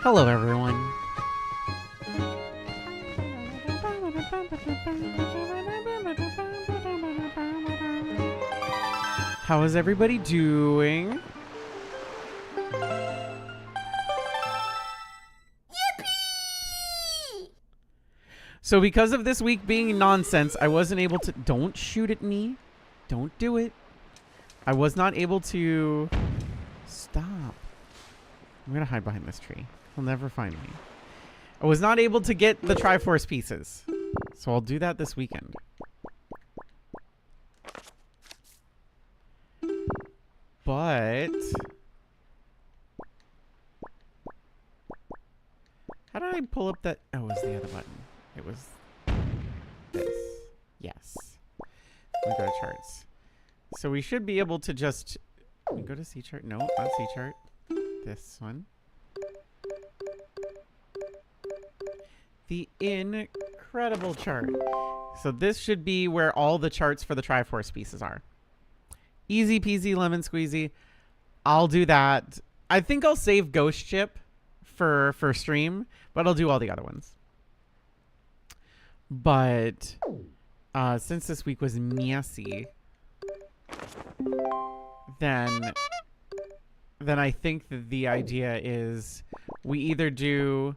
Hello, everyone. How is everybody doing? So because of this week being nonsense, I wasn't able to... Don't shoot at me. Don't do it. I was not able to... Stop. I'm going to hide behind this tree. He'll never find me. I was not able to get the Triforce pieces. So I'll do that this weekend. But... How did I pull up that... Oh, it was the other button. It was this. Yes. We go to charts. So we should be able to just... We go to C chart. No, not C chart. This one. The incredible chart. So this should be where all the charts for the Triforce pieces are. Easy peasy lemon squeezy. I'll do that. I think I'll save Ghost Chip for stream, but I'll do all the other ones. But since this week was messy, then I think that the idea is we either do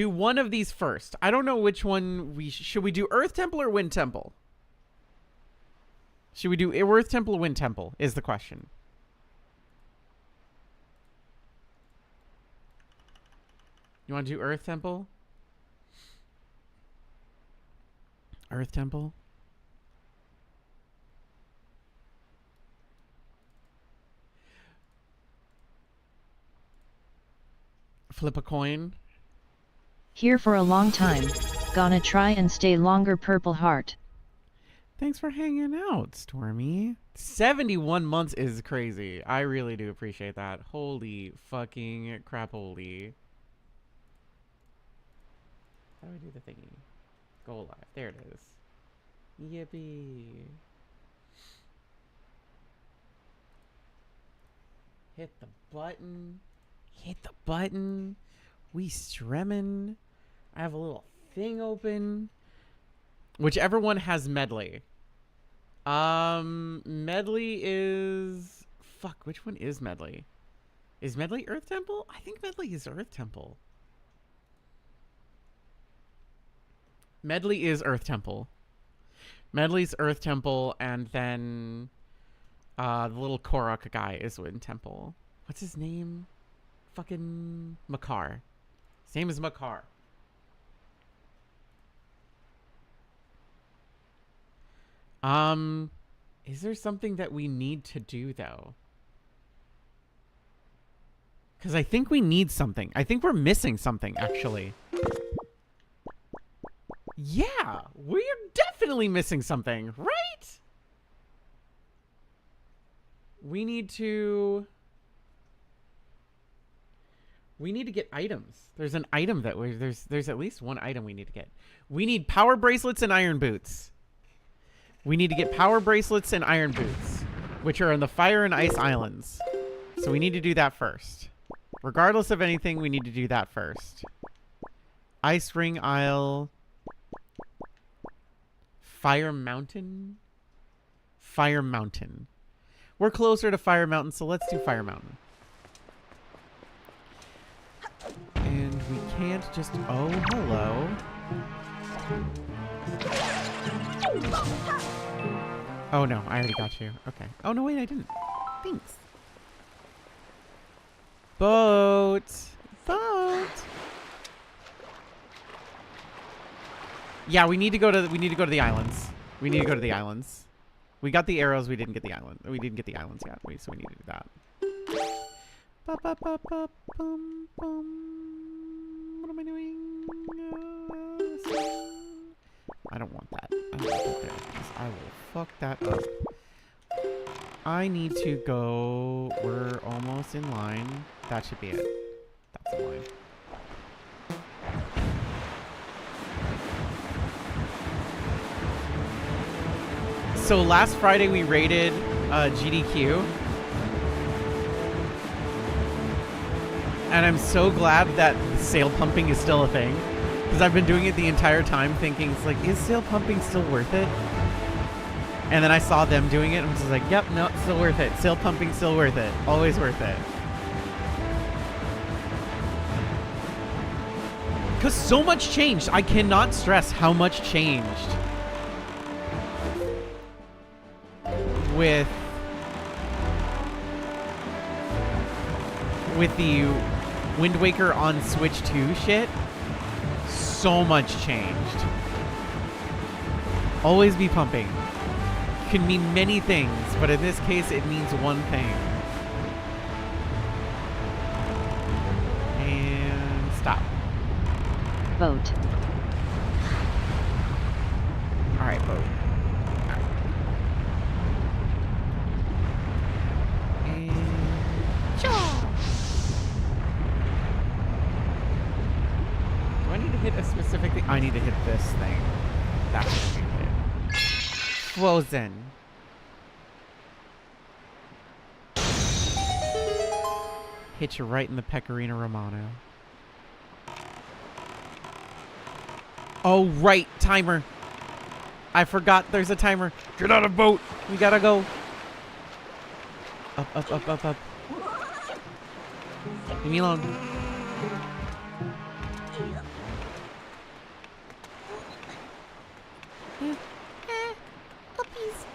one of these first. I don't know which one should we do. Earth Temple or Wind Temple? Should we do Earth Temple or Wind Temple is the question. You want to do Earth Temple? Earth Temple? Flip a coin. Here for a long time. Gonna try and stay longer, Purple Heart. Thanks for hanging out, Stormy. 71 months is crazy. I really do appreciate that. Holy fucking crap, holy. How do I do the thingy? Go live. There it is. Yippee. Hit the button. Hit the button. We streamin'. I have a little thing open. Whichever one has medley. Medley is... Fuck, which one is medley? Is medley Earth Temple? I think medley is Earth Temple. Medley is Earth Temple. Medley's Earth Temple, and then the little Korok guy is Wind Temple. What's his name? Fucking Makar. His name is Makar. Is there something that we need to do though? Because I think we need something. I think we're missing something actually. Yeah, we're definitely missing something, right? We need to get items. There's an item that there's at least one item we need to get. We need power bracelets and iron boots. We need to get power bracelets and iron boots, which are in the Fire and Ice Islands. So we need to do that first. Regardless of anything, we need to do that first. Ice Ring Isle. Fire Mountain? Fire Mountain. We're closer to Fire Mountain, so let's do Fire Mountain. And we can't just... Oh, hello. Oh, no. I already got you. Okay. Oh, no, wait. I didn't. Thanks. Boat. Boat. Yeah, we need to go to the islands. We need to go to the islands. We got the arrows. We didn't get the island. We didn't get the islands yet. So we need to do that. Ba, ba, ba, ba, bum, bum. What am I doing? I don't want that. I don't want that there. I will fuck that up. I need to go. We're almost in line. That should be it. That's in line. So last Friday we raided GDQ. And I'm so glad that sail pumping is still a thing. Because I've been doing it the entire time thinking, it's like, is sail pumping still worth it? And then I saw them doing it, and I'm just like, yep, no, it's still worth it. Sail pumping still worth it. Always worth it. Because so much changed. I cannot stress how much changed with the Wind Waker on Switch 2 shit. So much changed. Always be pumping. Can mean many things, but in this case, it means one thing. And stop. Boat. All right, boat. All right. And do I need to hit a specific thing? I need to hit this thing. That's what I need to hit. Frozen. Hit you right in the Pecorino Romano. Oh, right. Timer. I forgot there's a timer. Get out of boat. We gotta go. Up, up, up, up, up. Leave me alone. Puppies.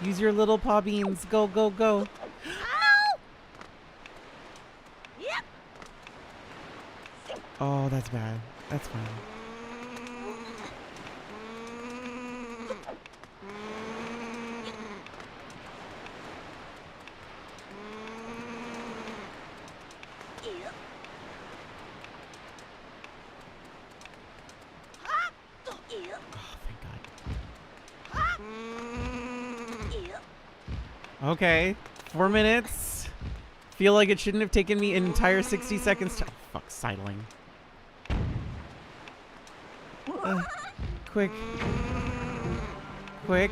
Use your little paw beans. Go, go, go. Oh, that's bad. That's fine. Oh, thank God. Okay. 4 minutes. Feel like it shouldn't have taken me an entire 60 seconds to... Oh, fuck, sidling. Quick. Quick.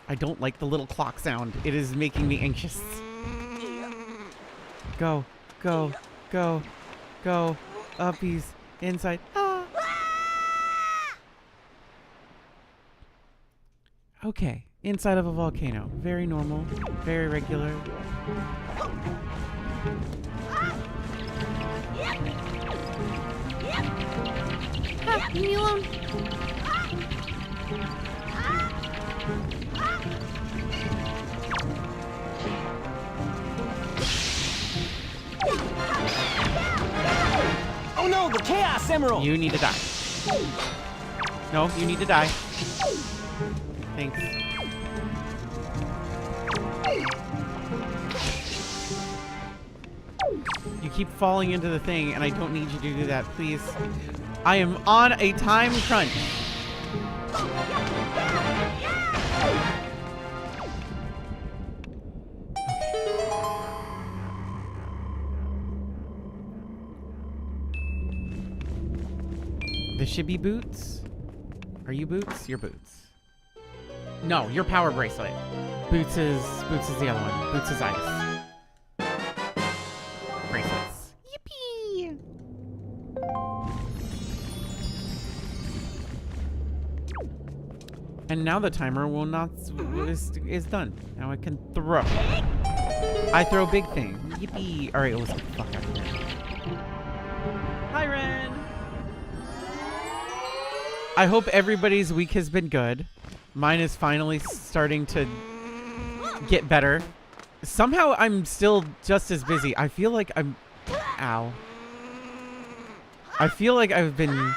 I don't like the little clock sound. It is making me anxious. Go, go, go, go. Uppies. Inside. Ah. Okay. Inside of a volcano. Very normal. Very regular. Leave me alone. Oh no, the Chaos Emerald! You need to die. No, you need to die. Thanks. You keep falling into the thing, and I don't need you to do that, please. I am on a time crunch. The shibby boots? Are you boots? You're boots. No, you're power bracelet. Boots is the other one. Boots is ice. Bracelets. Yippee! And now the timer will not is done. Now I can throw. I throw big thing. Yippee! All right, let's get the fuck out of here. Hi, Ren. I hope everybody's week has been good. Mine is finally starting to get better. Somehow I'm still just as busy. I feel like I'm... Ow. I feel like I've been...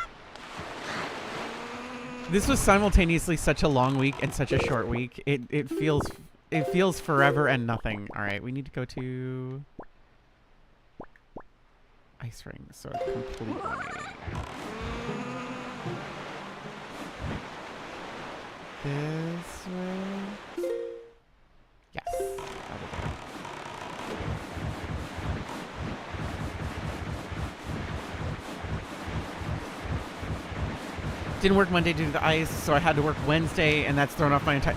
This was simultaneously such a long week and such a short week. It feels forever and nothing. All right, we need to go to... Ice ring, so completely... This way. Yes. That'll do. Didn't work Monday due to the ice, so I had to work Wednesday, and that's thrown off my entire...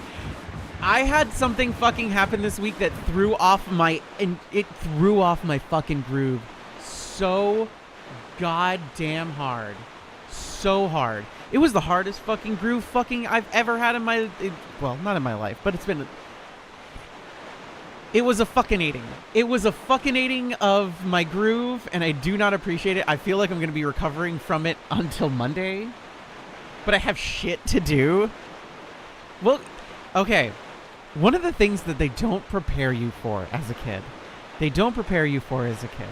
I had something fucking happen this week that threw off my... And it threw off my fucking groove so goddamn hard. So hard. It was the hardest fucking groove fucking I've ever had in my... well, not in my life, but it's been... It was a fucking eating. It was a fucking eating of my groove, and I do not appreciate it. I feel like I'm going to be recovering from it until Monday. But I have shit to do. Well, okay. One of the things that they don't prepare you for as a kid. They don't prepare you for as a kid.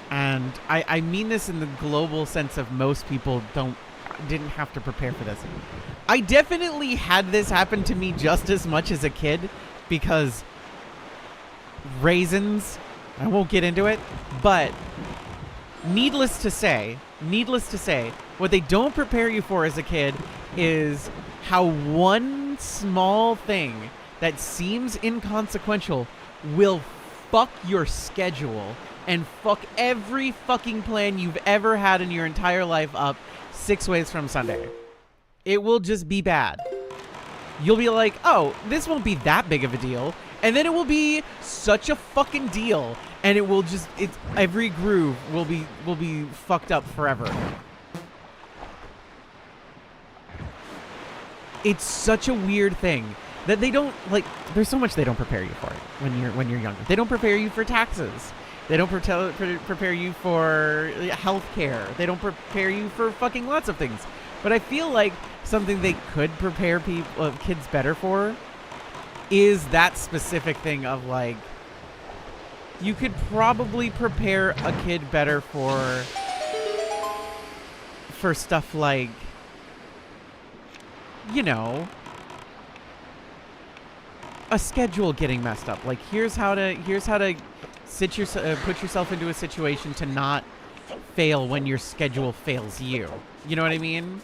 And I mean this in the global sense of most people didn't have to prepare for this. I definitely had this happen to me just as much as a kid because raisins, I won't get into it, but needless to say, what they don't prepare you for as a kid is how one small thing that seems inconsequential will fuck your schedule and fuck every fucking plan you've ever had in your entire life up 6 ways from Sunday. It will just be bad. You'll be like, oh, this won't be that big of a deal. And then it will be such a fucking deal. And it will just, every groove will be fucked up forever. It's such a weird thing that they don't, like, there's so much they don't prepare you for when you're younger. They don't prepare you for taxes. They don't prepare you for healthcare. They don't prepare you for fucking lots of things. But I feel like something they could prepare kids better for is that specific thing of, like, you could probably prepare a kid better for stuff like, you know, a schedule getting messed up. Like, here's how to put yourself into a situation to not fail when your schedule fails you. You know what I mean?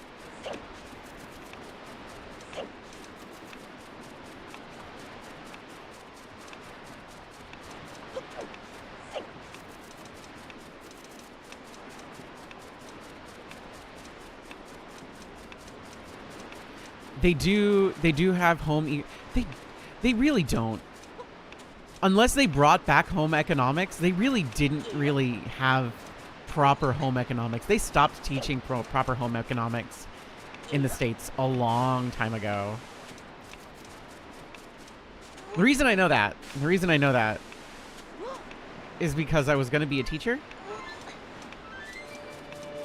They do have home... They really don't. Unless they brought back home economics, they really didn't really have proper home economics. They stopped teaching proper home economics in the States a long time ago. The reason I know that is because I was going to be a teacher.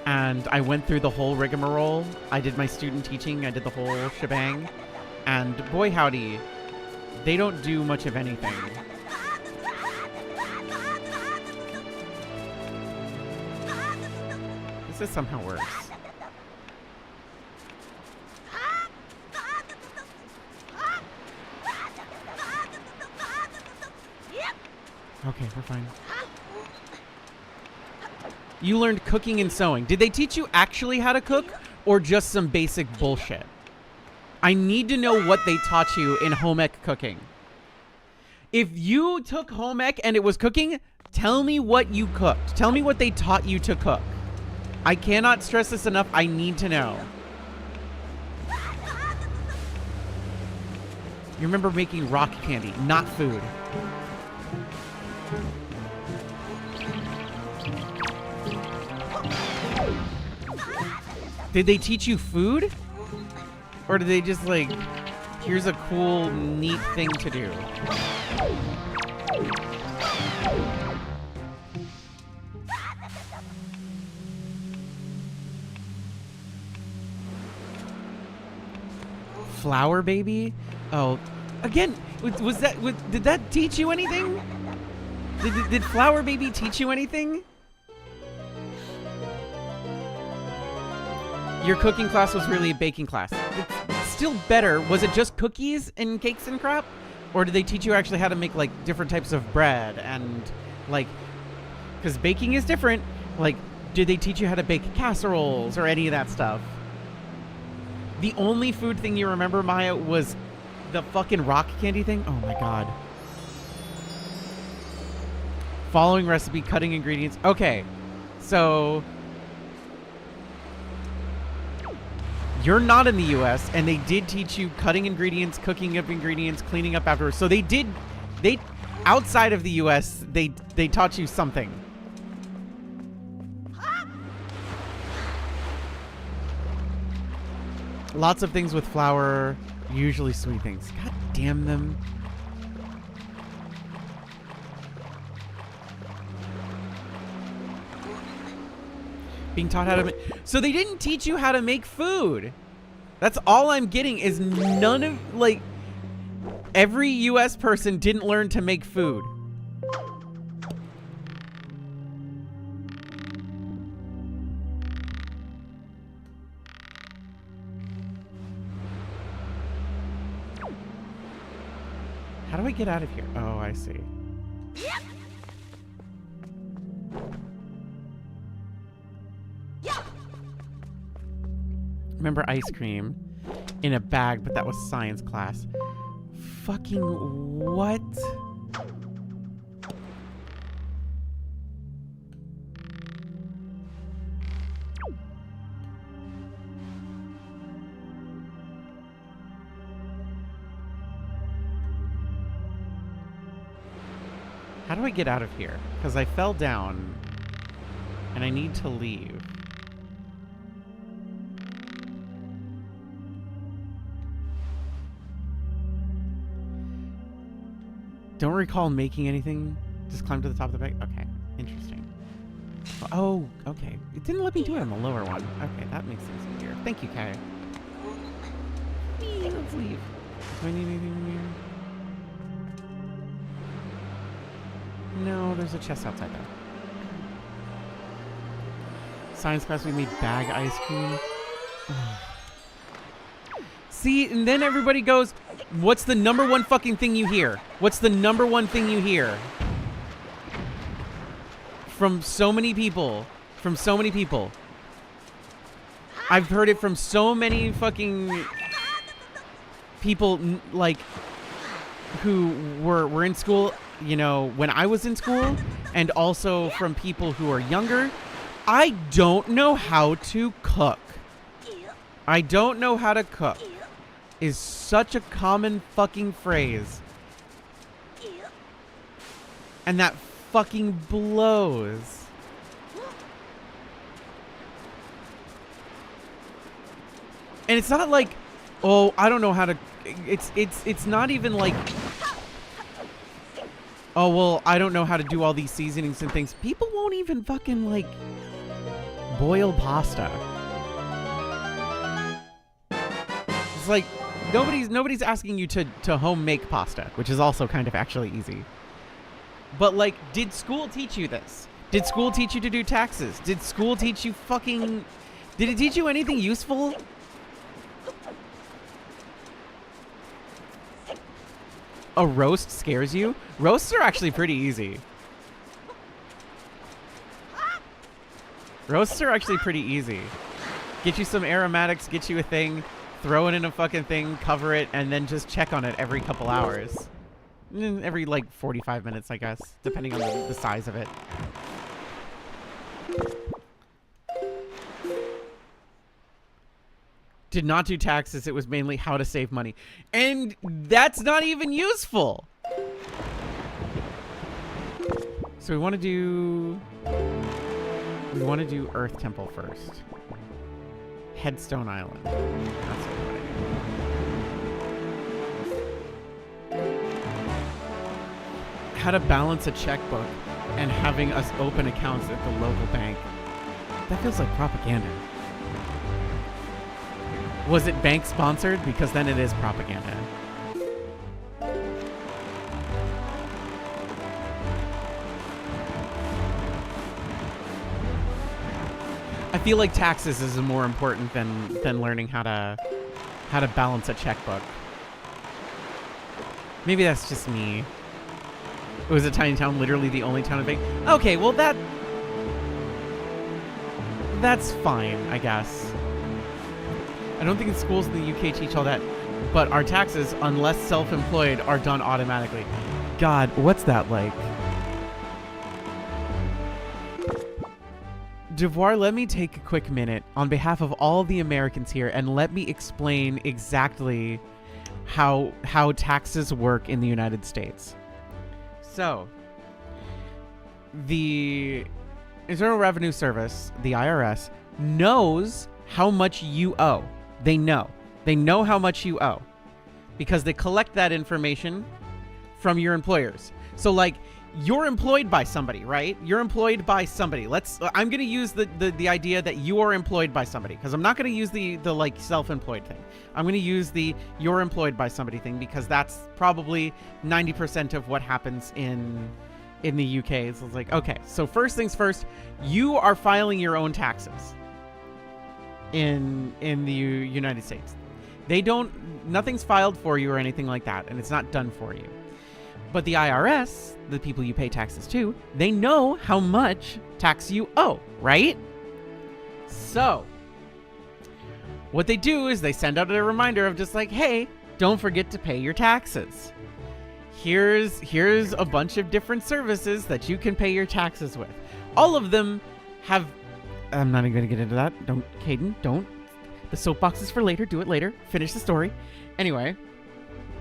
And I went through the whole rigmarole. I did my student teaching. I did the whole shebang. And boy howdy, they don't do much of anything. This is somehow worse. Okay, we're fine. You learned cooking and sewing. Did they teach you actually how to cook or just some basic bullshit? I need to know what they taught you in home ec cooking. If you took home ec and it was cooking, tell me what you cooked. Tell me what they taught you to cook. I cannot stress this enough. I need to know. You remember making rock candy, not food. Did they teach you food? Or did they just, like, here's a cool, neat thing to do? Flower baby? Oh, again, did that teach you anything? Did Flower Baby teach you anything? Your cooking class was really a baking class. It's still better. Was it just cookies and cakes and crap? Or did they teach you actually how to make, like, different types of bread and, like, because baking is different. Like, did they teach you how to bake casseroles or any of that stuff? The only food thing you remember, Maya, was the fucking rock candy thing. Oh my god. Following recipe, cutting ingredients. Okay, so You're not in the US, and they did teach you cutting ingredients, cooking up ingredients, cleaning up afterwards. So they outside of the US, they taught you something. Lots of things with flour, usually sweet things. God damn them. Being taught how to make... So they didn't teach you how to make food. That's all I'm getting is none of... Like, every US person didn't learn to make food. How do I get out of here? Oh, I see. Remember ice cream in a bag, but that was science class. Fucking what? How do I get out of here? Because I fell down and I need to leave. Don't recall making anything. Just climb to the top of the bag. Okay, interesting. Oh, okay. It didn't let me do it on the lower one. Okay, that makes things easier. Thank you, Kai. Let's leave. Do I need anything here? No, there's a chest outside there. Science class, we made bag ice cream. See, and then everybody goes, what's the number one fucking thing you hear? What's the number one thing you hear? From so many people. From so many people. I've heard it from so many fucking people, like, who were in school, you know, when I was in school, and also from people who are younger. I don't know how to cook. I don't know how to cook is such a common fucking phrase. And that fucking blows. And it's not like, oh, I don't know how to... It's not even like... Oh, well, I don't know how to do all these seasonings and things. People won't even fucking, like, boil pasta. It's like... Nobody's asking you to home make pasta, which is also kind of actually easy. But, like, did school teach you this? Did school teach you to do taxes? Did school teach you fucking... Did it teach you anything useful? A roast scares you? Roasts are actually pretty easy. Roasts are actually pretty easy. Get you some aromatics, get you a thing... Throw it in a fucking thing, cover it, and then just check on it every couple hours. Every, like, 45 minutes, I guess, depending on the size of it. Did not do taxes. It was mainly how to save money. And that's not even useful. So we want to do Earth Temple first. Headstone Island. That's what I do. How to balance a checkbook and having us open accounts at the local bank. That feels like propaganda. Was it bank sponsored? Because then it is propaganda. I feel like taxes is more important than learning how to balance a checkbook. Maybe that's just me. It was a tiny town, literally the only town in Vegas. Okay, well that's fine, I guess. I don't think the schools in the UK teach all that, but our taxes, unless self-employed, are done automatically. God, what's that like? Devoir, let me take a quick minute on behalf of all the Americans here and let me explain exactly how taxes work in the United States. So, the Internal Revenue Service, the IRS, knows how much you owe. They know how much you owe because they collect that information from your employers. So like, you're employed by somebody, right? You're employed by somebody. I'm going to use the idea that you are employed by somebody, because I'm not going to use the like self-employed thing. I'm going to use the you're employed by somebody thing, because that's probably 90% of what happens in the UK. So it's like, okay, so first things first, you are filing your own taxes in the United States. Nothing's filed for you or anything like that, and it's not done for you. But the IRS, the people you pay taxes to, they know how much tax you owe, right? So, what they do is they send out a reminder of just like, hey, don't forget to pay your taxes. Here's a bunch of different services that you can pay your taxes with. All of them have... I'm not even going to get into that. Don't, Kdin, don't. The soapbox is for later. Do it later. Finish the story. Anyway,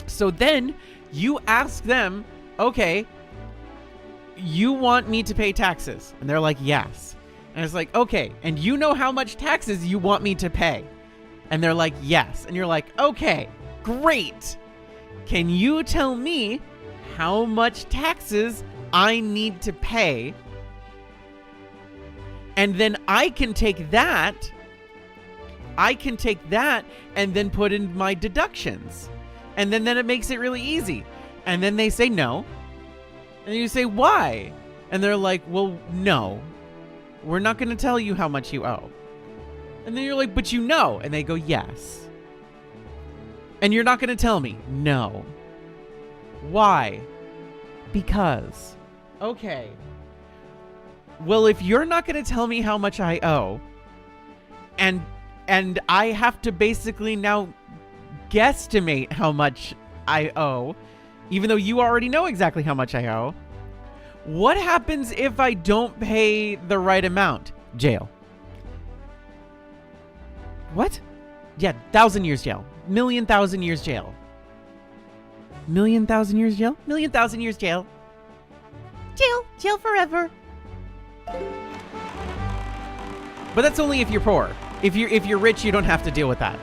so then you ask them, okay, you want me to pay taxes? And they're like, yes. And it's like, okay, and you know how much taxes you want me to pay? And they're like, yes. And you're like, okay, great. Can you tell me how much taxes I need to pay? And then I can take that and then put in my deductions. And then it makes it really easy. And then they say no. And you say, why? And they're like, well, no. We're not going to tell you how much you owe. And then you're like, but you know. And they go, yes. And you're not going to tell me? No. Why? Because. Okay. Well, if you're not going to tell me how much I owe, and I have to basically now guesstimate how much I owe, even though you already know exactly how much I owe, what happens if I don't pay the right amount? Jail. What? Yeah, 1,000 years jail. 1,000,000 years jail. 1,000,000 years jail? 1,000,000 years jail. Jail forever. But that's only if you're poor. If you're rich, you don't have to deal with that.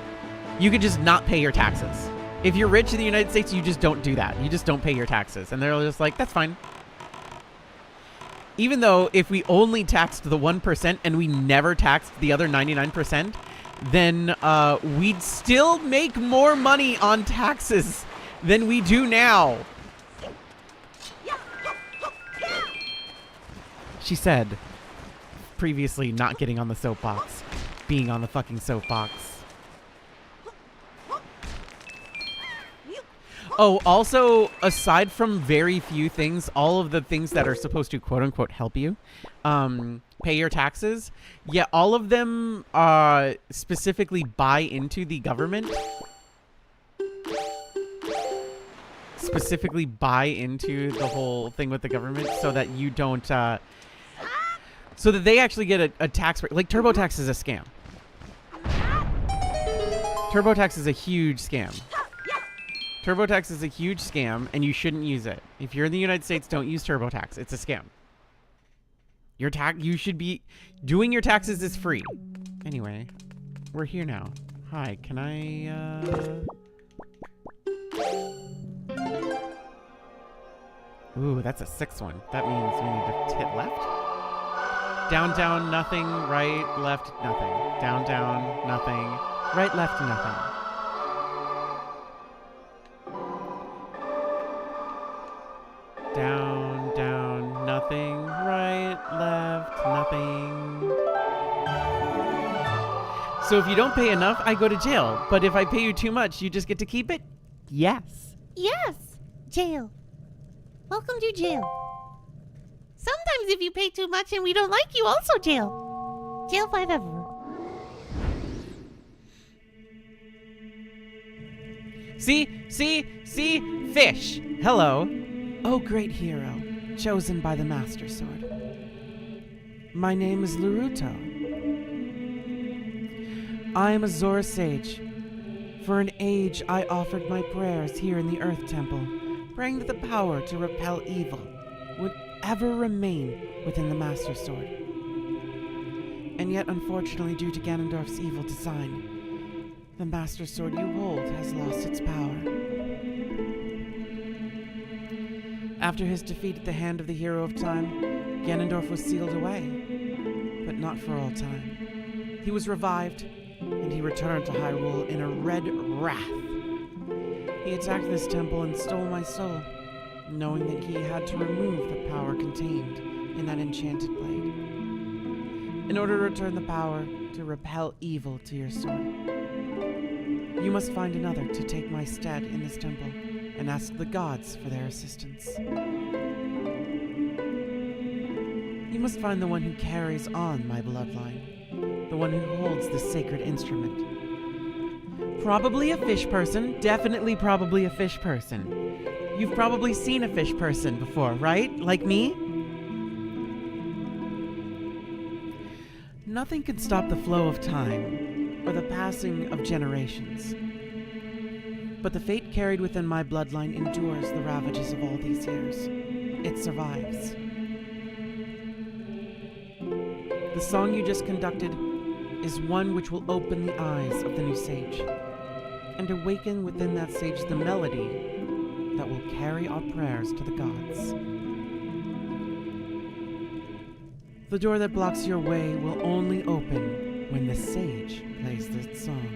You could just not pay your taxes. If you're rich in the United States, you just don't do that. You just don't pay your taxes. And they're just like, that's fine. Even though if we only taxed the 1% and we never taxed the other 99%, then we'd still make more money on taxes than we do now. She said, previously not getting on the soapbox, being on the fucking soapbox. Oh, also, aside from very few things, all of the things that are supposed to quote-unquote help you pay your taxes, yeah, all of them specifically buy into the government. Specifically buy into the whole thing with the government so that you don't... so that they actually get a tax break. Like, TurboTax is a scam. TurboTax is a huge scam. TurboTax is a huge scam, and you shouldn't use it. If you're in the United States, don't use TurboTax. It's a scam. You should be... Doing your taxes is free. Anyway, we're here now. Hi, can I, Ooh, that's a 6th one. That means we need to hit left? Down, down, nothing. Right, left, nothing. Down, down, nothing. Right, left, nothing. Down, down, nothing. Right, left, nothing. So if you don't pay enough, I go to jail. But if I pay you too much, you just get to keep it? Yes. Yes. Jail. Welcome to jail. Sometimes if you pay too much and we don't like you, also jail. Jail forever. See? Fish. Hello. Oh, great hero, chosen by the Master Sword. My name is Laruto. I am a Zora sage. For an age, I offered my prayers here in the Earth Temple, praying that the power to repel evil would ever remain within the Master Sword. And yet, unfortunately, due to Ganondorf's evil design, the Master Sword you hold has lost its power. After his defeat at the hand of the Hero of Time, Ganondorf was sealed away, but not for all time. He was revived, and he returned to Hyrule in a red wrath. He attacked this temple and stole my soul, knowing that he had to remove the power contained in that enchanted blade. In order to return the power to repel evil to your sword, you must find another to take my stead in this temple and ask the gods for their assistance. You must find the one who carries on my bloodline, the one who holds the sacred instrument. Probably a fish person, definitely probably a fish person. You've probably seen a fish person before, right? Like me? Nothing can stop the flow of time or the passing of generations. But the fate carried within my bloodline endures the ravages of all these years. It survives. The song you just conducted is one which will open the eyes of the new sage and awaken within that sage the melody that will carry our prayers to the gods. The door that blocks your way will only open when the sage plays this song.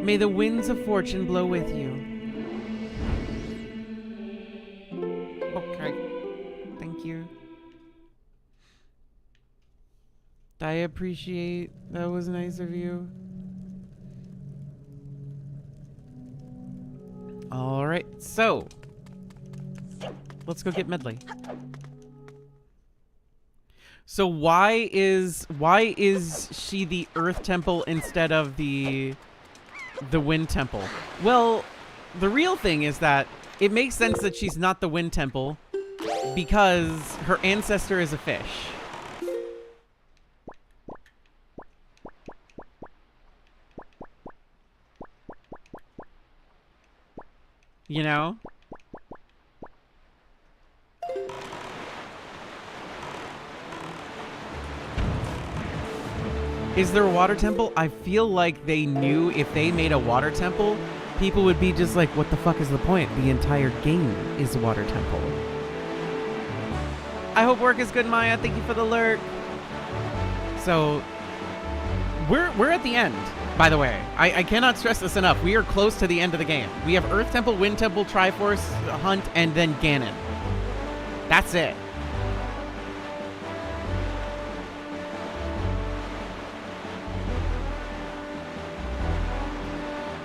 May the winds of fortune blow with you. Okay. Thank you. I appreciate that was nice of you. Alright, so let's go get Medley. So why is she the Earth Temple instead of the Wind Temple? Well, the real thing is that it makes sense that she's not the Wind Temple because her ancestor is a fish. You know? Is there a water temple? I feel like they knew if they made a water temple, people would be just like, what the fuck is the point? The entire game is a water temple. I hope work is good, Maya. Thank you for the lurk. So, we're at the end. By the way, I cannot stress this enough. We are close to the end of the game. We have Earth Temple, Wind Temple, Triforce, Hunt, and then Ganon. That's it.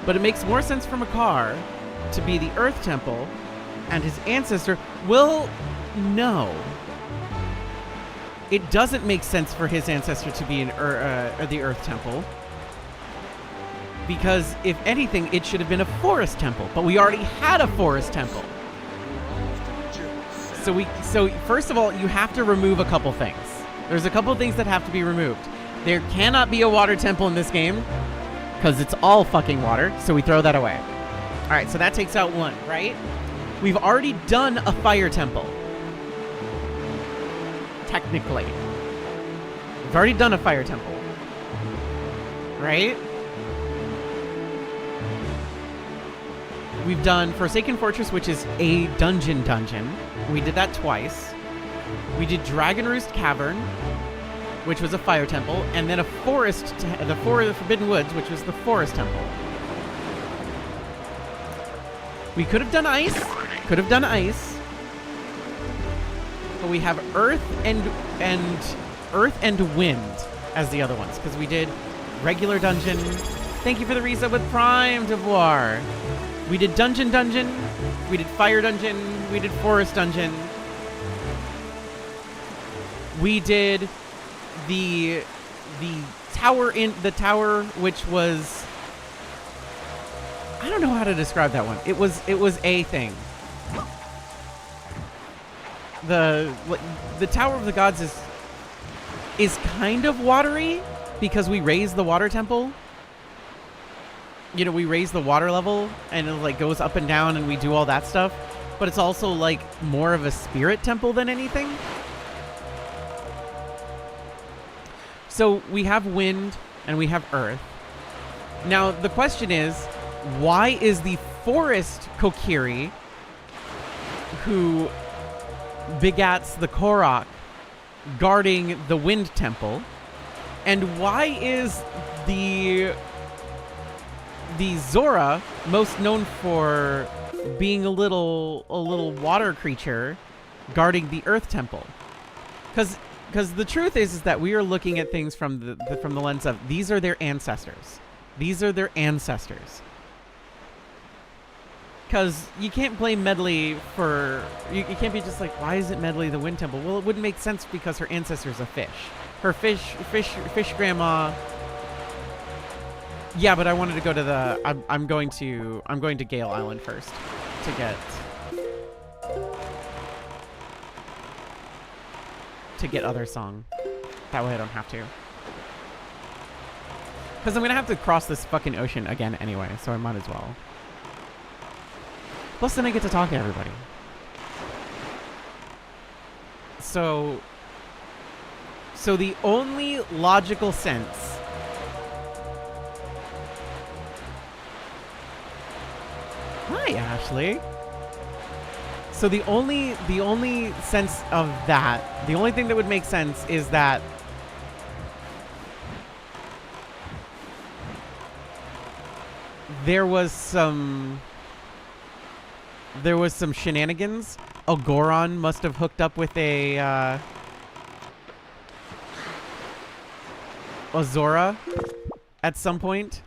But it makes more sense for Makar to be the Earth Temple and his ancestor. Well, no. It doesn't make sense for his ancestor to be the Earth Temple. Because, if anything, it should have been a forest temple. But we already had a forest temple. So first of all, you have to remove a couple things. There's a couple things that have to be removed. There cannot be a water temple in this game. Because it's all fucking water. So we throw that away. Alright, so that takes out one, right? We've already done a fire temple. Technically. We've already done a fire temple. Right? We've done Forsaken Fortress, which is a dungeon. We did that twice. We did Dragon Roost Cavern, which was a fire temple, and then a forest, the Forbidden Woods, which was the forest temple. We could have done ice. But we have earth and wind as the other ones, because we did regular dungeon. Thank you for the reset with Prime Devoir. We did dungeon, we did fire dungeon, we did forest dungeon. We did the tower which was, I don't know how to describe that one. It was a thing. the Tower of the Gods is kind of watery because we raise the water temple. You know, we raise the water level and it like goes up and down and we do all that stuff, but it's also like more of a spirit temple than anything. So we have wind and we have earth. Now the question is, why is the forest Kokiri, who begats the Korok, guarding the wind temple? And why is the Zora, most known for being a little water creature, guarding the earth temple? Because the truth is that we are looking at things from the lens of these are their ancestors. These are their ancestors. Because you can't blame Medley for... You can't be just like, why isn't Medley the wind temple? Well, it wouldn't make sense because her ancestor's a fish. Her fish grandma... Yeah, but I wanted to go to the... I'm going to Gale Island first to get other song. That way I don't have to. Because I'm going to have to cross this fucking ocean again anyway, so I might as well. Plus then I get to talk to everybody. So the only logical sense... Hi, Ashley. So the only sense of that, the only thing that would make sense is that there was some shenanigans. Goron must have hooked up with a Zora at some point.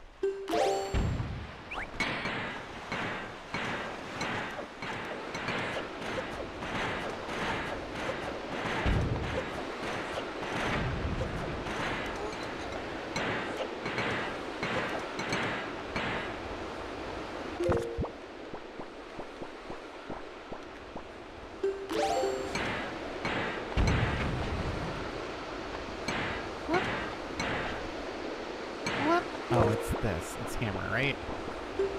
Oh, it's this. It's hammer, right?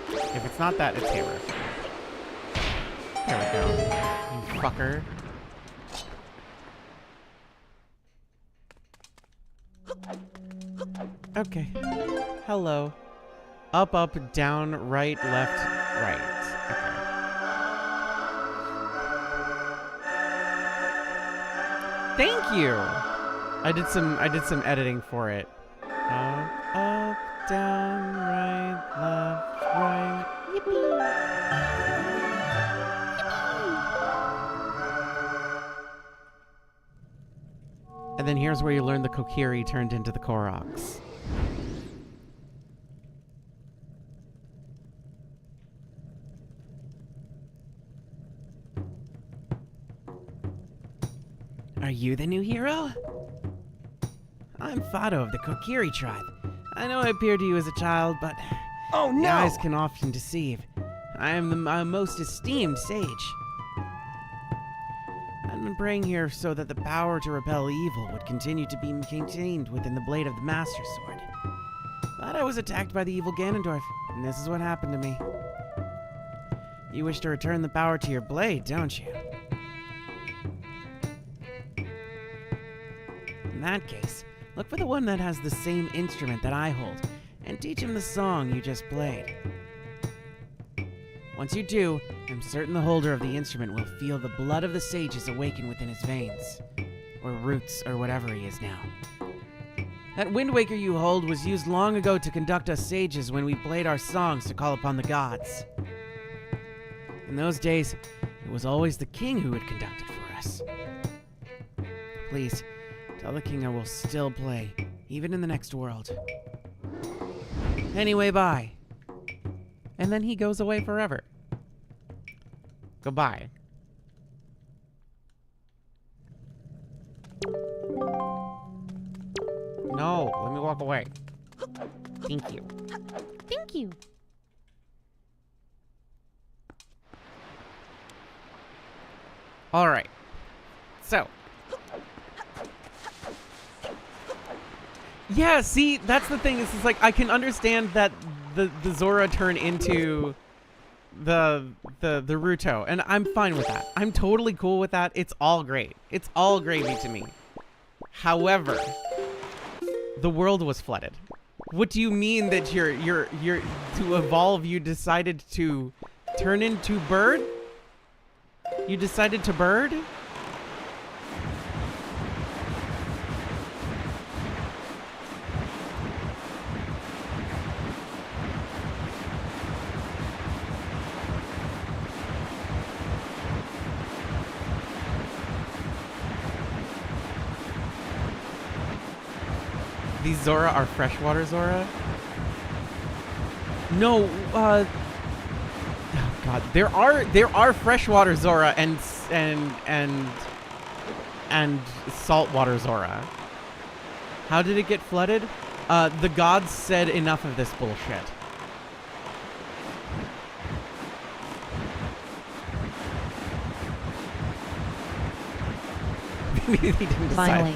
If it's not that, it's hammer. There we go. You fucker. Okay. Hello. Up, up, down, right, left, right. Okay. Thank you. I did some editing for it. Up, down, right, left, right. Yippee! And then here's where you learn the Kokiri turned into the Koroks. Are you the new hero? I'm Fado of the Kokiri tribe. I know I appeared to you as a child, but Oh no! the eyes can often deceive. I am the most esteemed sage. I've been praying here so that the power to repel evil would continue to be contained within the blade of the Master Sword. But I was attacked by the evil Ganondorf, and this is what happened to me. You wish to return the power to your blade, don't you? In that case, look for the one that has the same instrument that I hold, and teach him the song you just played. Once you do, I'm certain the holder of the instrument will feel the blood of the sages awaken within his veins. Or roots, or whatever he is now. That Wind Waker you hold was used long ago to conduct us sages when we played our songs to call upon the gods. In those days, it was always the king who would conduct it for us. Please, tell the king I will still play, even in the next world. Anyway, bye. And then he goes away forever. Goodbye. No, let me walk away. Thank you. Thank you. All right. So. Yeah, see, that's the thing. Is like I can understand that the Zora turn into the Ruto, and I'm fine with that. I'm totally cool with that. It's all great. It's all gravy to me. However, the world was flooded. What do you mean that you're to evolve? You decided to turn into bird? You decided to bird? These Zora are freshwater Zora? No, oh God, there are freshwater Zora and saltwater Zora. How did it get flooded? The gods said enough of this bullshit. He didn't decide. Finally,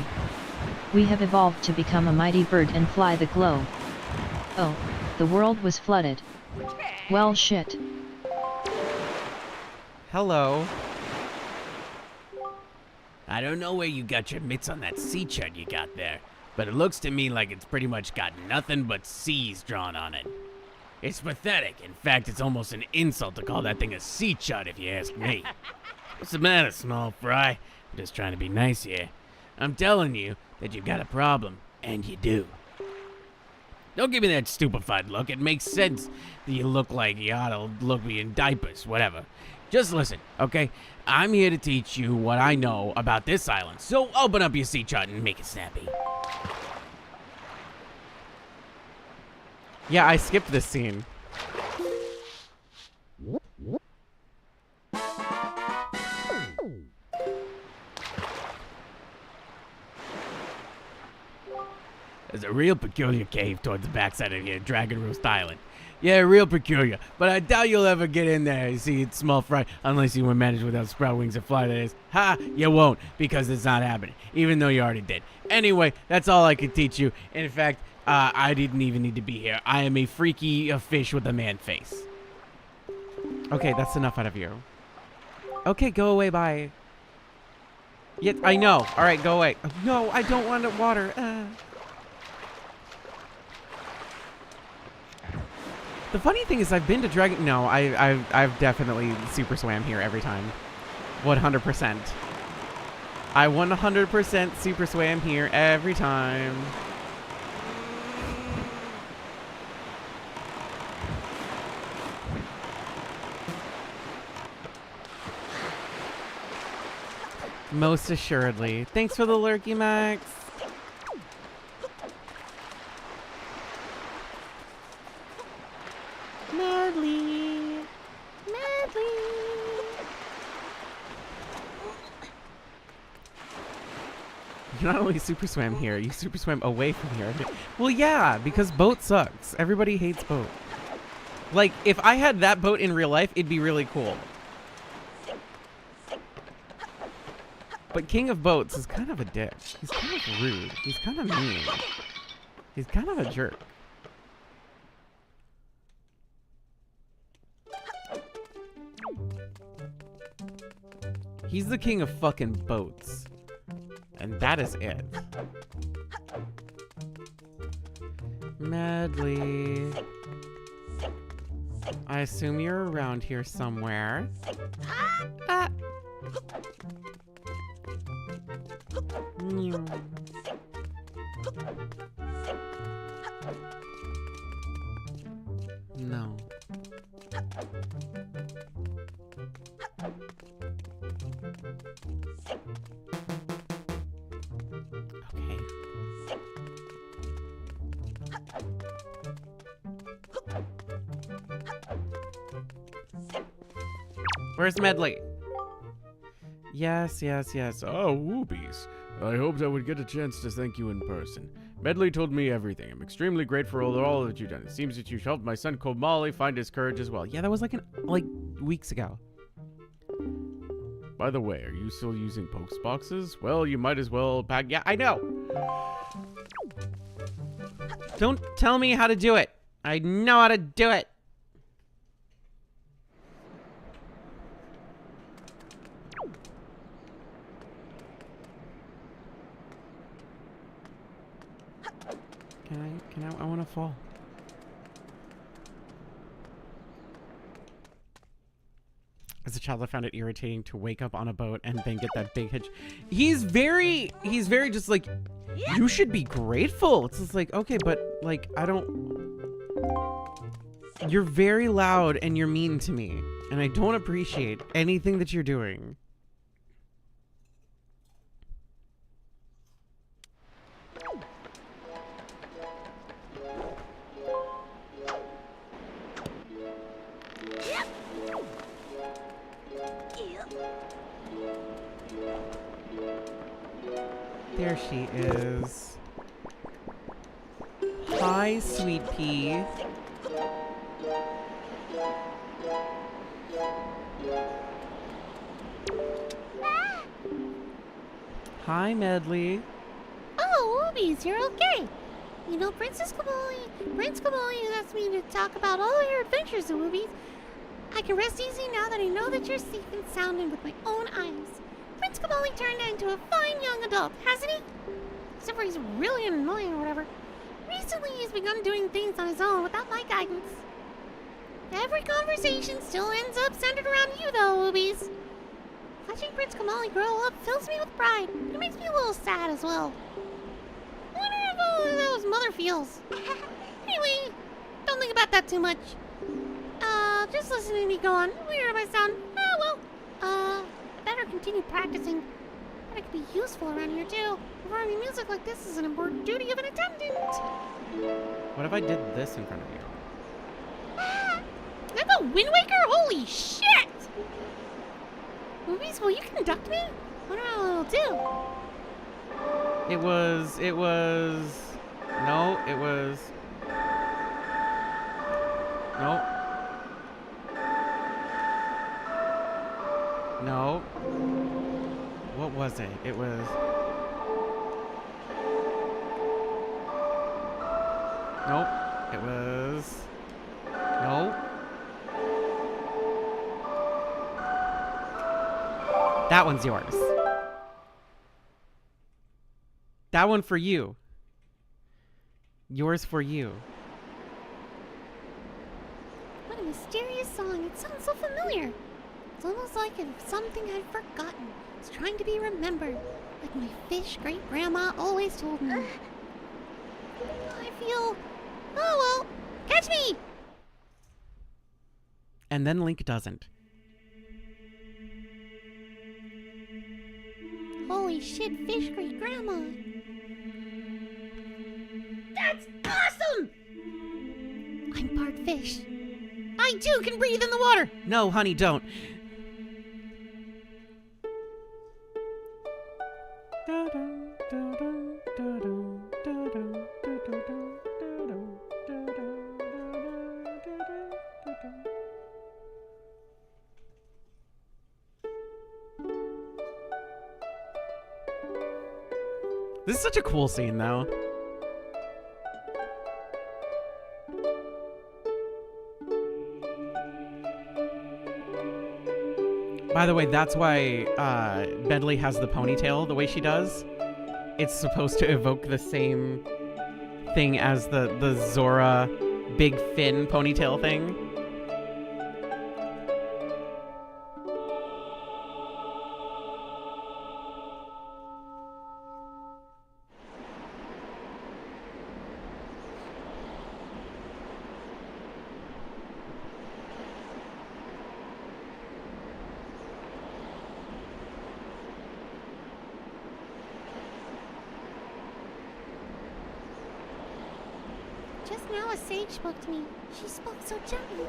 we have evolved to become a mighty bird and fly the globe. Oh, the world was flooded. Well, shit. Hello. I don't know where you got your mitts on that sea chart you got there, but it looks to me like it's pretty much got nothing but C's drawn on it. It's pathetic. In fact, it's almost an insult to call that thing a sea chart if you ask me. What's the matter, small fry? I'm just trying to be nice here. I'm telling you that you've got a problem, and you do. Don't give me that stupefied look. It makes sense that you look like you ought to look me in diapers, whatever. Just listen, okay? I'm here to teach you what I know about this island, so open up your sea chart and make it snappy. Yeah, I skipped this scene. There's a real peculiar cave towards the backside of here, Dragon Roost Island. Yeah, real peculiar, but I doubt you'll ever get in there. You see, it's small fry, unless you manage without sprout wings and fly, that is. Ha! You won't, because it's not happening, even though you already did. Anyway, that's all I could teach you. In fact, I didn't even need to be here. I am a freaky fish with a man face. Okay, that's enough out of you. Okay, go away, bye. Yeah, I know. All right, go away. No, I don't want water. The funny thing is, I've been to Dragon. No, I've definitely super swam here every time. 100%. I 100% super swam here every time. Most assuredly. Thanks for the lurky, Max. Madly. Madly. You not only super swam here, you super swam away from here. Well, yeah, because boat sucks. Everybody hates boat. Like, if I had that boat in real life, it'd be really cool. But King of Boats is kind of a dick. He's kind of rude. He's kind of mean. He's kind of a jerk. He's the king of fucking boats. And that is it. Medley. I assume you're around here somewhere. Ah. No. Okay. Where's Medley? Yes, yes, yes. Oh, whoopies. I hoped I would get a chance to thank you in person. Medley told me everything. I'm extremely grateful for all that you've done. It seems that you helped my son Komali find his courage as well. Yeah, that was like weeks ago. By the way, are you still using pokes boxes? Well, you might as well pack. Yeah, I know. Don't tell me how to do it. I know how to do it. I want to fall. As a child, I found it irritating to wake up on a boat and then get that big hitch. He's very just like, you should be grateful. It's just like, okay, but like, I don't. You're very loud and you're mean to me, and I don't appreciate anything that you're doing. There she is. Hi, sweet pea. Hi, Medley. Oh, Woobies, you're okay. You know, Prince Kamali has asked me to talk about all your adventures, Woobies. I can rest easy now that I know that you're safe and sound and with my own eyes. Prince Kamali turned into a fine young adult, hasn't he? Except for he's really annoying or whatever. Recently, he's begun doing things on his own without my guidance. Every conversation still ends up centered around you, though, Woobies. Watching Prince Kamali grow up fills me with pride, but it makes me a little sad as well. I wonder how those mother feels. Anyway, don't think about that too much. Just listening to me go on. Weird my sound. I better continue practicing. But it could be useful around here too. Performing music like this is an important duty of an attendant. What if I did this in front of you? I'm a Wind Waker? Holy shit! Movies, will you conduct me? What do I do? No, what was it? It was... Nope. It was... Nope. That one's yours. That one for you. Yours for you. What a mysterious song. It sounds so familiar. It's almost like it's something I've forgotten. It's trying to be remembered. Like my fish great-grandma always told me. I feel... Oh, well. Catch me! And then Link doesn't. Holy shit, fish great-grandma. That's awesome! I'm part fish. I too can breathe in the water. No, honey, don't. This is such a cool scene, though. By the way, that's why Medley has the ponytail the way she does. It's supposed to evoke the same thing as the Zora big fin ponytail thing. Just now a sage spoke to me. She spoke so gently.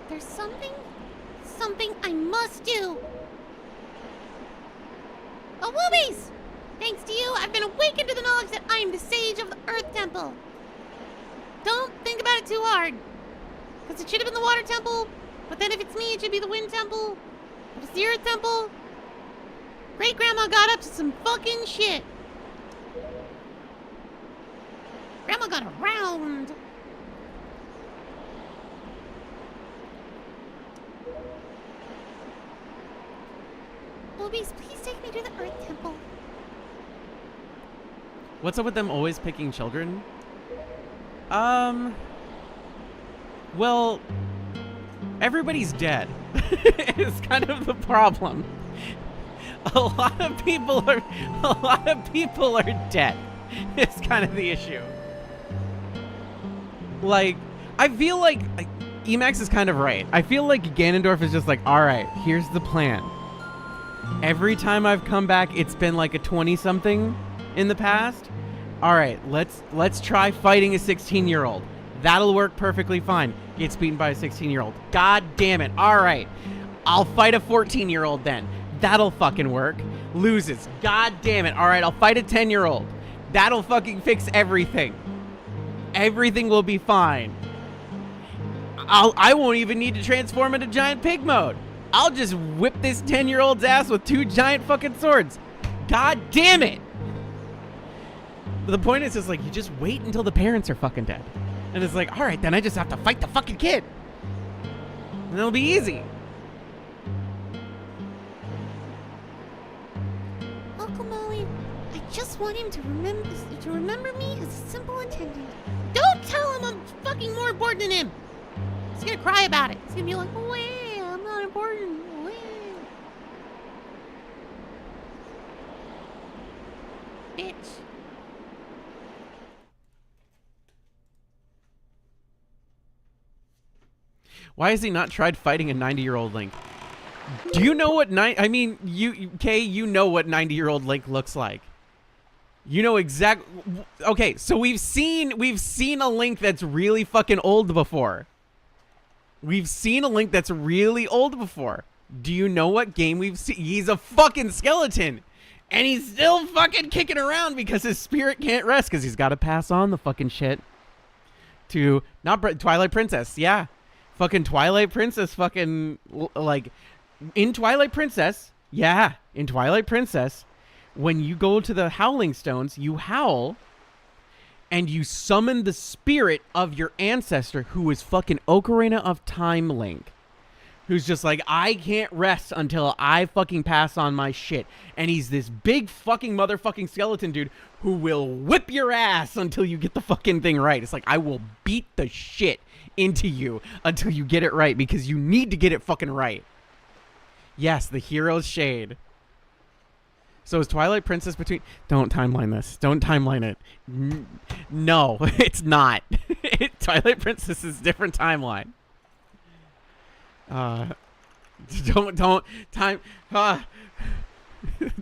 There's something I must do. Oh, Woobies! Thanks to you, I've been awakened to the knowledge that I am the sage of the Earth Temple. Don't think about it too hard. Because it should have been the Water Temple, But then if it's me, it should be the Wind Temple. If it's the Earth Temple, Great Grandma got up to some fucking shit. Grandma got around. Boobies, please take me to the Earth Temple. What's up with them always picking children? Well, everybody's dead. It's kind of the problem. A lot of people are dead. It's kind of the issue. Like, I feel like Emax is kind of right. I feel like Ganondorf is just like, all right, here's the plan. Every time I've come back, it's been like a 20-something in the past. All right, let's try fighting a 16-year-old. That'll work perfectly fine. Gets beaten by a 16-year-old. God damn it. All right, I'll fight a 14-year-old then. That'll fucking work. Loses. God damn it. All right, I'll fight a 10-year-old. That'll fucking fix everything. Everything will be fine. I won't even need to transform into giant pig mode. I'll just whip this 10-year-old's ass with 2 giant fucking swords. God damn it. But the point is just like, you just wait until the parents are fucking dead. And it's like, all right, then I just have to fight the fucking kid. And it'll be easy. Uncle Molly, I just want him to remember me as a simple attendant. Don't tell him I'm fucking more important than him. He's gonna cry about it. He's gonna be like, oh, wait, I'm not important. Wait. Bitch. Why has he not tried fighting a 90-year-old Link? Do you know what you know what 90-year-old Link looks like. You know okay, so we've seen a Link that's really fucking old before. We've seen a Link that's really old before. Do you know what game we've seen? He's a fucking skeleton. And he's still fucking kicking around because his spirit can't rest because he's got to pass on the fucking shit to Twilight Princess. Yeah. Fucking Twilight Princess fucking like in Twilight Princess. Yeah, in Twilight Princess, when you go to the Howling Stones, you howl and you summon the spirit of your ancestor who is fucking Ocarina of Time Link. Who's just like, I can't rest until I fucking pass on my shit. And he's this big fucking motherfucking skeleton dude who will whip your ass until you get the fucking thing right. It's like, I will beat the shit into you until you get it right because you need to get it fucking right. Yes, the hero's shade. So is Twilight Princess between... Don't timeline this. Don't timeline it. No, it's not. Twilight Princess is a different timeline.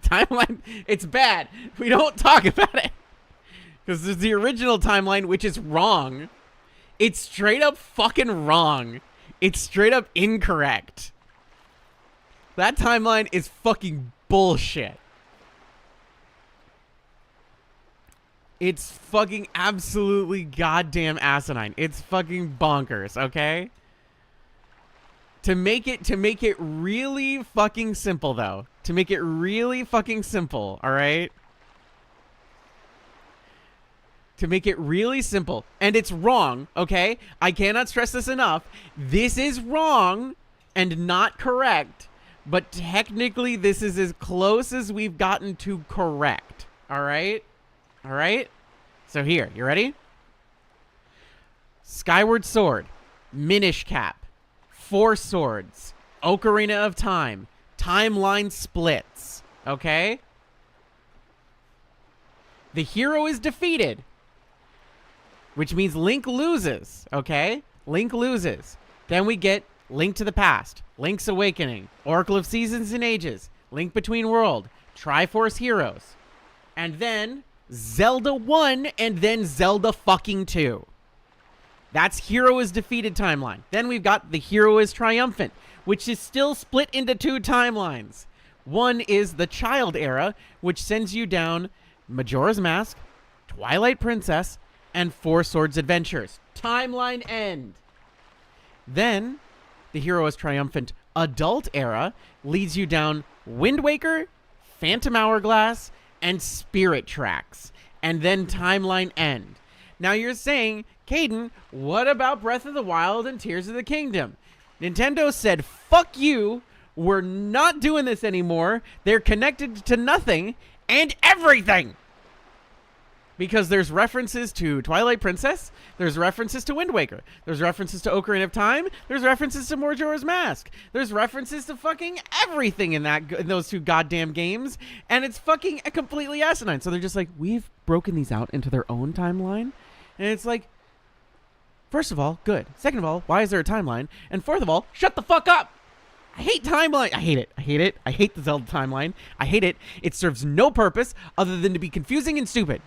Timeline, it's bad. We don't talk about it. Because there's the original timeline, which is wrong. It's straight up fucking wrong. It's straight up incorrect. That timeline is fucking bullshit. It's fucking absolutely goddamn asinine. It's fucking bonkers, okay? To make it really fucking simple, though. To make it really fucking simple, all right? To make it really simple. And it's wrong, okay? I cannot stress this enough. This is wrong and not correct. But technically, this is as close as we've gotten to correct. All right? All right? So here, you ready? Skyward Sword. Minish Cap. 4 Swords. Ocarina of Time. Timeline splits. Okay? The hero is defeated. Which means Link loses. Okay? Link loses. Then we get Link to the Past. Link's Awakening. Oracle of Seasons and Ages. Link Between World. Triforce Heroes. And then Zelda 1 and then Zelda fucking 2. That's Hero is Defeated timeline. Then we've got the Hero is Triumphant, which is still split into 2 timelines. One is the Child Era, which sends you down Majora's Mask, Twilight Princess, and 4 Swords Adventures. Timeline end. Then the hero is triumphant adult era leads you down Wind Waker, Phantom Hourglass, and Spirit Tracks, and then Timeline End. Now you're saying, Kdin, what about Breath of the Wild and Tears of the Kingdom? Nintendo said, fuck you, we're not doing this anymore. They're connected to nothing and everything. Because there's references to Twilight Princess, there's references to Wind Waker, there's references to Ocarina of Time, there's references to Majora's Mask, there's references to fucking everything in those two goddamn games, and it's fucking completely asinine. So they're just like, we've broken these out into their own timeline, and it's like, first of all, good. Second of all, why is there a timeline? And fourth of all, shut the fuck up! I hate timeline. I hate it. I hate it. I hate the Zelda timeline. I hate it. It serves no purpose other than to be confusing and stupid.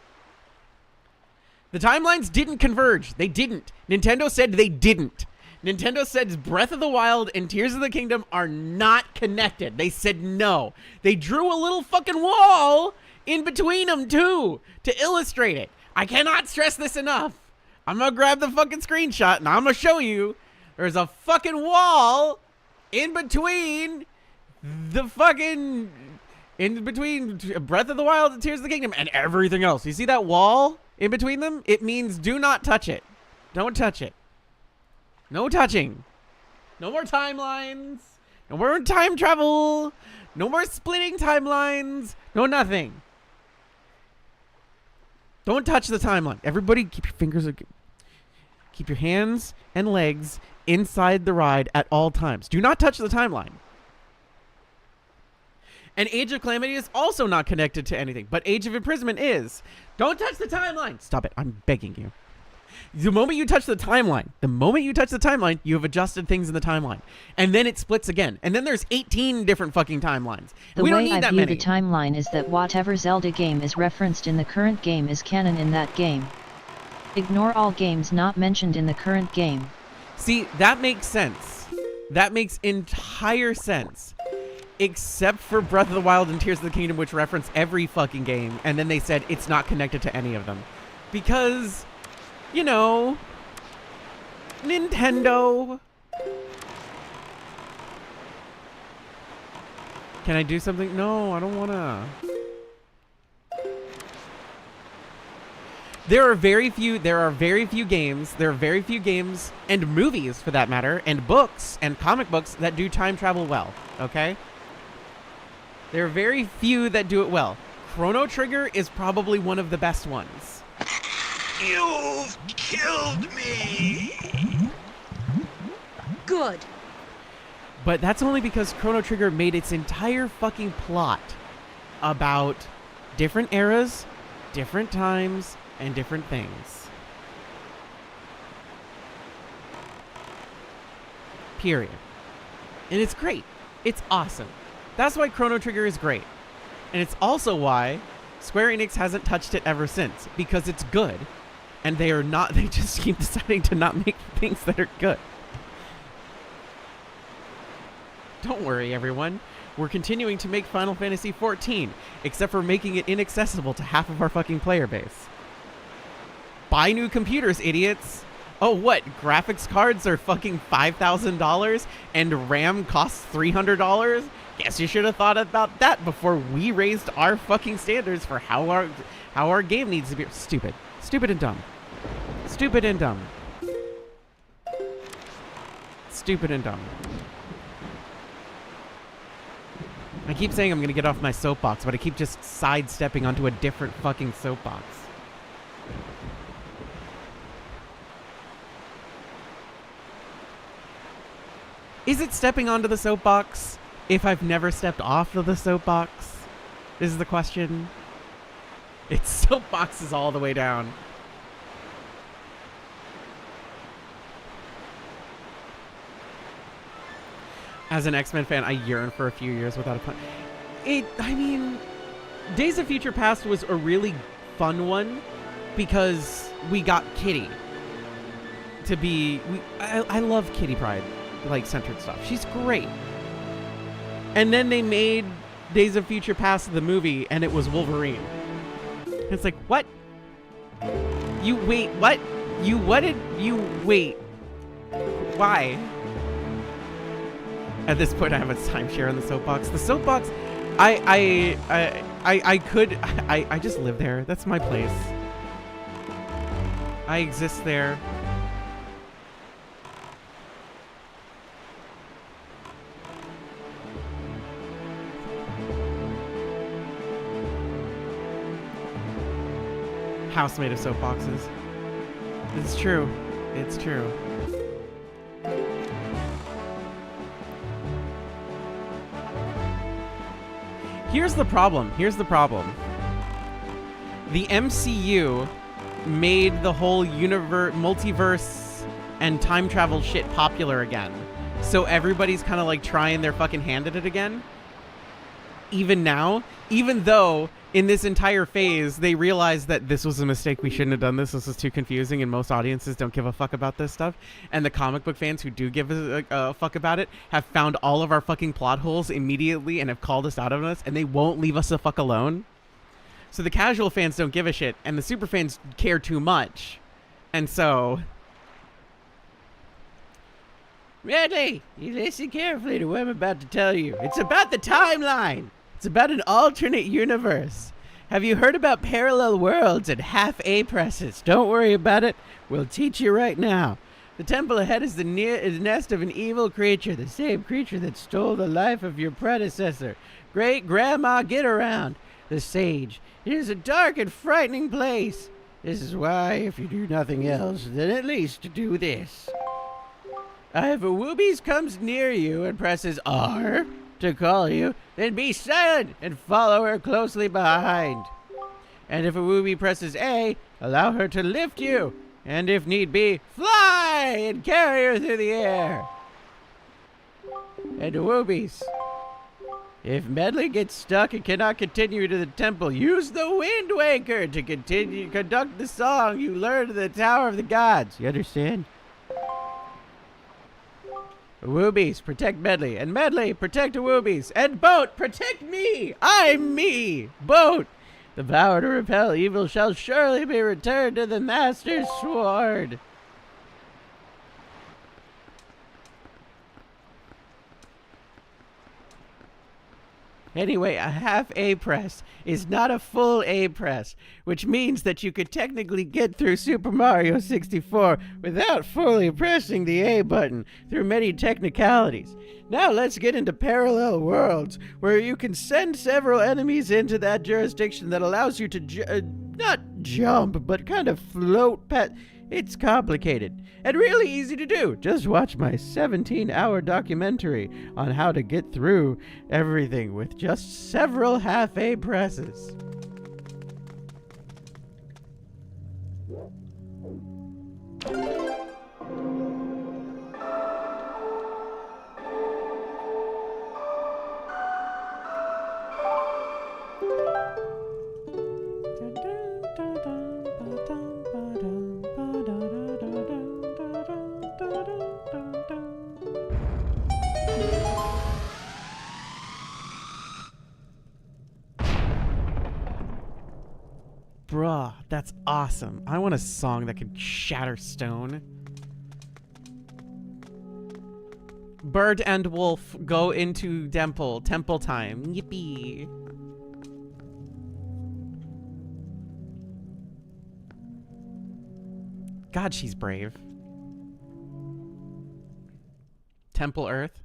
The timelines didn't converge. They didn't. Nintendo said they didn't. Nintendo said Breath of the Wild and Tears of the Kingdom are not connected. They said no. They drew a little fucking wall in between them too to illustrate it. I cannot stress this enough. I'm gonna grab the fucking screenshot and I'm gonna show you there's a fucking wall in between Breath of the Wild and Tears of the Kingdom and everything else. You see that wall in between them? It means do not touch it. Don't touch it. No touching. No more timelines. No more time travel. No more splitting timelines. No nothing. Don't touch the timeline. Everybody keep your hands and legs inside the ride at all times. Do not touch the timeline. And Age of Calamity is also not connected to anything, but Age of Imprisonment is. Don't touch the timeline. Stop it. I'm begging you. The moment you touch the timeline, you have adjusted things in the timeline. And then it splits again. And then there's 18 different fucking timelines. We don't need that many. The way I view the timeline is that whatever Zelda game is referenced in the current game is canon in that game. Ignore all games not mentioned in the current game. See, that makes sense. That makes entire sense. Except for Breath of the Wild and Tears of the Kingdom, which reference every fucking game. And then they said it's not connected to any of them. Because, you know, Nintendo. Can I do something? No, I don't wanna. There are very few games and movies for that matter and books and comic books that do time travel well, okay? There are very few that do it well. Chrono Trigger is probably one of the best ones. You've killed me! Good. But that's only because Chrono Trigger made its entire fucking plot about different eras, different times, and different things. Period. And it's great. It's awesome. That's why Chrono Trigger is great. And it's also why Square Enix hasn't touched it ever since. Because it's good. And they just keep deciding to not make things that are good. Don't worry, everyone. We're continuing to make Final Fantasy XIV, except for making it inaccessible to half of our fucking player base. Buy new computers, idiots. Oh, what? Graphics cards are fucking $5,000 and RAM costs $300? Guess you should have thought about that before we raised our fucking standards for how our game needs to be. Stupid. Stupid and dumb. Stupid and dumb. Stupid and dumb. I keep saying I'm gonna get off my soapbox, but I keep just sidestepping onto a different fucking soapbox. Is it stepping onto the soapbox if I've never stepped off of the soapbox? Is the question. Its soapbox is all the way down. As an X-Men fan, I yearn for a few years without a pun. I mean, Days of Future Past was a really fun one because we got Kitty to be. I love Kitty Pryde, like centered stuff. She's great. And then they made Days of Future Past the movie, and it was Wolverine. It's like, what? Wait. Why? At this point, I have a timeshare on the soapbox. The soapbox, I just live there. That's my place. I exist there. House made of soapboxes. It's true. It's true. Here's the problem. Here's the problem. The MCU made the whole multiverse and time travel shit popular again. So everybody's kind of like trying their fucking hand at it again. Even now, even though in this entire phase they realized that this was a mistake, we shouldn't have done this, this was too confusing, and most audiences don't give a fuck about this stuff, and the comic book fans who do give a fuck about it have found all of our fucking plot holes immediately and have called us out on us, and they won't leave us the fuck alone. So the casual fans don't give a shit, and the super fans care too much. And so... Redley, you listen carefully to what I'm about to tell you. It's about the timeline. It's about an alternate universe. Have you heard about parallel worlds and half-A presses? Don't worry about it. We'll teach you right now. The temple ahead is the nest of an evil creature, the same creature that stole the life of your predecessor, Great-Grandma Get-Around, the sage. It is a dark and frightening place. This is why, if you do nothing else, then at least do this. If a Woobies comes near you and presses R to call you, then be silent and follow her closely behind. And if a Woobie presses A, allow her to lift you, and if need be, fly and carry her through the air. And to Woobies, if Medley gets stuck and cannot continue to the temple, use the Wind Waker to conduct the song you learned in the Tower of the Gods. You understand? Woobies, protect Medley, and Medley, protect the Woobies, and Boat, protect me! I'm me! Boat! The power to repel evil shall surely be returned to the Master's sword. Anyway, a half A press is not a full A press, which means that you could technically get through Super Mario 64 without fully pressing the A button through many technicalities. Now let's get into parallel worlds, where you can send several enemies into that jurisdiction that allows you to not jump, but kind of float past. It's complicated and really easy to do. Just watch my 17-hour documentary on how to get through everything with just several half-A presses. Bruh, that's awesome. I want a song that can shatter stone. Bird and wolf go into temple time. Yippee. God, she's brave. Temple Earth.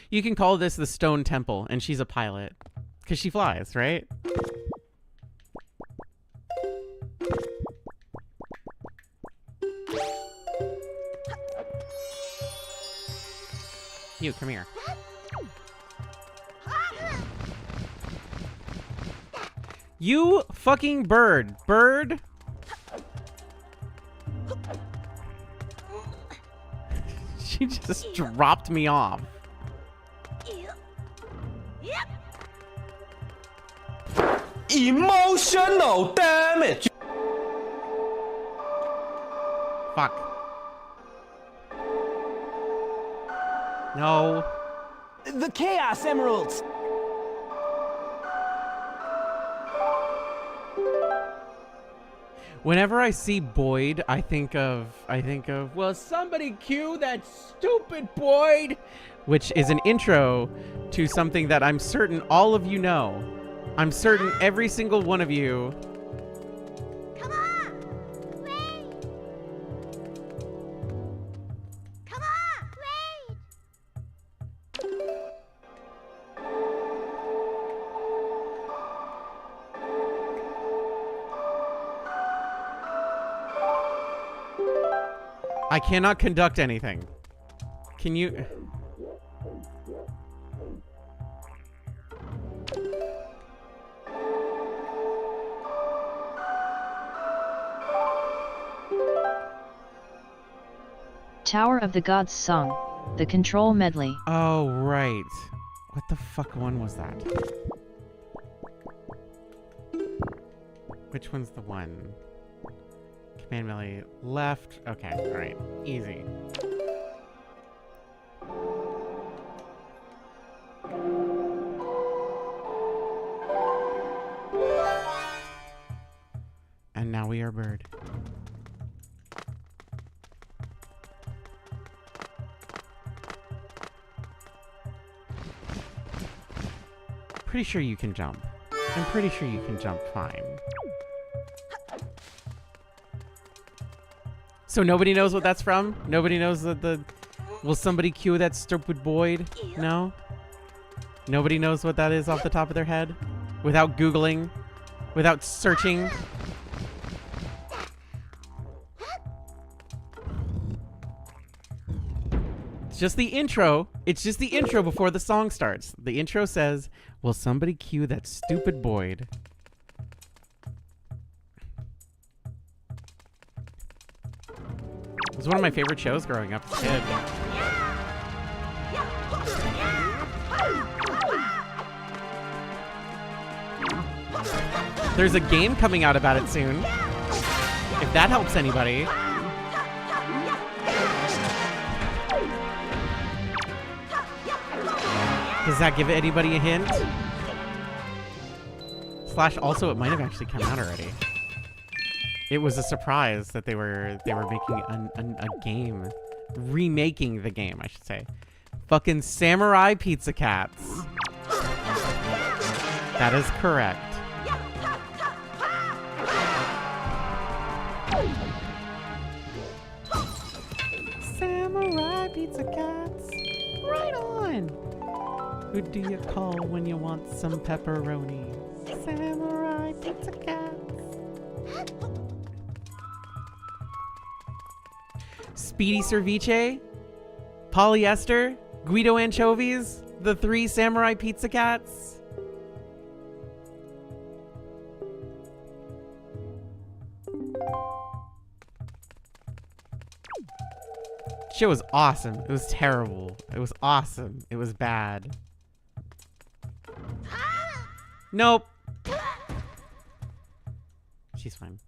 You can call this the Stone Temple, and she's a pilot. Because she flies, right? You, come here. You fucking bird. Bird. She just dropped me off. Emotional damage. Fuck. No. The Chaos Emeralds. Whenever I see Boyd, I think of, well, somebody cue that stupid Boyd, which is an intro to something that I'm certain all of you know. I'm certain every single one of you. Come on! Wait! Come on! Wait! I cannot conduct anything. Can you? Tower of the Gods song, the Control medley. Oh, right. What the fuck one was that? Which one's the one? Command melee left. Okay, alright. Easy. And now we are bird. Pretty sure you can jump. I'm pretty sure you can jump fine. So nobody knows what that's from? Nobody knows that the... Will somebody cue that stupid Boyd? No? Nobody knows what that is off the top of their head? Without Googling? Without searching? It's just the intro. It's just the intro before the song starts. The intro says, will somebody cue that stupid Boyd? It was one of my favorite shows growing up as a kid. There's a game coming out about it soon. If that helps anybody. Does that give anybody a hint? Slash also, it might have actually come out already. It was a surprise that they were making a game, remaking the game, I should say. Fucking Samurai Pizza Cats. That is correct. Samurai Pizza Cats. Right on. Who do you call when you want some pepperoni? Samurai Pizza Cats. Speedy Cerviche, Polyester, Guido Anchovies, the 3 Samurai Pizza Cats. Show was awesome. It was terrible. It was awesome. It was bad. Nope. She's fine.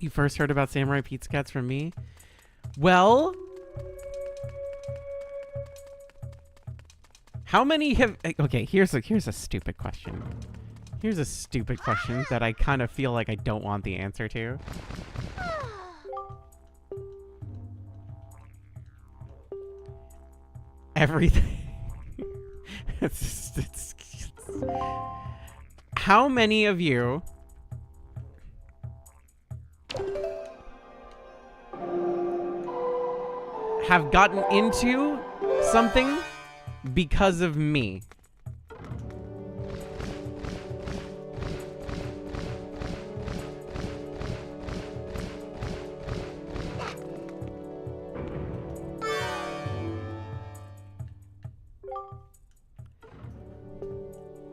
You first heard about Samurai Pizza Cats from me? Well, how many have... Okay, here's a stupid question. Here's a stupid question that I kind of feel like I don't want the answer to. Everything. How many of you have gotten into something because of me?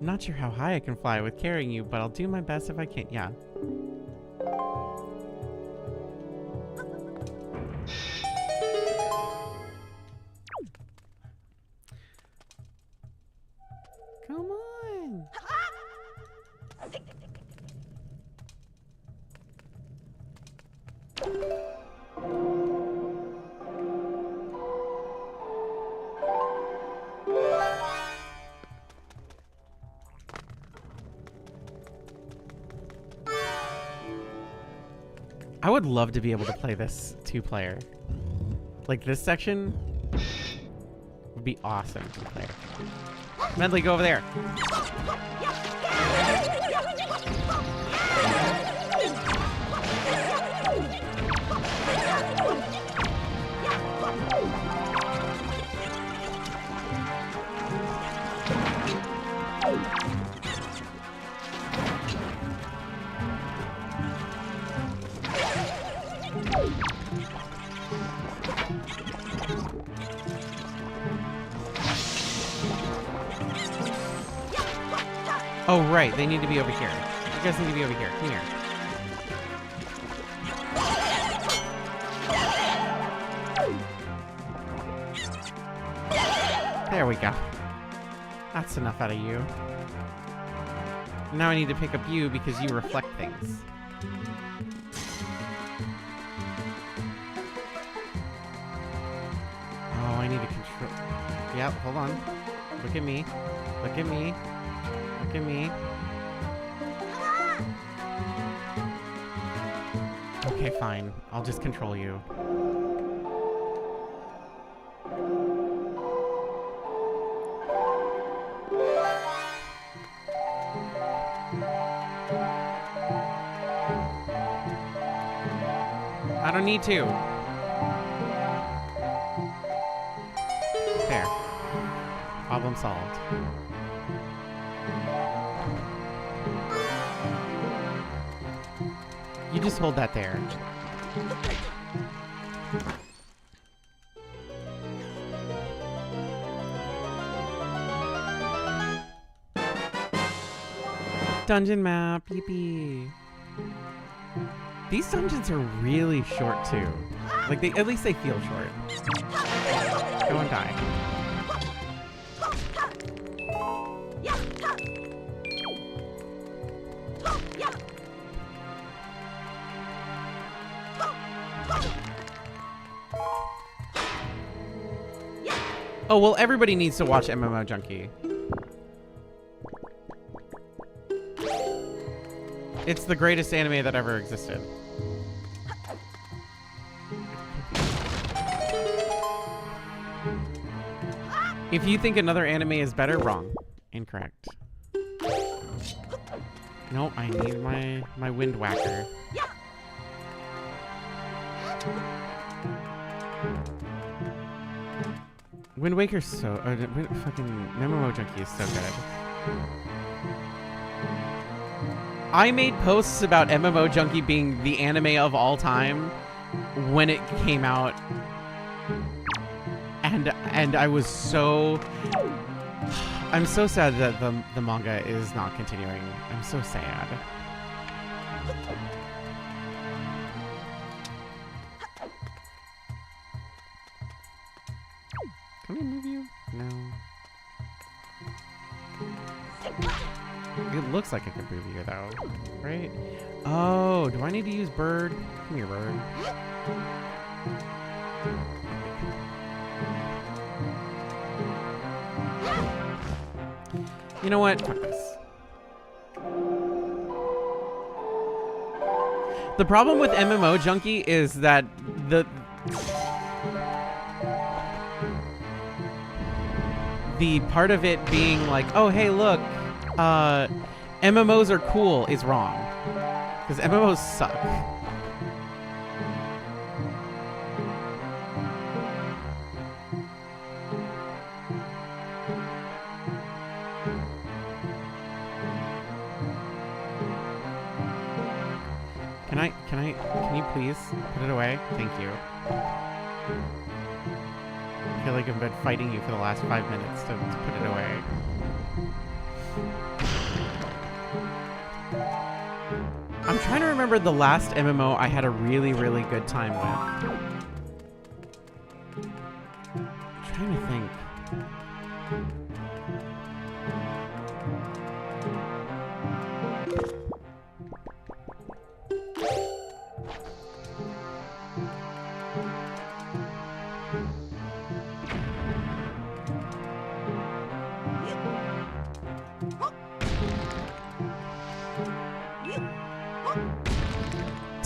Not sure how high I can fly with carrying you, but I'll do my best if I can. Yeah. Come on. I would love to be able to play this 2-player. Like this section would be awesome to play. Medley, go over there. Oh, right. They need to be over here. You guys need to be over here. Come here. There we go. That's enough out of you. Now I need to pick up you because you reflect things. Oh, I need to control... Yep, hold on. Look at me. Look at me. Look at me. Okay, fine. I'll just control you. I don't need to. There. Problem solved. You just hold that there. Dungeon map, yippee. These dungeons are really short too. Like they, at least they feel short. Go and die. Oh, well, everybody needs to watch MMO Junkie. It's the greatest anime that ever existed. If you think another anime is better, wrong. Incorrect. No, I need my wind whacker. Wind Waker's so... fucking MMO Junkie is so good. I made posts about MMO Junkie being the anime of all time when it came out. And I was so... I'm so sad that the manga is not continuing. I'm so sad. Can I move you? No. It looks like I can move you though, right? Oh, do I need to use bird? Come here, bird. You know what? Fuck this. The problem with MMO Junkie is that the part of it being like, oh, hey, look, MMOs are cool is wrong. Because MMOs suck. Can you please put it away? Thank you. I feel like I've been fighting you for the last 5 minutes to put it away. I'm trying to remember the last MMO I had a really, really good time with. I'm trying to think.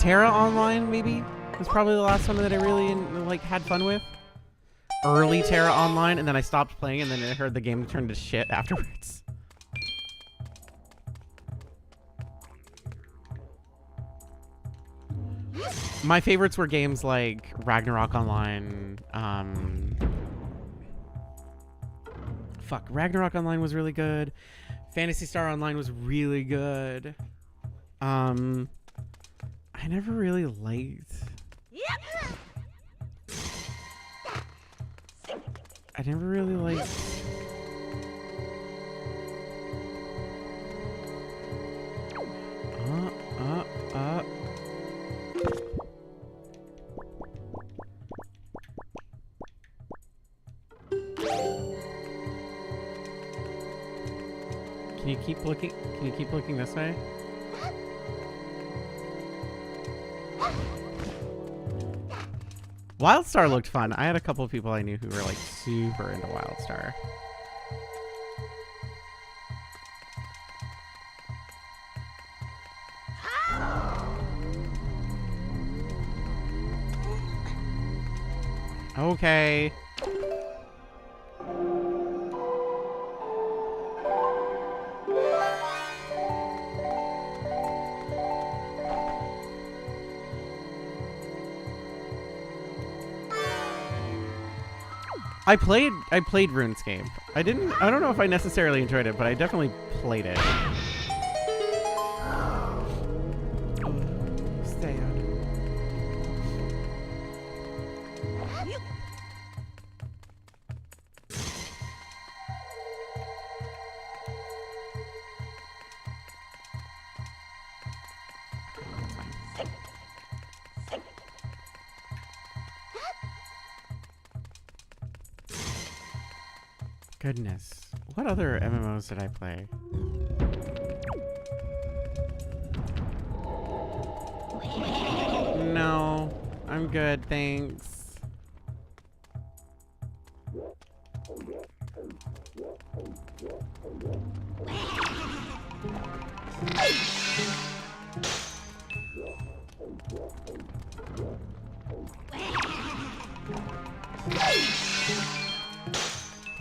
Terra Online, maybe, was probably the last one that I really like had fun with. Early Terra Online, and then I stopped playing, and then I heard the game turn to shit afterwards. My favorites were games like Ragnarok Online. Ragnarok Online was really good. Phantasy Star Online was really good. I never really liked. I never really liked. Can you keep looking? Can you keep looking this way? WildStar looked fun. I had a couple of people I knew who were like super into WildStar. Okay. I played RuneScape. I don't know if I necessarily enjoyed it, but I definitely played it. Stay out. Goodness. What other MMOs did I play? No. I'm good, thanks.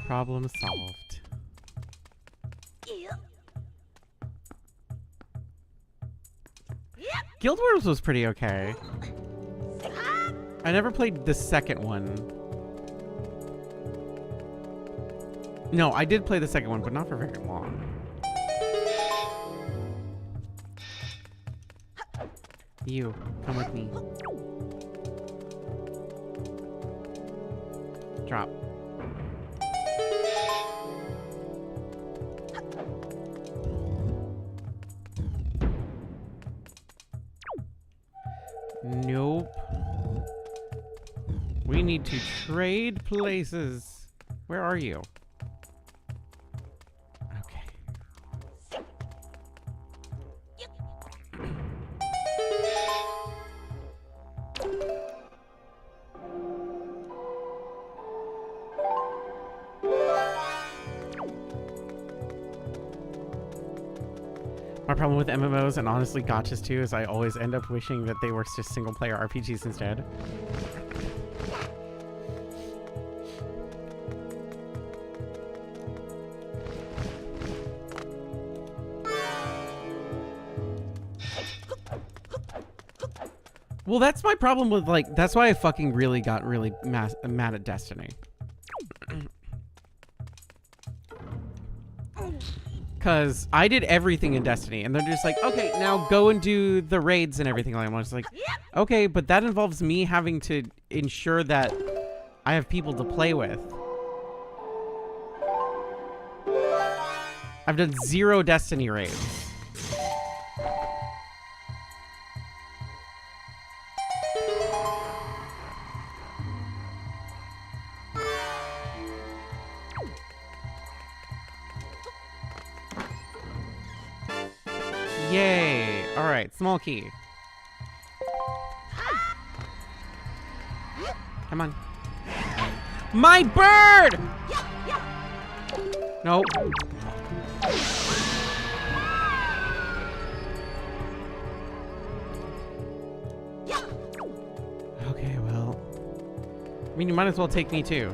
Problem solved. Guild Wars was pretty okay. I never played the second one. No, I did play the second one, but not for very long. You, come with me. Drop. Nope. We need to trade places. Where are you? Okay. My problem with MMOs and honestly gotchas too is I always end up wishing that they were just single player RPGs instead. Well, that's my problem with like, that's why I fucking really got really mad at Destiny. Because I did everything in Destiny, and they're just like, okay, now go and do the raids and everything. I was like, okay, but that involves me having to ensure that I have people to play with. I've done 0 Destiny raids. Yay! Alright, small key. Come on. My bird! Nope. Okay, well. I mean, you might as well take me too.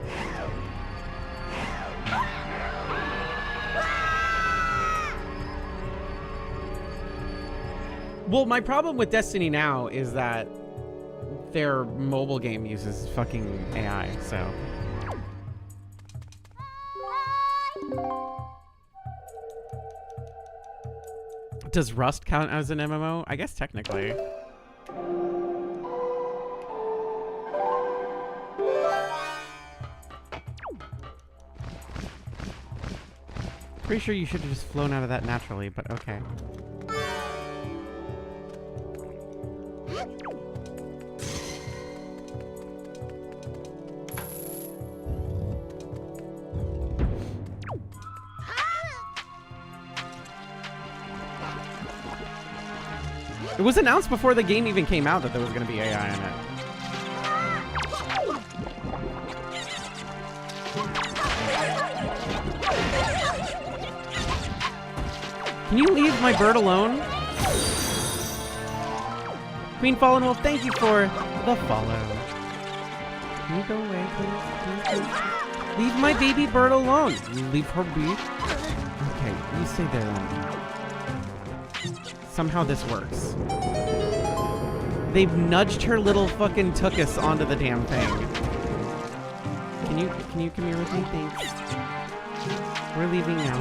Well, my problem with Destiny now is that their mobile game uses fucking AI, so. Does Rust count as an MMO? I guess technically. Pretty sure you should have just flown out of that naturally, but okay. It was announced before the game even came out that there was going to be AI in it. Can you leave my bird alone? Queen Fallen Wolf, thank you for the follow. Can you go away, please? Please, please? Leave my baby bird alone. Leave her be. Okay, you stay there then. Somehow this works. They've nudged her little fucking tuchus onto the damn thing. Can you come here with me? Thanks. We're leaving now.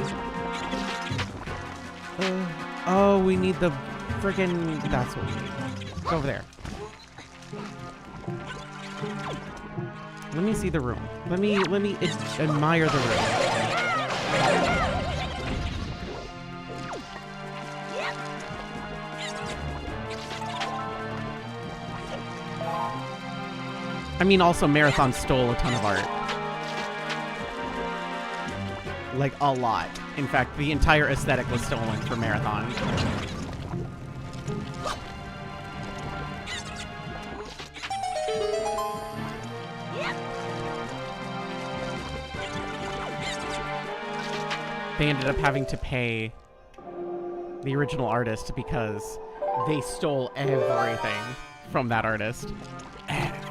Oh, we need the friggin'... That's what we need. Go over there. Let me see the room. Let me admire the room. I mean, also, Marathon stole a ton of art. Like, a lot. In fact, the entire aesthetic was stolen for Marathon. They ended up having to pay the original artist because they stole everything from that artist. Everything.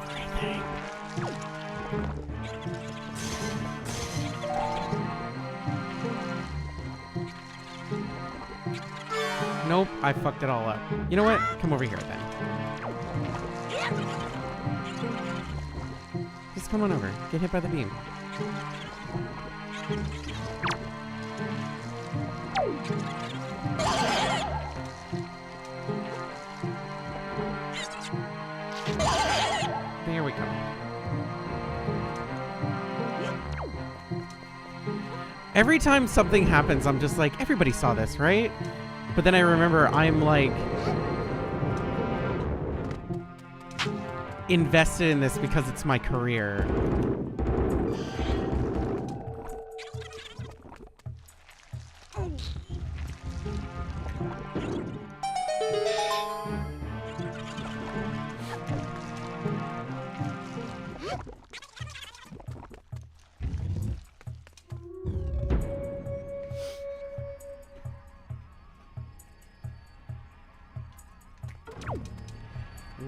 Nope, I fucked it all up. You know what? Come over here then. Just come on over. Get hit by the beam. There we go. Every time something happens, I'm just like, everybody saw this, right? But then I remember I'm like invested in this because it's my career.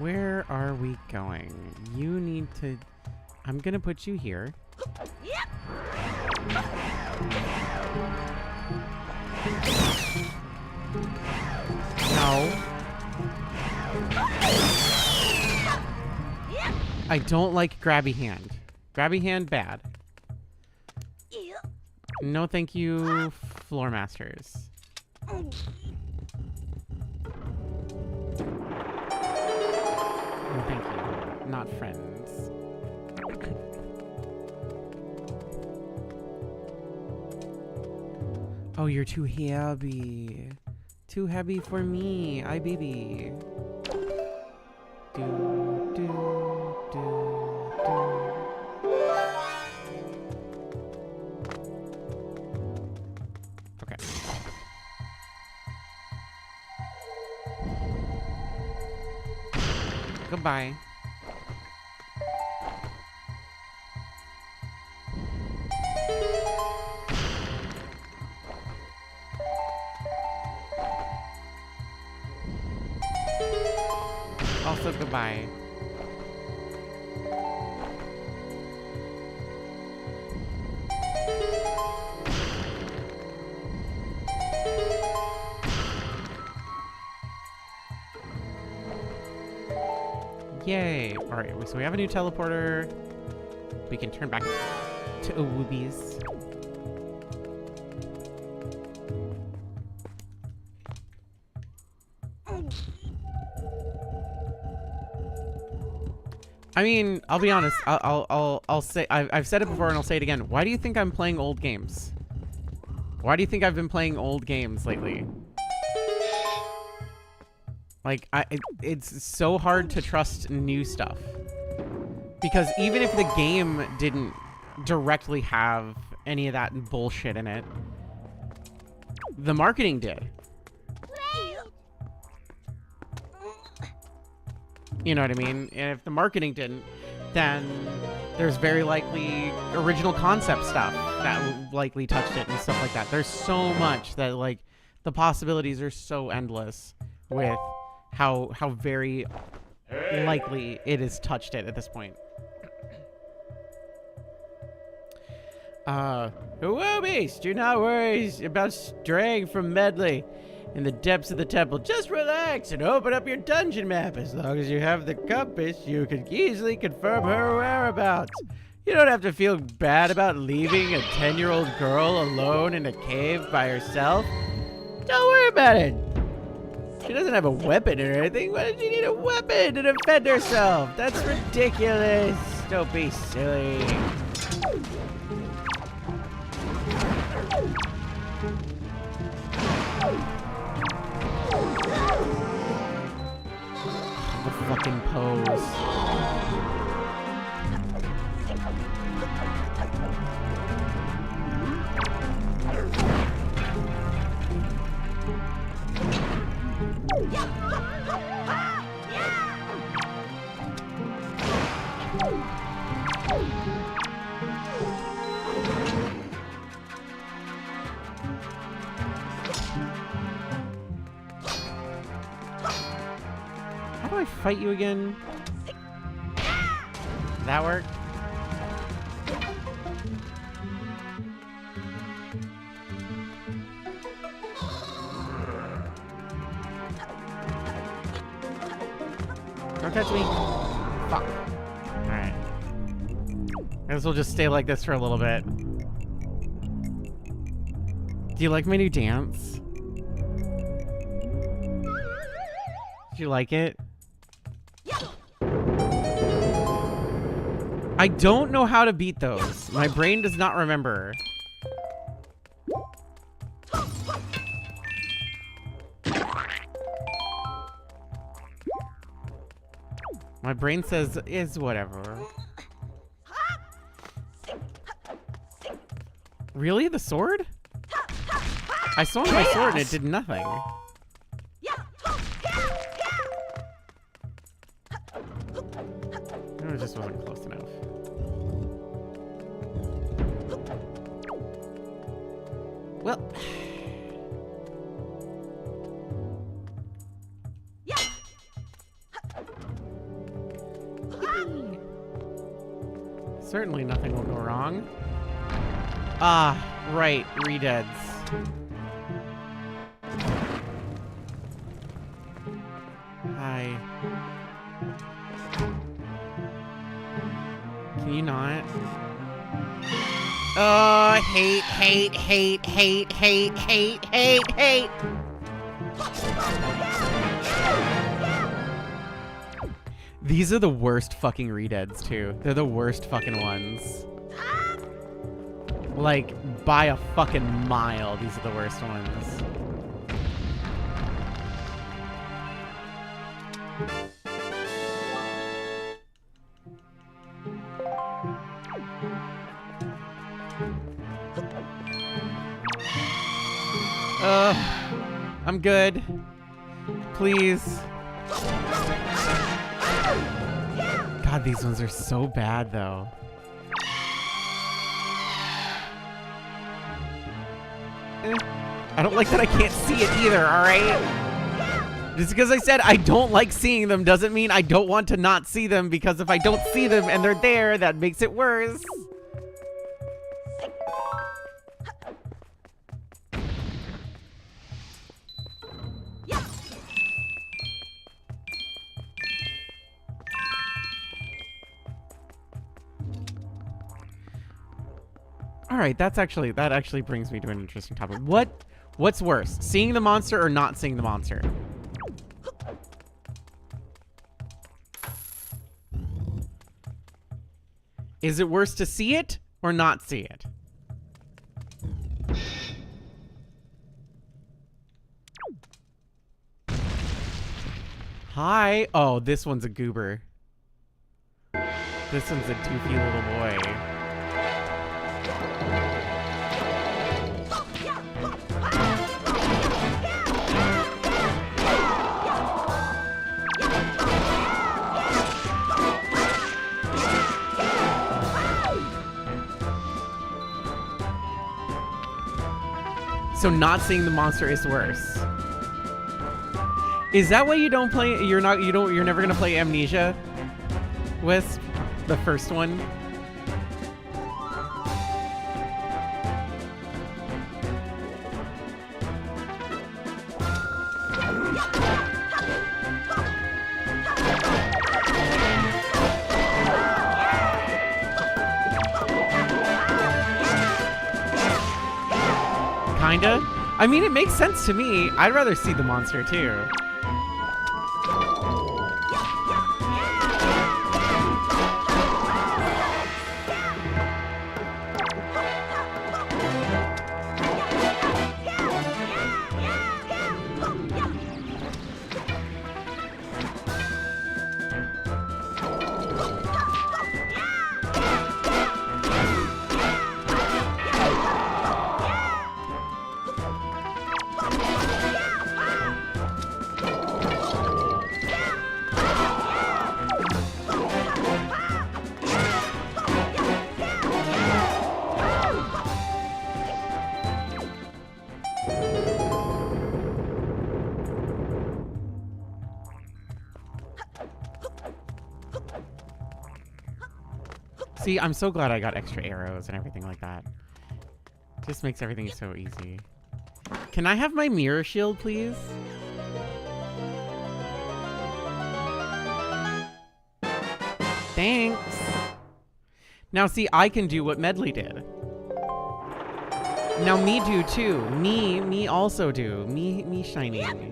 Where are we going? You need to... I'm gonna put you here. Yep. No. I don't like grabby hand. Grabby hand, bad. No thank you, floor masters. No thank you. Not friends. Oh, you're too heavy. Too heavy for me. I baby. Do, do, do, do. Okay. Goodbye. Also, goodbye. Yay. All right, so we have a new teleporter. We can turn back to Woobies. I mean, I'll be honest. I'll say I've said it before and I'll say it again. Why do you think I'm playing old games? Why do you think I've been playing old games lately? Like, it's so hard to trust new stuff. Because even if the game didn't directly have any of that bullshit in it, the marketing did. You know what I mean? And if the marketing didn't, then there's very likely original concept stuff that likely touched it and stuff like that. There's so much that, like, the possibilities are so endless with how very likely it has touched it at this point. Woobies, do not worry about straying from Medley in the depths of the temple. Just relax and open up your dungeon map. As long as you have the compass, you can easily confirm her whereabouts. You don't have to feel bad about leaving a 10-year-old girl alone in a cave by herself. Don't worry about it. She doesn't have a weapon or anything. Why does she need a weapon to defend herself? That's ridiculous. Don't be silly. The fucking pose. How do I fight you again? Did that work? Don't touch me. Fuck. Alright. I guess we'll just stay like this for a little bit. Do you like my new dance? Did you like it? I don't know how to beat those. My brain does not remember. My brain says, is whatever. Really? The sword? I swung my sword and it did nothing. It just wasn't close enough. Well. Certainly nothing will go wrong. Ah, right, redeads. Hi. Can you not? Oh, hate. These are the worst fucking redeads, too. They're the worst fucking ones. Like, by a fucking mile, these are the worst ones. I'm good. Please. God, these ones are so bad, though. I don't like that I can't see it either, alright? Just because I said I don't like seeing them doesn't mean I don't want to not see them, because if I don't see them and they're there, that makes it worse. All right, that actually brings me to an interesting topic. What's worse, seeing the monster or not seeing the monster? Is it worse to see it or not see it? Hi. Oh, this one's a goober. This one's a doofy little boy. So not seeing the monster is worse. Is that why you don't play? You're never gonna play Amnesia, Wisp, the first one. Kinda. I mean, it makes sense to me. I'd rather see the monster too. See, I'm so glad I got extra arrows and everything like that. Just makes everything so easy. Can I have my mirror shield, please? Thanks. Now, see, I can do what Medley did. Now, me do too. Me also do. Me shiny.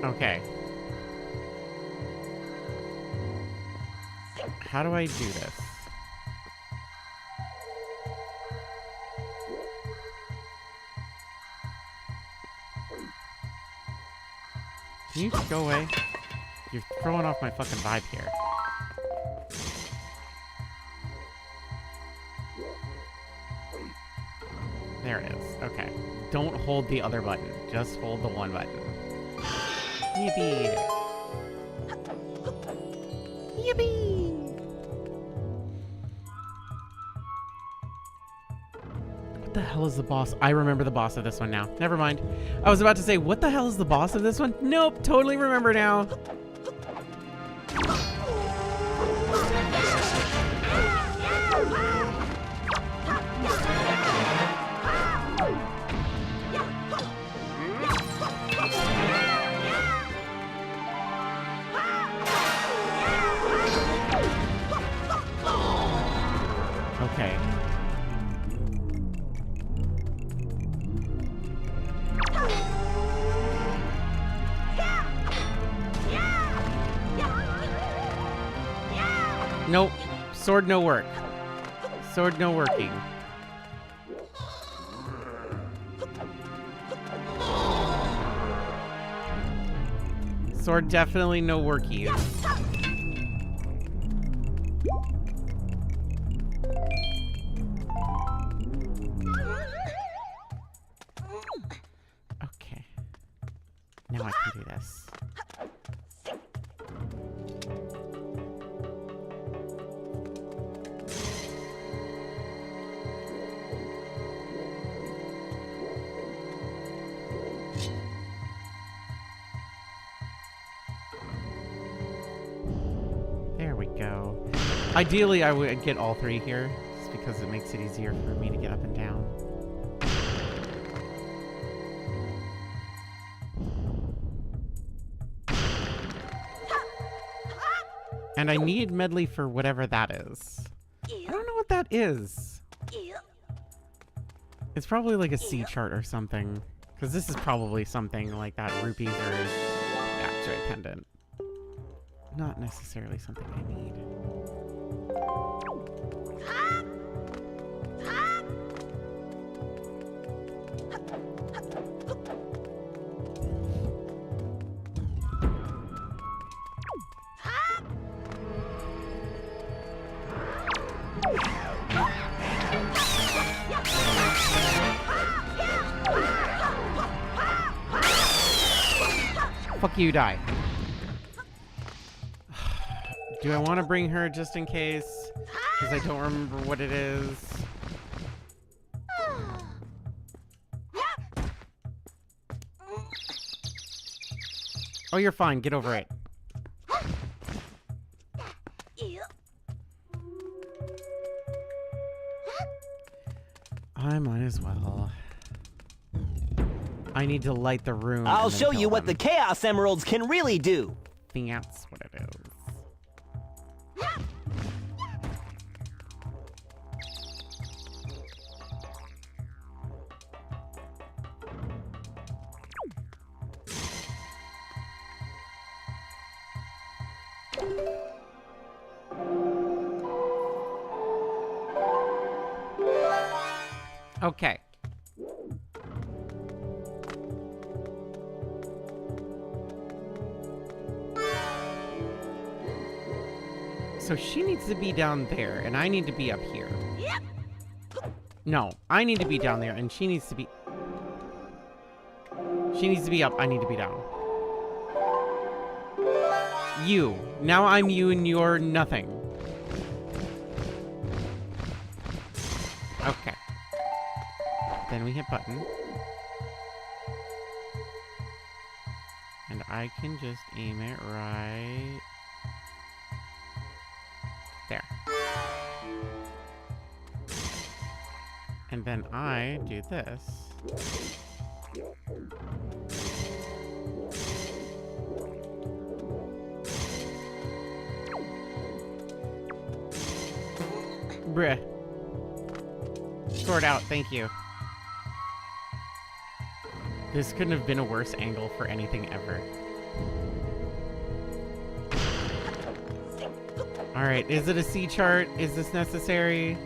Okay. How do I do this? Can you just go away? You're throwing off my fucking vibe here. There it is. Okay. Don't hold the other button. Just hold the one button. Yippee! Yippee! What the hell is the boss? I remember the boss of this one now. Never mind. I was about to say, what the hell is the boss of this one? Nope, totally remember now. Okay. Nope. Sword no work. Sword no working. Sword definitely no workies. Okay. Now I can do this. There we go. Ideally, I would get all three here, just because it makes it easier for me to get up and down. And I need Medley for whatever that is. I don't know what that is. It's probably like a C chart or something. Because this is probably something like that rupees or actually pendant. Not necessarily something I need. Fuck you, die. Do I want to bring her just in case? Because I don't remember what it is. Oh, you're fine. Get over it. I might as well. I need to light the room. I'll and then show kill you what the them. Chaos Emeralds can really do. I think that's what it is. Okay. So she needs to be down there, and I need to be up here. No, I need to be down there, and she needs to be... She needs to be up, I need to be down. You. Now I'm you and you're nothing. Okay. Then we hit button. And I can just aim it right... there. And then I do this. Bruh. Sort out, thank you. This couldn't have been a worse angle for anything ever. Alright, is it a C chart? Is this necessary?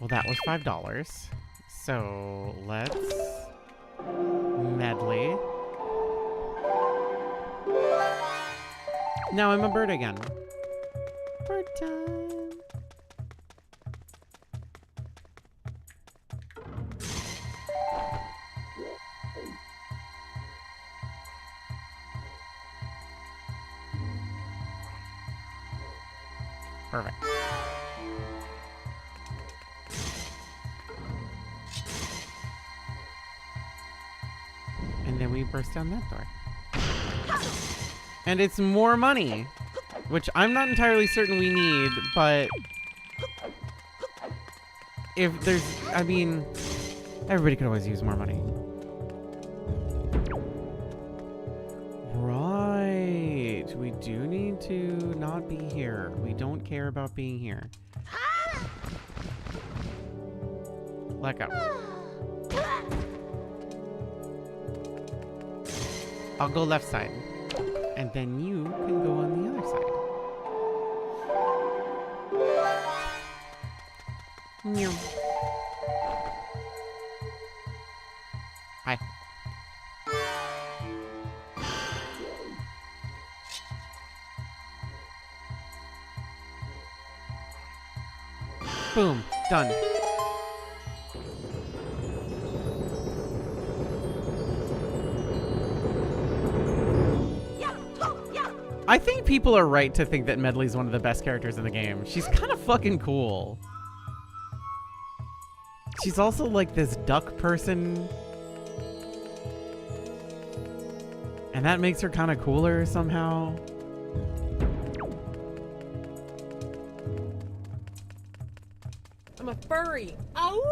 Well, that was $5. So, let's... medley. Now I'm a bird again. Bird time. Perfect. And then we burst down that door. And it's more money, which I'm not entirely certain we need, but if there's, I mean, everybody could always use more money. Right, we do need to not be here. We don't care about being here. Let go. I'll go left side. And then you can go on the other side. Meow. Hi. Boom. Done. I think people are right to think that Medley's one of the best characters in the game. She's kind of fucking cool. She's also like this duck person. And that makes her kind of cooler somehow. furry. Oh!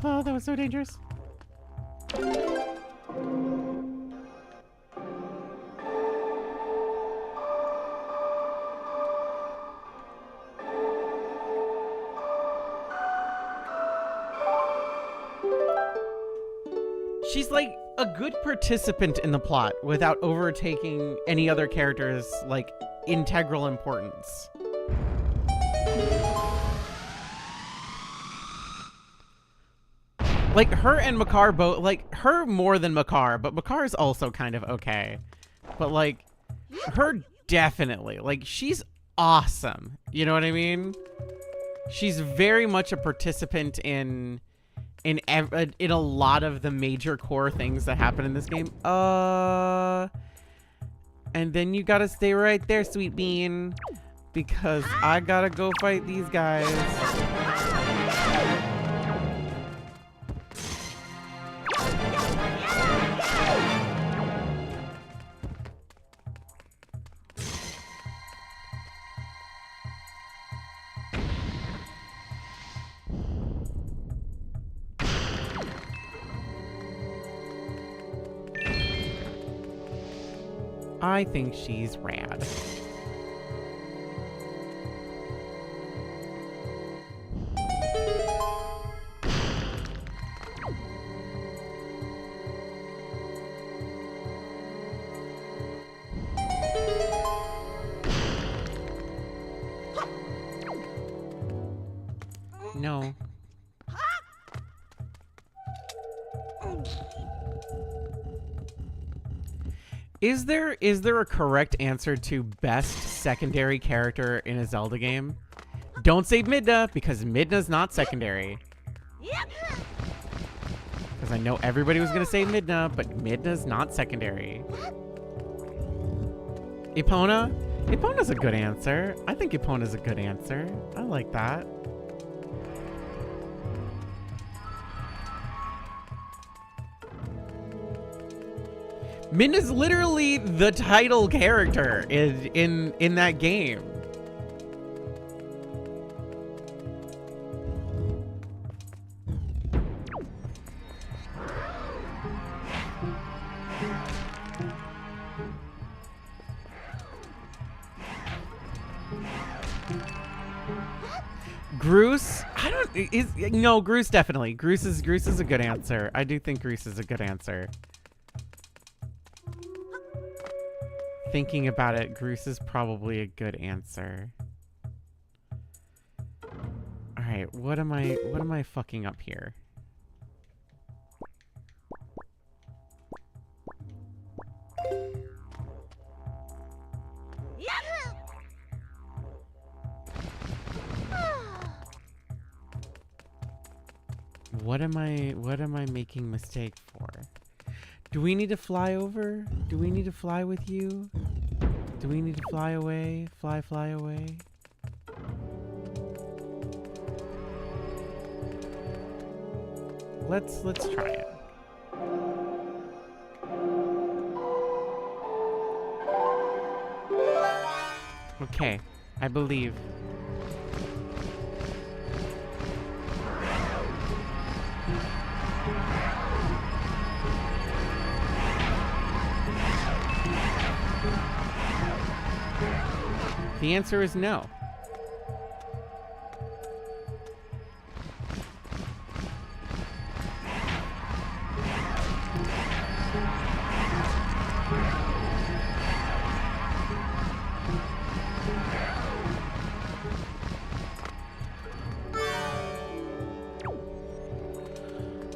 Oh, that was so dangerous. She's like a good participant in the plot without overtaking any other character's like integral importance. Like her and Makar both, like her more than Makar, but Makar's also kind of okay. But like her definitely, like she's awesome. You know what I mean? She's very much a participant in a lot of the major core things that happen in this game. And then you gotta stay right there, sweet bean, because I gotta go fight these guys. I think she's rad. No. Is there a correct answer to best secondary character in a Zelda game? Don't say Midna, because Midna's not secondary. Because I know everybody was going to say Midna, but Midna's not secondary. Epona? Epona's a good answer. I think Epona's a good answer. I like that. Min is literally the title character in that game. Groose? No, Groose definitely. Groose is a good answer. I do think Groose is a good answer. Thinking about it, Groose is probably a good answer. All right, what am I fucking up here? What am I making mistake for? Do we need to fly over? Do we need to fly with you? Do we need to fly away? Fly away? Let's try it. Okay, I believe. The answer is no.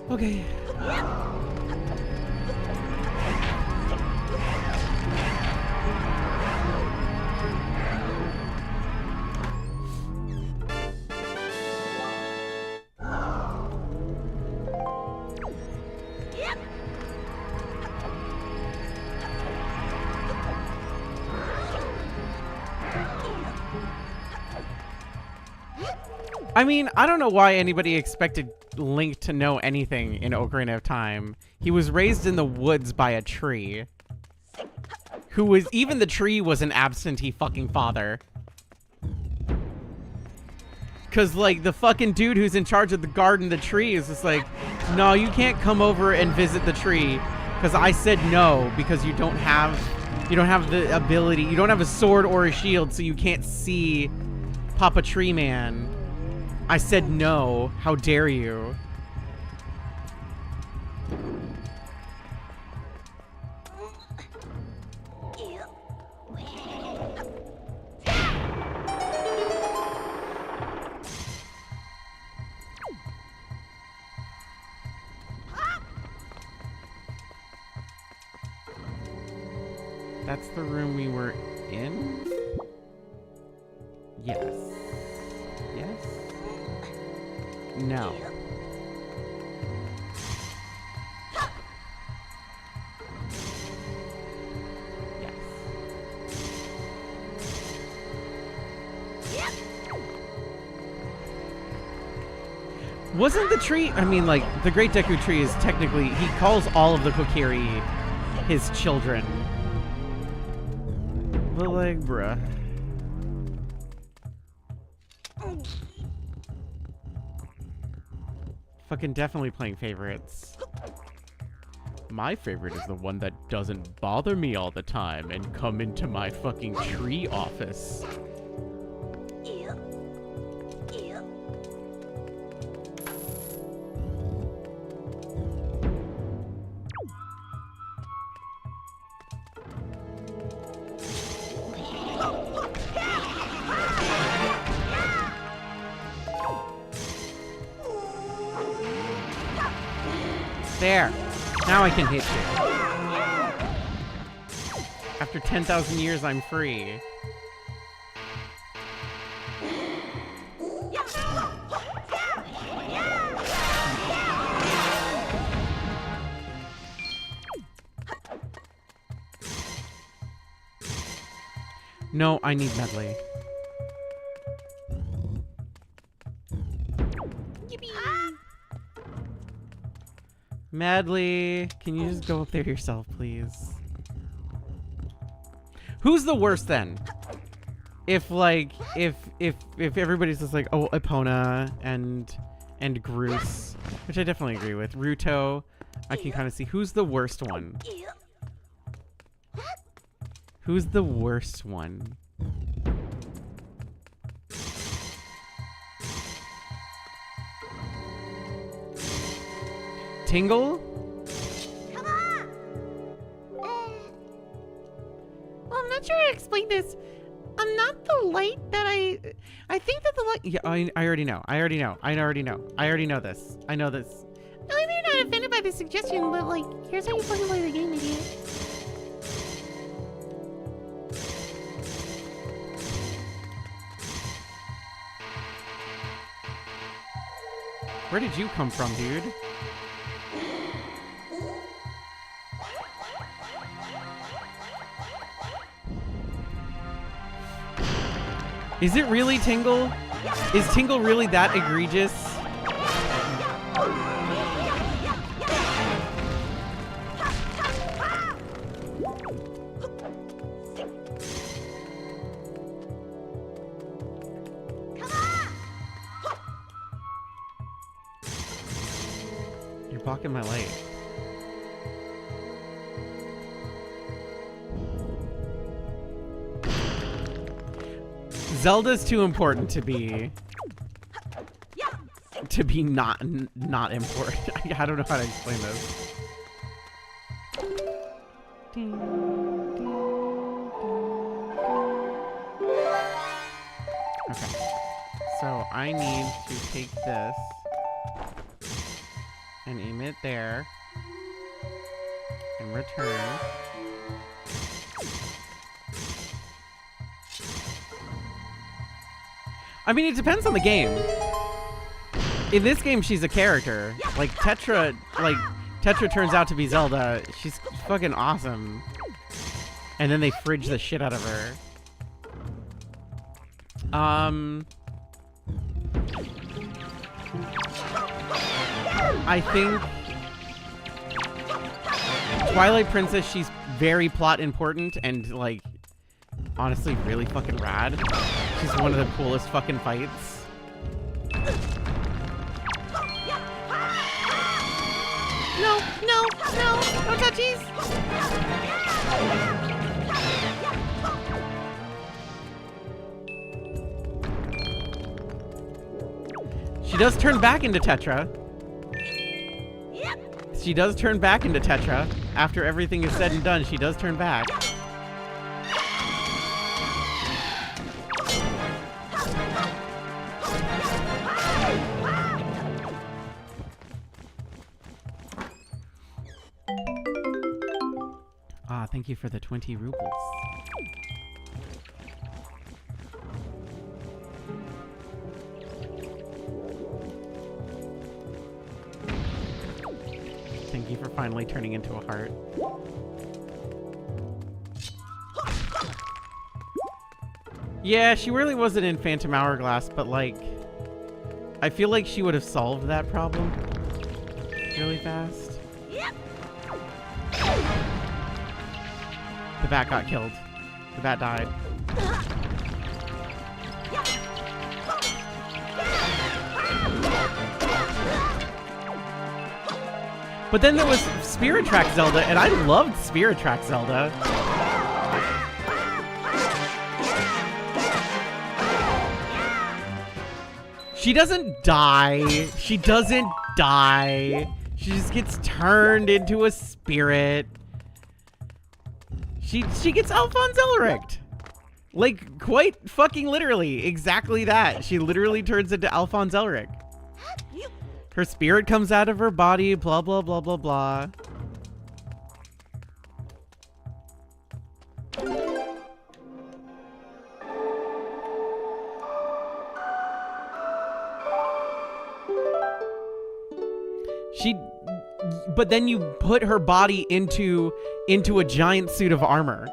Okay. I mean, I don't know why anybody expected Link to know anything in Ocarina of Time. He was raised in the woods by a tree. Even the tree was an absentee fucking father. Cause like the fucking dude who's in charge of the garden, the tree is just like, no, you can't come over and visit the tree. Cause I said no, because you don't have the ability, you don't have a sword or a shield, so you can't see Papa Tree Man. I said no. How dare you? That's the room we were in? Yes. Yes? No. Yes. Wasn't the tree, I mean, like, the Great Deku Tree is technically, he calls all of the Kokiri his children. But like, bruh. Fucking definitely playing favorites. My favorite is the one that doesn't bother me all the time and come into my fucking tree office. There. Now I can hit you. After 10,000 years, I'm free. No, I need medley. Madly, can you just go up there yourself, please? Who's the worst then? If like, if everybody's just like, oh, Epona and Groose, which I definitely agree with. Ruto, I can kind of see who's the worst one. Who's the worst one? Tingle? Come on! Well, I'm not sure how to explain this. I'm not the light that I think that the light... Yeah, I already know. I already know. I already know. I already know this. I know this. I may not offended by this suggestion, but like, here's how you fucking play the game, idiot. Where did you come from, dude? Is it really Tingle? Is Tingle really that egregious? You're blocking my light. Zelda's too important to be not important. I don't know how to explain this. Okay. So I need to take this and aim it there and return. I mean, it depends on the game. In this game, she's a character. Like, Tetra turns out to be Zelda. She's fucking awesome. And then they fridge the shit out of her. I think Twilight Princess, she's very plot important and, like, honestly really fucking rad. She's one of the coolest fucking fights. No, no, no, no touchies. She does turn back into Tetra. She does turn back into Tetra. After everything is said and done, she does turn back. Ah, thank you for the 20 rubles. Thank you for finally turning into a heart. Yeah, she really wasn't in Phantom Hourglass, but like, I feel like she would have solved that problem really fast. The bat got killed. The bat died. But then there was Spirit Track Zelda, and I loved Spirit Track Zelda. She doesn't die. She doesn't die. She just gets turned into a spirit. She gets Alphonse Elric. Like, quite fucking literally. Exactly that. She literally turns into Alphonse Elric. Her spirit comes out of her body, blah, blah, blah, blah, blah. But then you put her body into a giant suit of armor.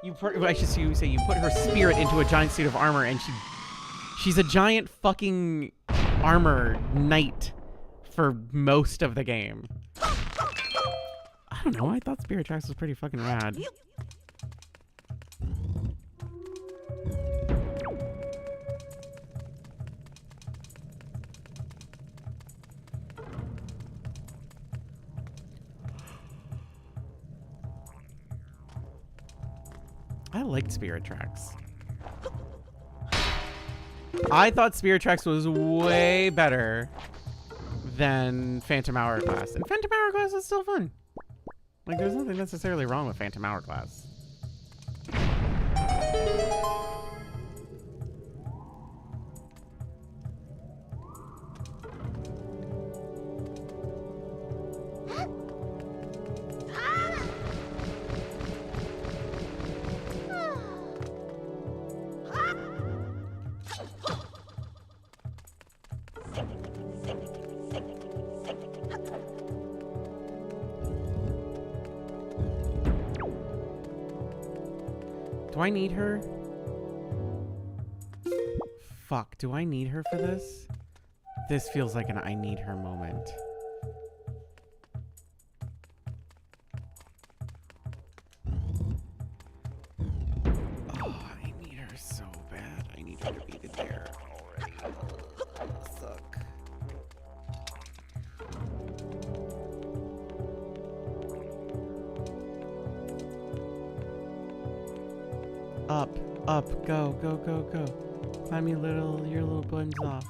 You put her spirit into a giant suit of armor, and she's a giant fucking armor knight for most of the game. I don't know. I thought Spirit Tracks was pretty fucking rad. I liked Spirit Tracks. I thought Spirit Tracks was way better than Phantom Hourglass. And Phantom Hourglass is still fun. Like, there's nothing necessarily wrong with Phantom Hourglass. Do I need her? Fuck, do I need her for this? This feels like an I need her moment. Oh, I need her so bad. I need her to be the dare already. Suck. Up, go, go, go, go. Climb your little buttons off.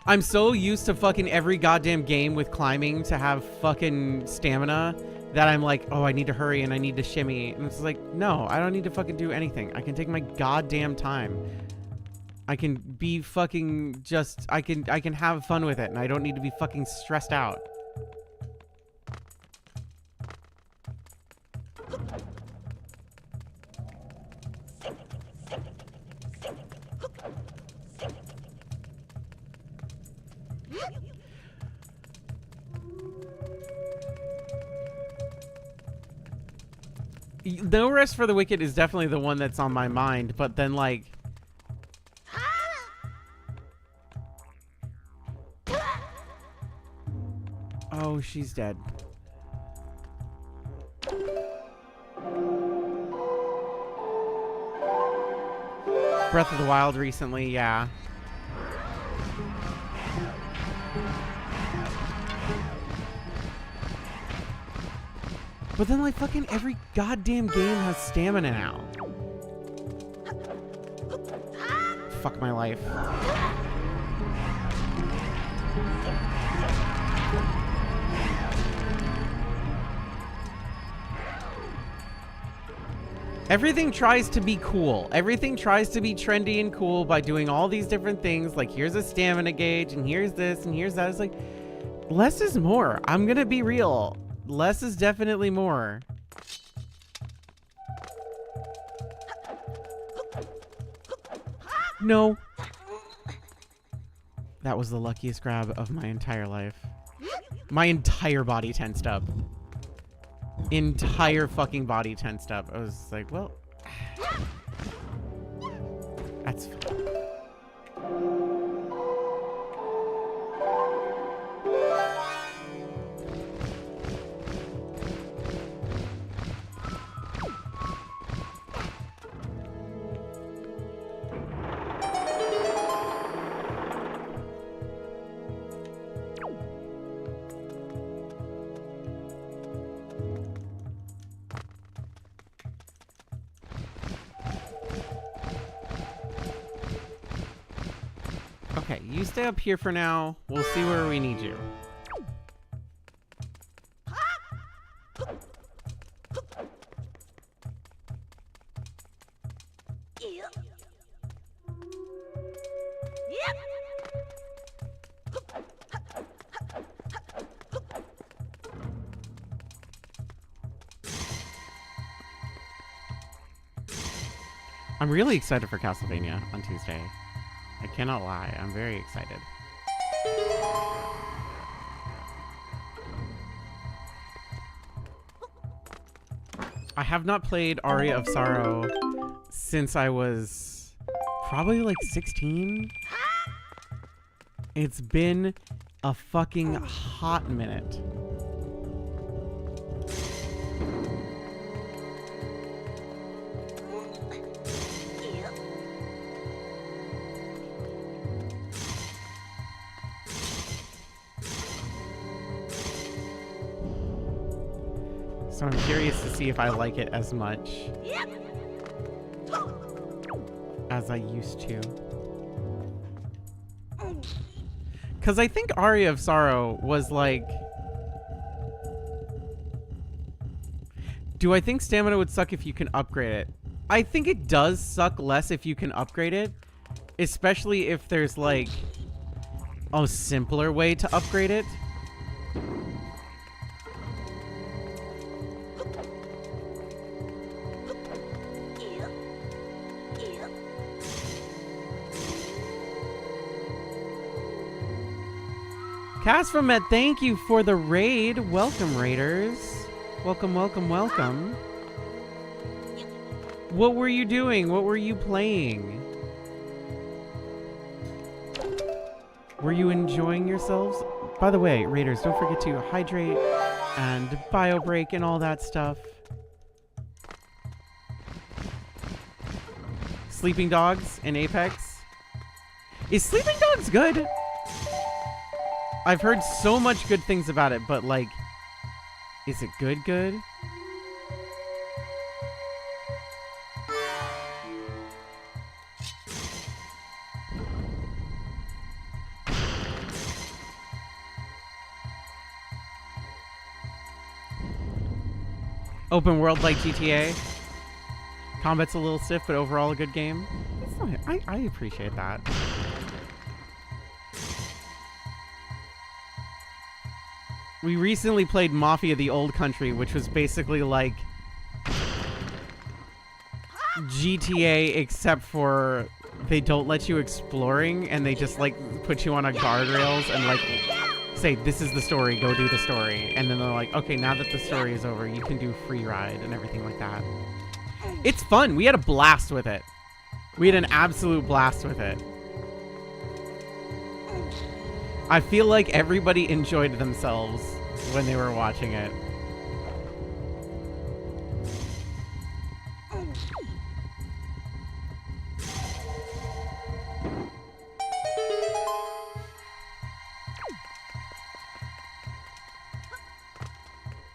I'm so used to fucking every goddamn game with climbing to have fucking stamina that I'm like, oh, I need to hurry and I need to shimmy. And it's like, no, I don't need to fucking do anything. I can take my goddamn time. I can be fucking just, I can have fun with it and I don't need to be fucking stressed out. No Rest for the Wicked is definitely the one that's on my mind, but then like Oh, she's dead. Breath of the Wild recently, yeah. But then, like, fucking every goddamn game has stamina now. Fuck my life. Everything tries to be cool. Everything tries to be trendy and cool by doing all these different things. Like, here's a stamina gauge, and here's this, and here's that. It's like, less is more. I'm gonna be real. Less is definitely more. No. That was the luckiest grab of my entire life. My entire body tensed up. Entire fucking body tensed up. I was like, well, that's fine. Okay, you stay up here for now. We'll see where we need you. I'm really excited for Castlevania on Tuesday. I cannot lie. I'm very excited. I have not played Aria of Sorrow since I was probably like 16. It's been a fucking hot minute. So I'm curious to see if I like it as much as I used to. Because I think Aria of Sorrow was like... Do I think stamina would suck if you can upgrade it? I think it does suck less if you can upgrade it. Especially if there's like a simpler way to upgrade it. Casfamet, thank you for the raid. Welcome, raiders. Welcome, welcome, welcome. What were you doing? What were you playing? Were you enjoying yourselves? By the way, raiders, don't forget to hydrate and bio break and all that stuff. Sleeping Dogs in Apex. Is Sleeping Dogs good? I've heard so much good things about it, but like, is it good? Open world like GTA. Combat's a little stiff, but overall a good game. It's not, I appreciate that. We recently played Mafia: The Old Country, which was basically like GTA, except for they don't let you exploring and they just like put you on a guardrails and like say, this is the story, go do the story. And then they're like, okay, now that the story is over, you can do free ride and everything like that. It's fun. We had a blast with it. We had an absolute blast with it. I feel like everybody enjoyed themselves when they were watching it.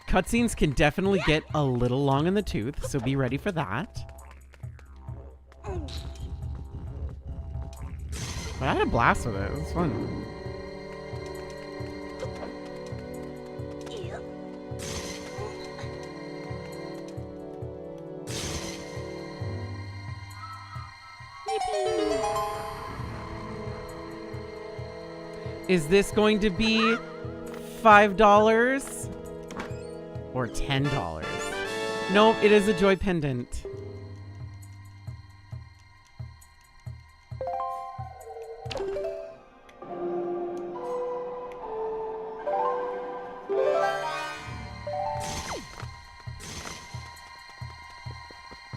Cutscenes can definitely get a little long in the tooth, so be ready for that. But I had a blast with it. It was fun. Is this going to be $5 or $10? Nope, it is a joy pendant.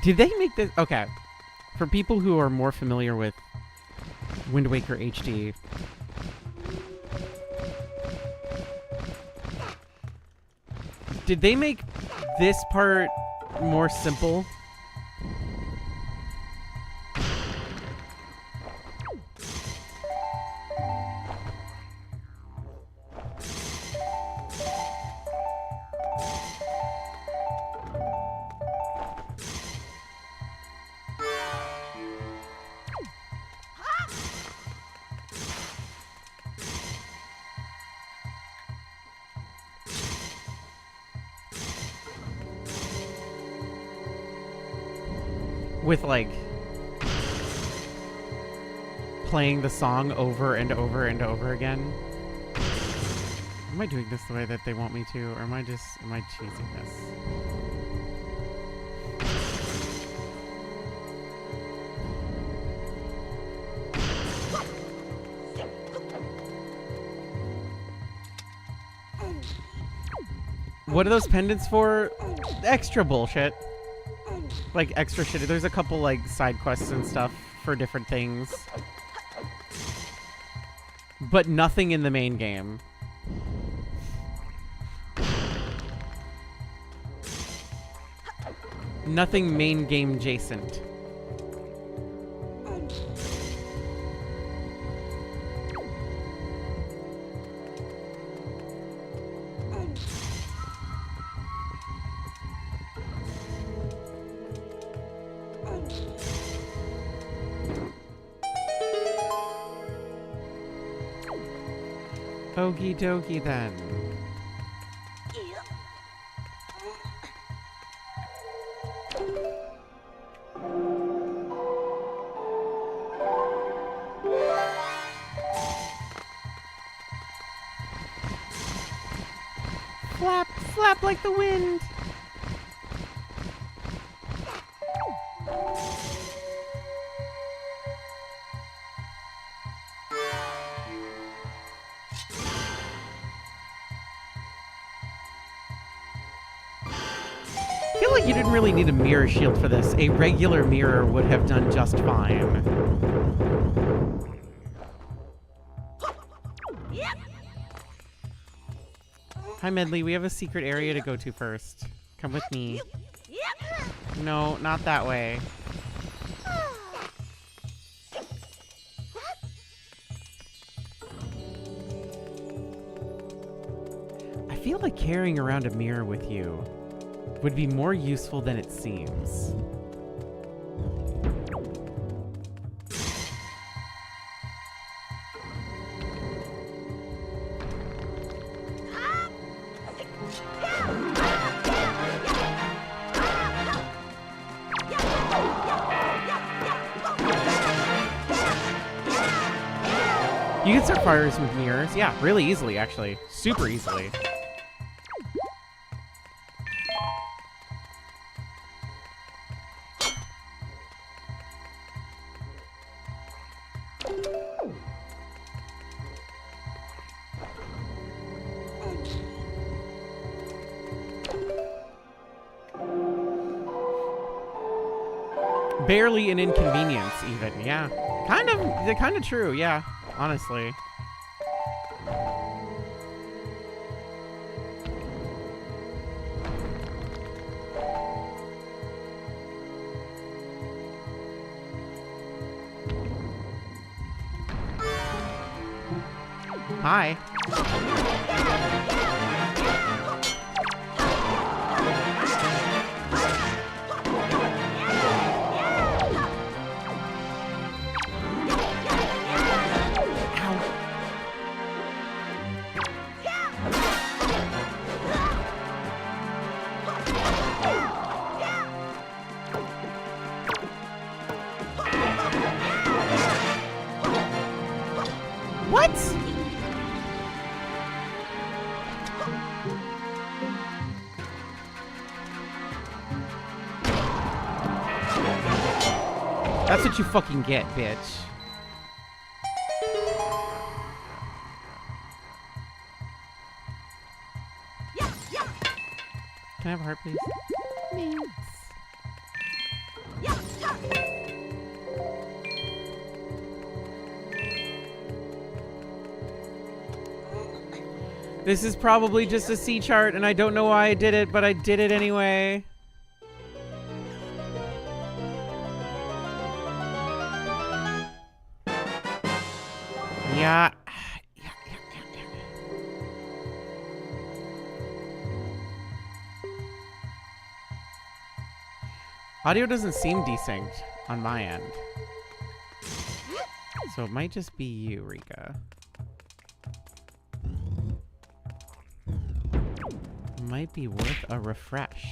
Did they make this? Okay. For people who are more familiar with Wind Waker HD, did they make this part more simple? With like playing the song over and over and over again. Am I doing this the way that they want me to, or am I cheesing this? What are those pendants for? Extra bullshit. Like extra shit. There's a couple like side quests and stuff for different things. But nothing in the main game. Nothing main game adjacent. Okie dokie then. Flap, flap like the wind. I feel like you didn't really need a mirror shield for this. A regular mirror would have done just fine. Hi, Medley. We have a secret area to go to first. Come with me. No, not that way. I feel like carrying around a mirror with you would be more useful than it seems. You can start fires with mirrors. Yeah, really easily, actually. Super easily. Barely an inconvenience, even. Yeah. Kind of true, yeah. Honestly. Hi. What? That's what you fucking get, bitch. Can I have a heart, please? Thanks. This is probably just a C chart, and I don't know why I did it, but I did it anyway. Yeah. Audio doesn't seem desynced on my end. So it might just be you, Rika. Might be worth a refresh.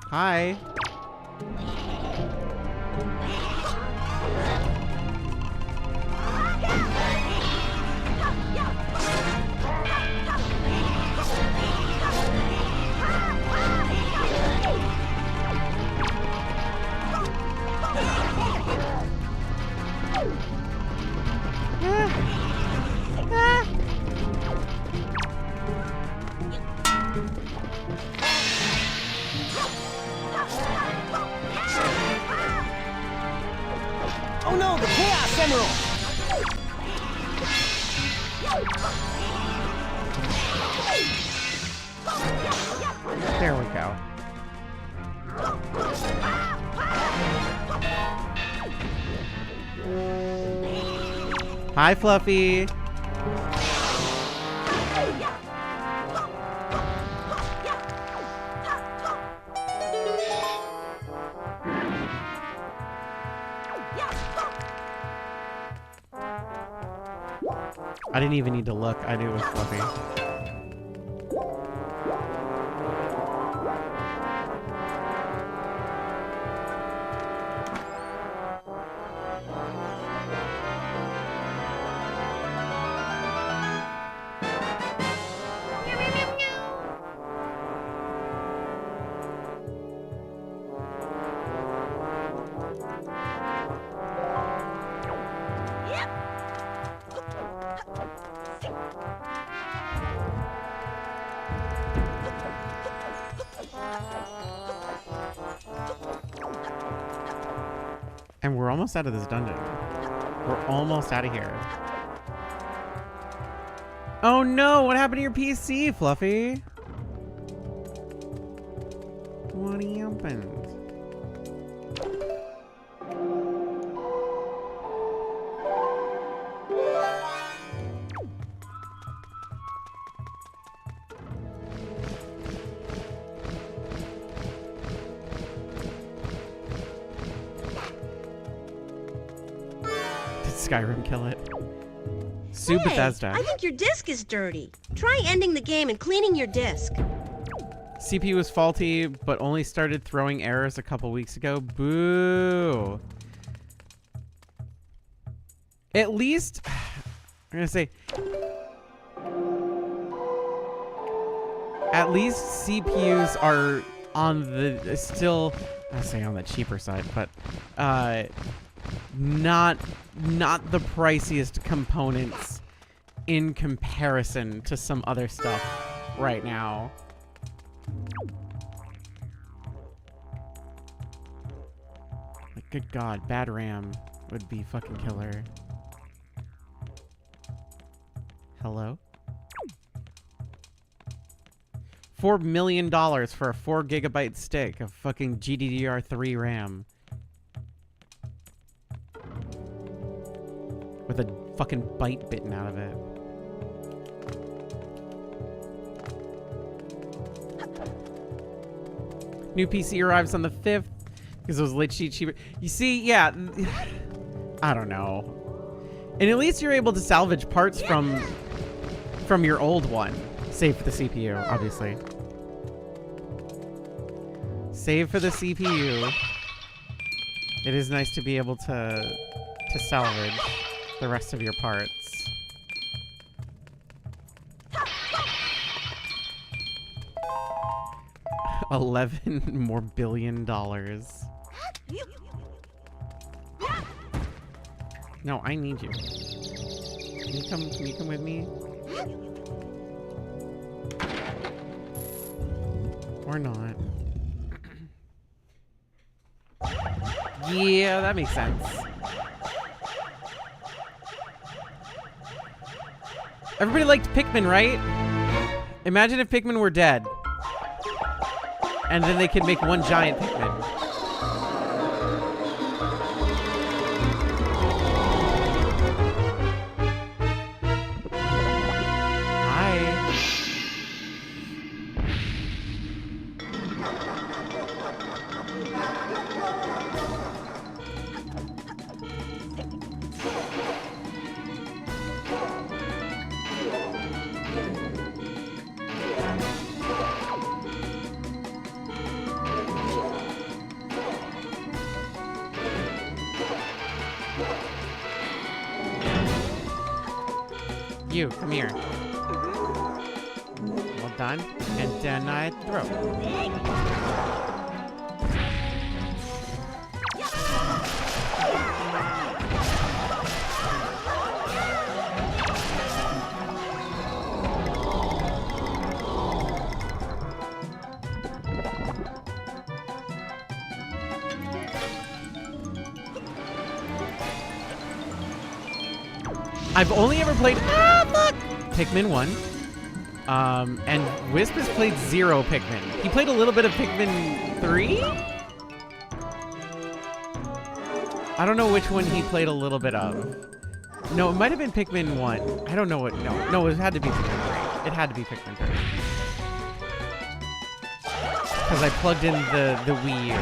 Hi. Oh no, the Chaos Emerald! There we go. Hi, Fluffy. I didn't even need to look. I knew it was Fluffy. And we're almost out of this dungeon. We're almost out of here. Oh no, what happened to your PC, Fluffy? What happened? Skyrim kill it. Sue Hey, Bethesda. I think your disk is dirty. Try ending the game and cleaning your disk. CPU was faulty, but only started throwing errors a couple weeks ago. Boo. At least, I'm gonna say, at least CPUs are on the, still, I say on the cheaper side, but not the priciest components in comparison to some other stuff right now. Like, good God, bad RAM would be fucking killer. Hello? $4 million for a 4 gigabyte stick of fucking GDDR3 RAM. With a fucking bite bitten out of it. New PC arrives on the 5th because it was literally cheaper. You see, yeah, I don't know. And at least you're able to salvage parts from your old one. Save for the CPU, obviously. Save for the CPU. It is nice to be able to salvage the rest of your parts. $11 more billion. No, I need you. Can you come with me? Or not. Yeah, that makes sense. Everybody liked Pikmin, right? Imagine if Pikmin were dead. And then they could make one giant Pikmin. Hi. You, come here. Well done. And then I throw. I've only ever played Pikmin 1. And Wisp has played 0 Pikmin. He played a little bit of Pikmin 3? I don't know which one he played a little bit of. No, it might have been Pikmin 1. I don't know what. No, it had to be Pikmin 3. It had to be Pikmin 3. Because I plugged in the Wii U.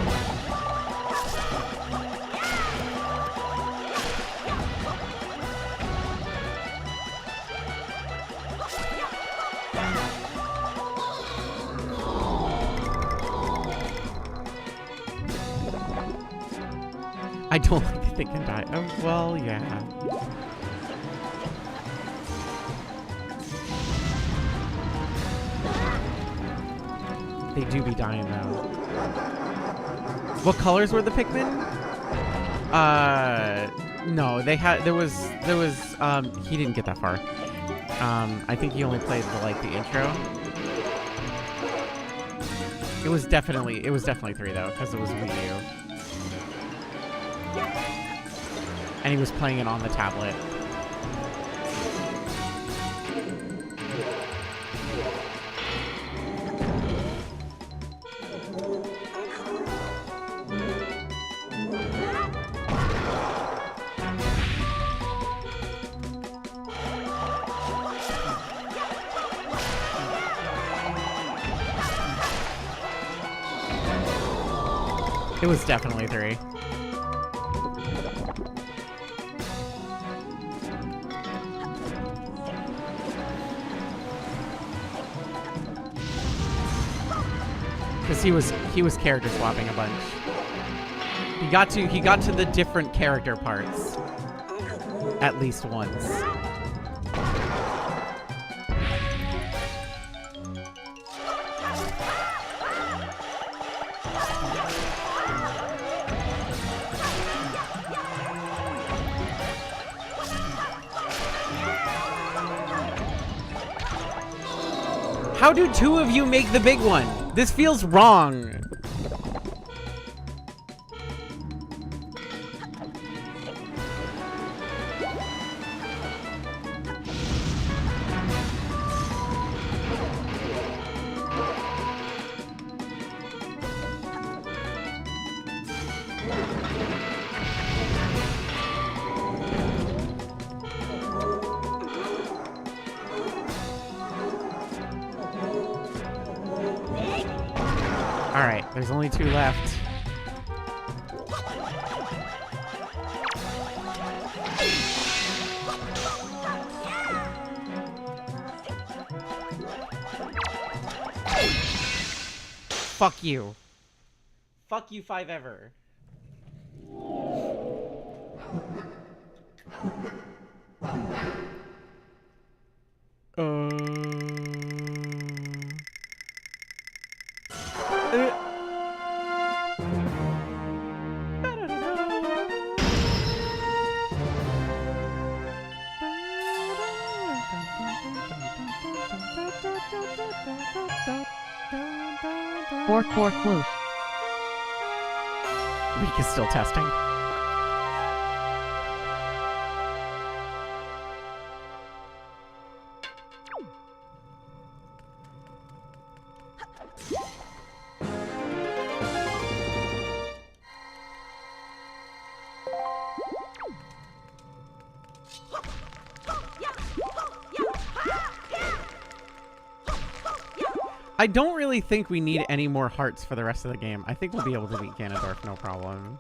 I don't like they can die. Oh, well, yeah. They do be dying, though. What colors were the Pikmin? No, they had, there was, he didn't get that far. I think he only played the intro. It was definitely 3, though, because it was Wii U. And he was playing it on the tablet. It was definitely 3. Because he was character swapping a bunch. He got to the different character parts at least once. How do 2 of you make the big one? This feels wrong. There's only 2 left. Fuck you. Fuck you 5 ever. Bork bork woof. Week is still testing. I don't really think we need any more hearts for the rest of the game. I think we'll be able to beat Ganondorf, no problem.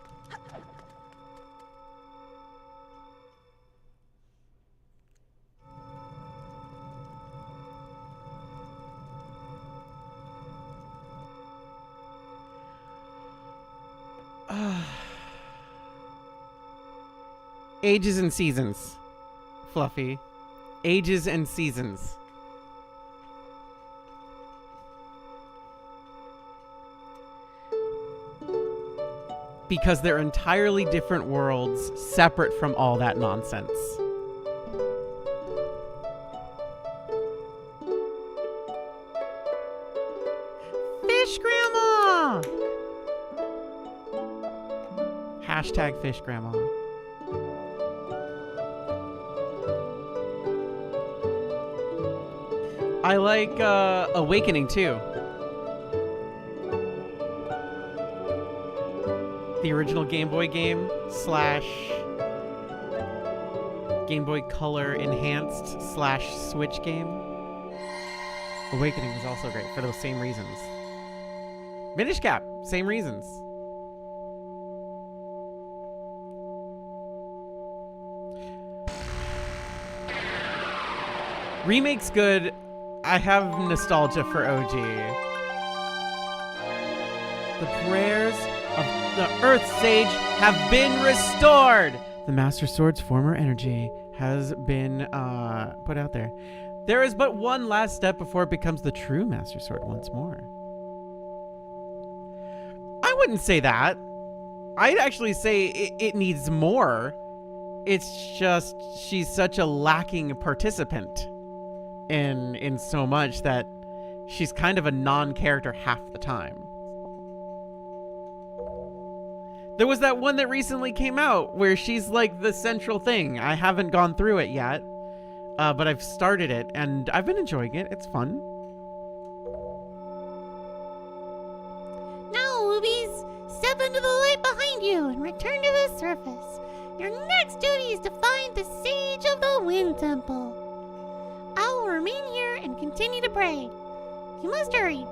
Ages and seasons. Fluffy. Ages and seasons. Because they're entirely different worlds, separate from all that nonsense. Fish Grandma! Hashtag Fish Grandma. I like Awakening too. The original Game Boy game / Game Boy Color Enhanced / Switch game. Awakening is also great for those same reasons. Minish Cap, same reasons. Remake's good. I have nostalgia for OG. The prayers of the Earth Sage have been restored. The Master Sword's former energy has been put out there. There is but one last step before it becomes the true Master Sword once more. I wouldn't say that. I'd actually say it needs more. It's just she's such a lacking participant in so much that she's kind of a non-character half the time. There was that one that recently came out where she's like the central thing. I haven't gone through it yet, but I've started it and I've been enjoying it. It's fun. Now, Woobies, step into the light behind you and return to the surface. Your next duty is to find the Sage of the Wind Temple. I will remain here and continue to pray. You must hurry.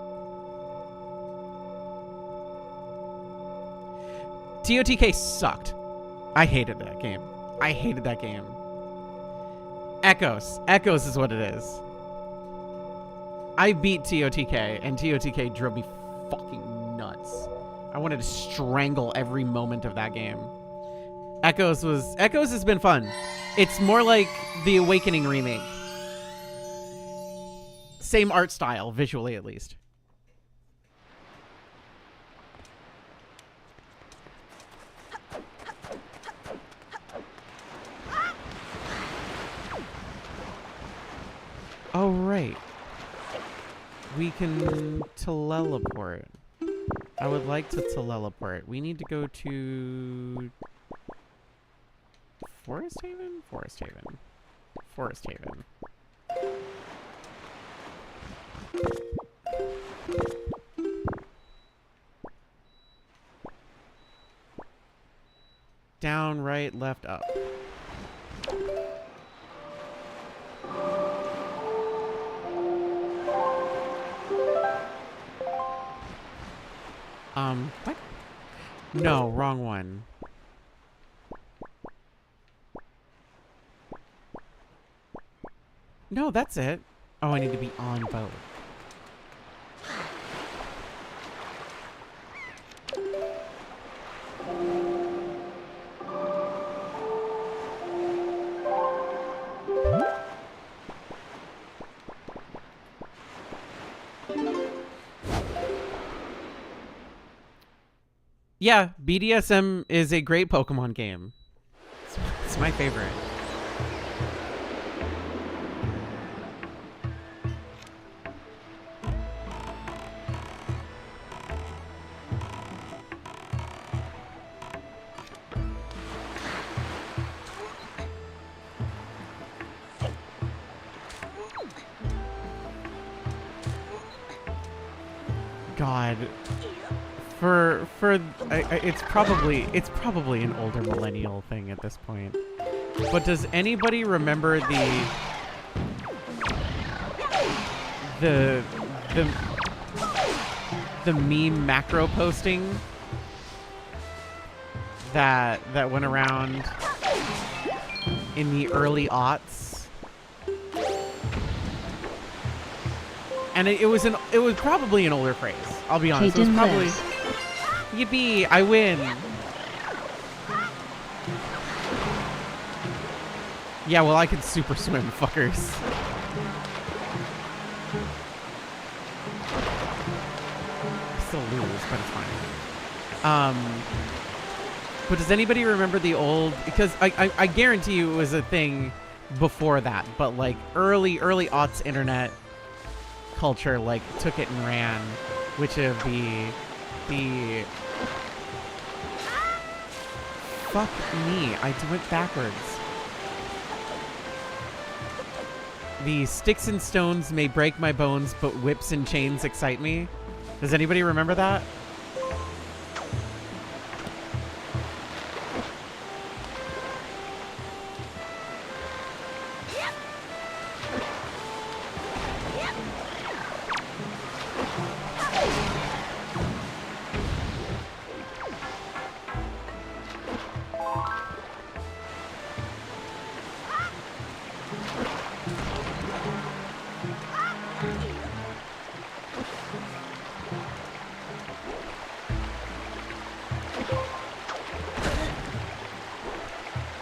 TOTK sucked. I hated that game. I hated that game. Echoes. Echoes is what it is. I beat TOTK, and TOTK drove me fucking nuts. I wanted to strangle every moment of that game. Echoes has been fun. It's more like the Awakening remake. Same art style, visually at least. Oh, right. We can teleport. I would like to teleport. We need to go to... Forest Haven? Forest Haven. Forest Haven. Down, right, left, up. No, wrong one. No, that's it. Oh, I need to be on both. Yeah, BDSM is a great Pokemon game. It's my favorite. God. It's probably an older millennial thing at this point. But does anybody remember the meme macro posting that went around in the early aughts? And it was probably an older phrase. I'll be honest. It was Kdin probably lives. yippee! I win. Yeah, well, I can super swim, fuckers. I still lose, but it's fine. But does anybody remember the old? Because I guarantee you it was a thing before that, but like early aughts internet culture like took it and ran, which of the fuck me, I went backwards. The sticks and stones may break my bones, but whips and chains excite me. Does anybody remember that?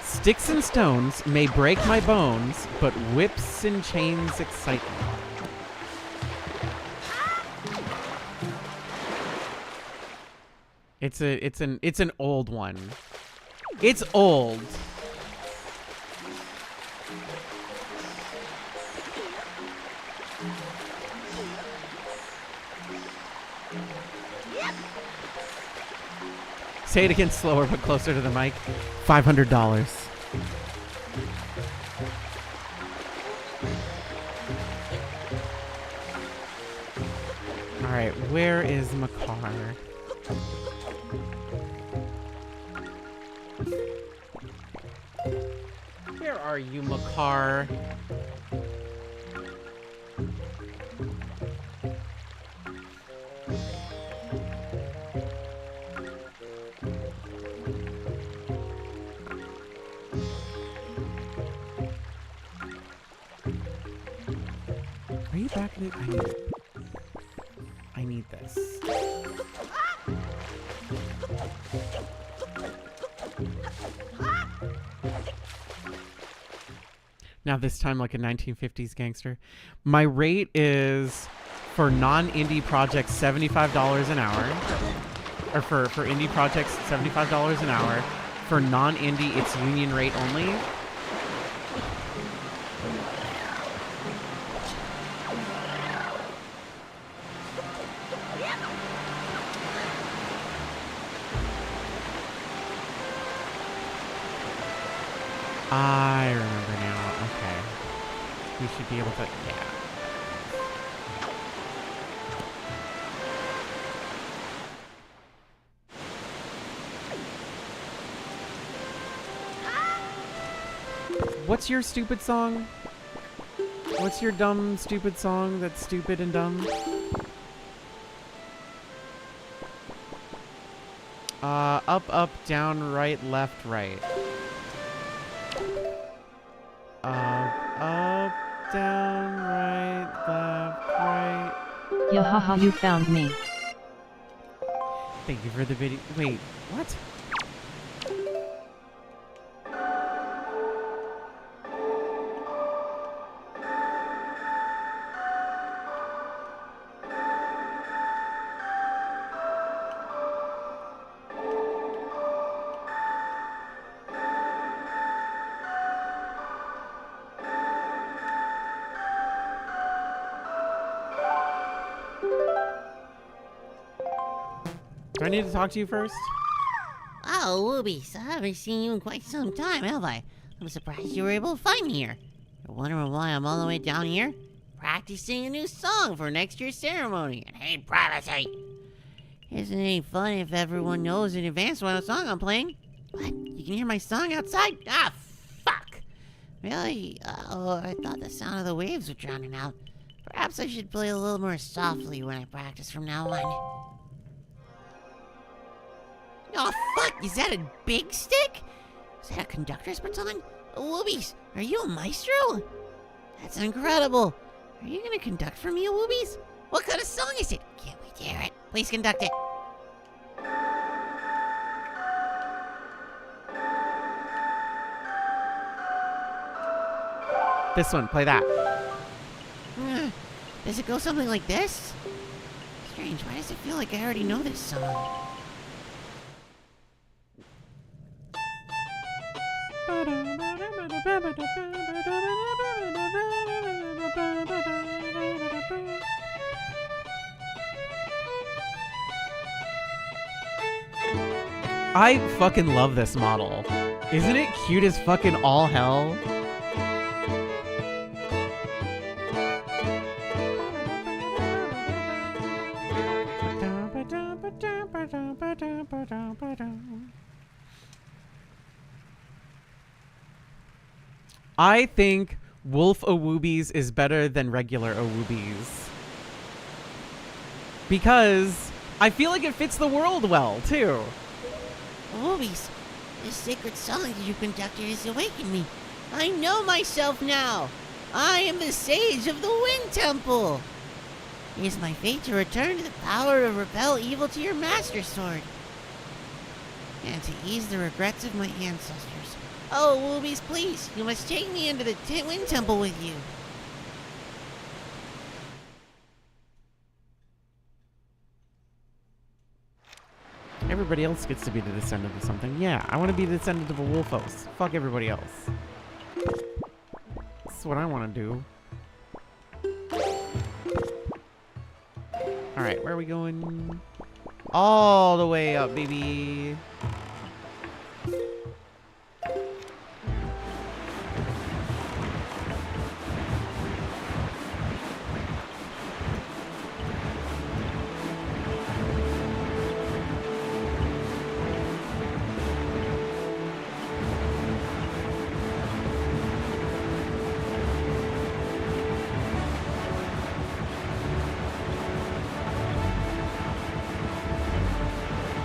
Sticks and stones may break my bones, but whips and chains excite me. It's an old one. It's old. Say it again slower but closer to the mic. $500. Alright, where is Makar? Where are you, Makar? Are you back in it? I need this. Now this time like a 1950s gangster. My rate is for non-indie projects $75 an hour. Or for indie projects $75 an hour. For non-indie it's union rate only. I remember now. Okay. We should be able to... Yeah. What's your stupid song? What's your dumb, stupid song that's stupid and dumb? Up, up, down, right, left, right. Up, down, right, left, right. Yahaha, you found me. Thank you for the video. Wait, what? Do I need to talk to you first? Oh, Woobies, I haven't seen you in quite some time, have I? I'm surprised you were able to find me here. You're wondering why I'm all the way down here? Practicing a new song for next year's ceremony and hate privacy. Isn't it any fun if everyone knows in advance what song I'm playing? What? You can hear my song outside? Ah, fuck! Really? Oh, I thought the sound of the waves were drowning out. Perhaps I should play a little more softly when I practice from now on. Oh, fuck! Is that a big stick? Is that a conductor's baton? Woobies, are you a maestro? That's incredible. Are you gonna conduct for me, Woobies? What kind of song is it? Can't wait to hear it. Please conduct it. This one, play that. Does it go something like this? Strange, why does it feel like I already know this song? I fucking love this model. Isn't it cute as fucking all hell? I think Wolf Awoobies is better than regular Awoobies. Because I feel like it fits the world well, too. Woobies, this sacred song that you conducted has awakened me. I know myself now. I am the sage of the Wind Temple. It is my fate to return to the power to repel evil to your master sword. And to ease the regrets of my ancestors. Oh, Woobies, please, you must take me into the Wind Temple with you. Everybody else gets to be the descendant of something. Yeah, I want to be the descendant of a Wolfos. Fuck everybody else. That's what I want to do. Alright, where are we going? All the way up, baby.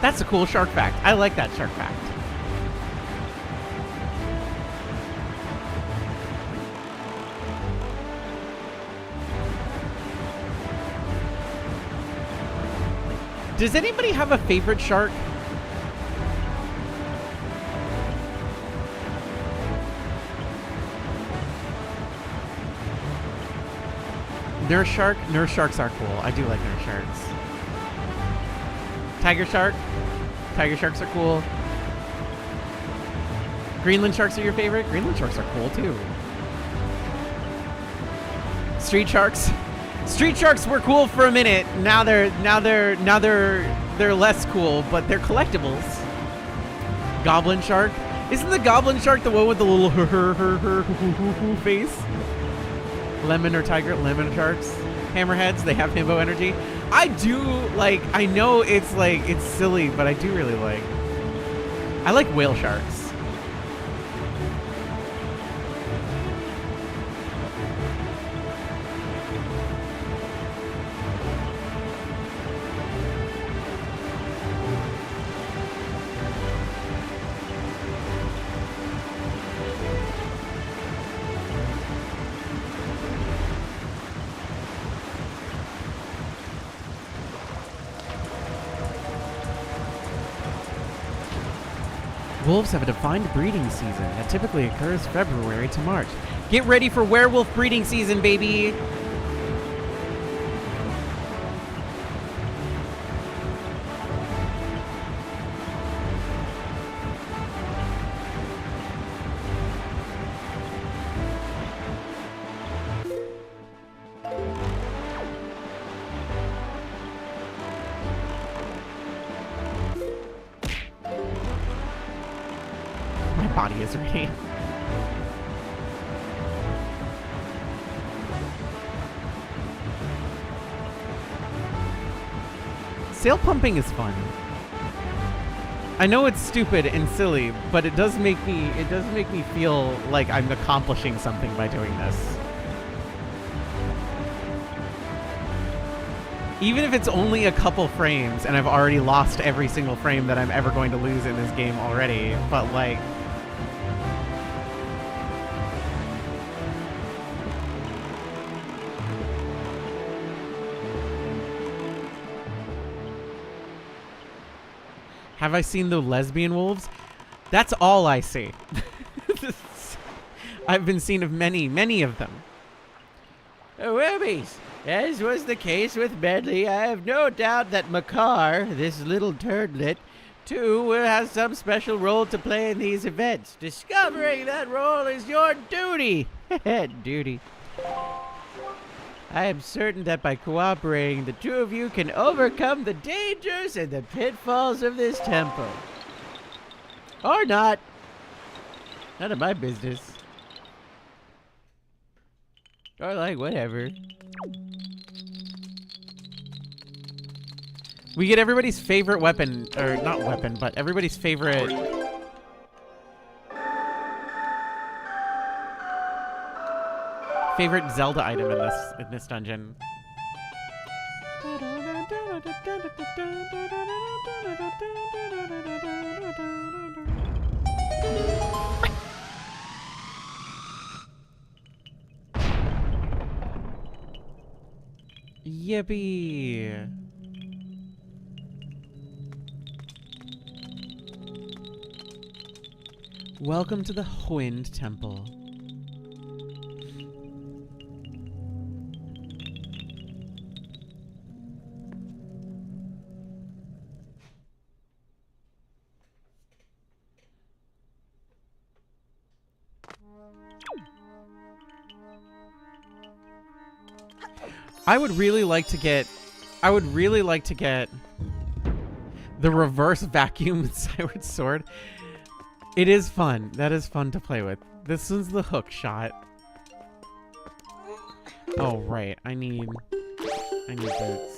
That's a cool shark fact. I like that shark fact. Does anybody have a favorite shark? Nurse shark? Nurse sharks are cool. I do like nurse sharks. Tiger shark? Tiger sharks are cool. Greenland sharks are your favorite? Greenland sharks are cool too. Street sharks? Street sharks were cool for a minute. Now they're less cool, but they're collectibles. Goblin shark? Isn't the goblin shark the one with the little face? Lemon or tiger? Lemon sharks? Hammerheads, they have himbo energy. I do like, I know it's like, it's silly, but I do really like. I like whale sharks. Wolves have a defined breeding season that typically occurs February to March. Get ready for werewolf breeding season, baby! My body is ready. Sail pumping is fun. I know it's stupid and silly, but it does make me feel like I'm accomplishing something by doing this. Even if it's only a couple frames and I've already lost every single frame that I'm ever going to lose in this game already, but like have I seen the lesbian wolves? That's all I see. I've been seen of many, many of them. Webbies, as was the case with Medley, I have no doubt that Makar, this little turdlet, too, will have some special role to play in these events. Discovering that role is your duty. Duty. I am certain that by cooperating, the two of you can overcome the dangers and the pitfalls of this temple. Or not. None of my business. Or like, whatever. We get everybody's favorite weapon, or not weapon, but everybody's favorite Zelda item in this dungeon. Yippee! Welcome to the Wind Temple. I would really like to get the reverse vacuum Skyward Sword. It is fun. That is fun to play with. This one's the hook shot. Oh right, I need boots.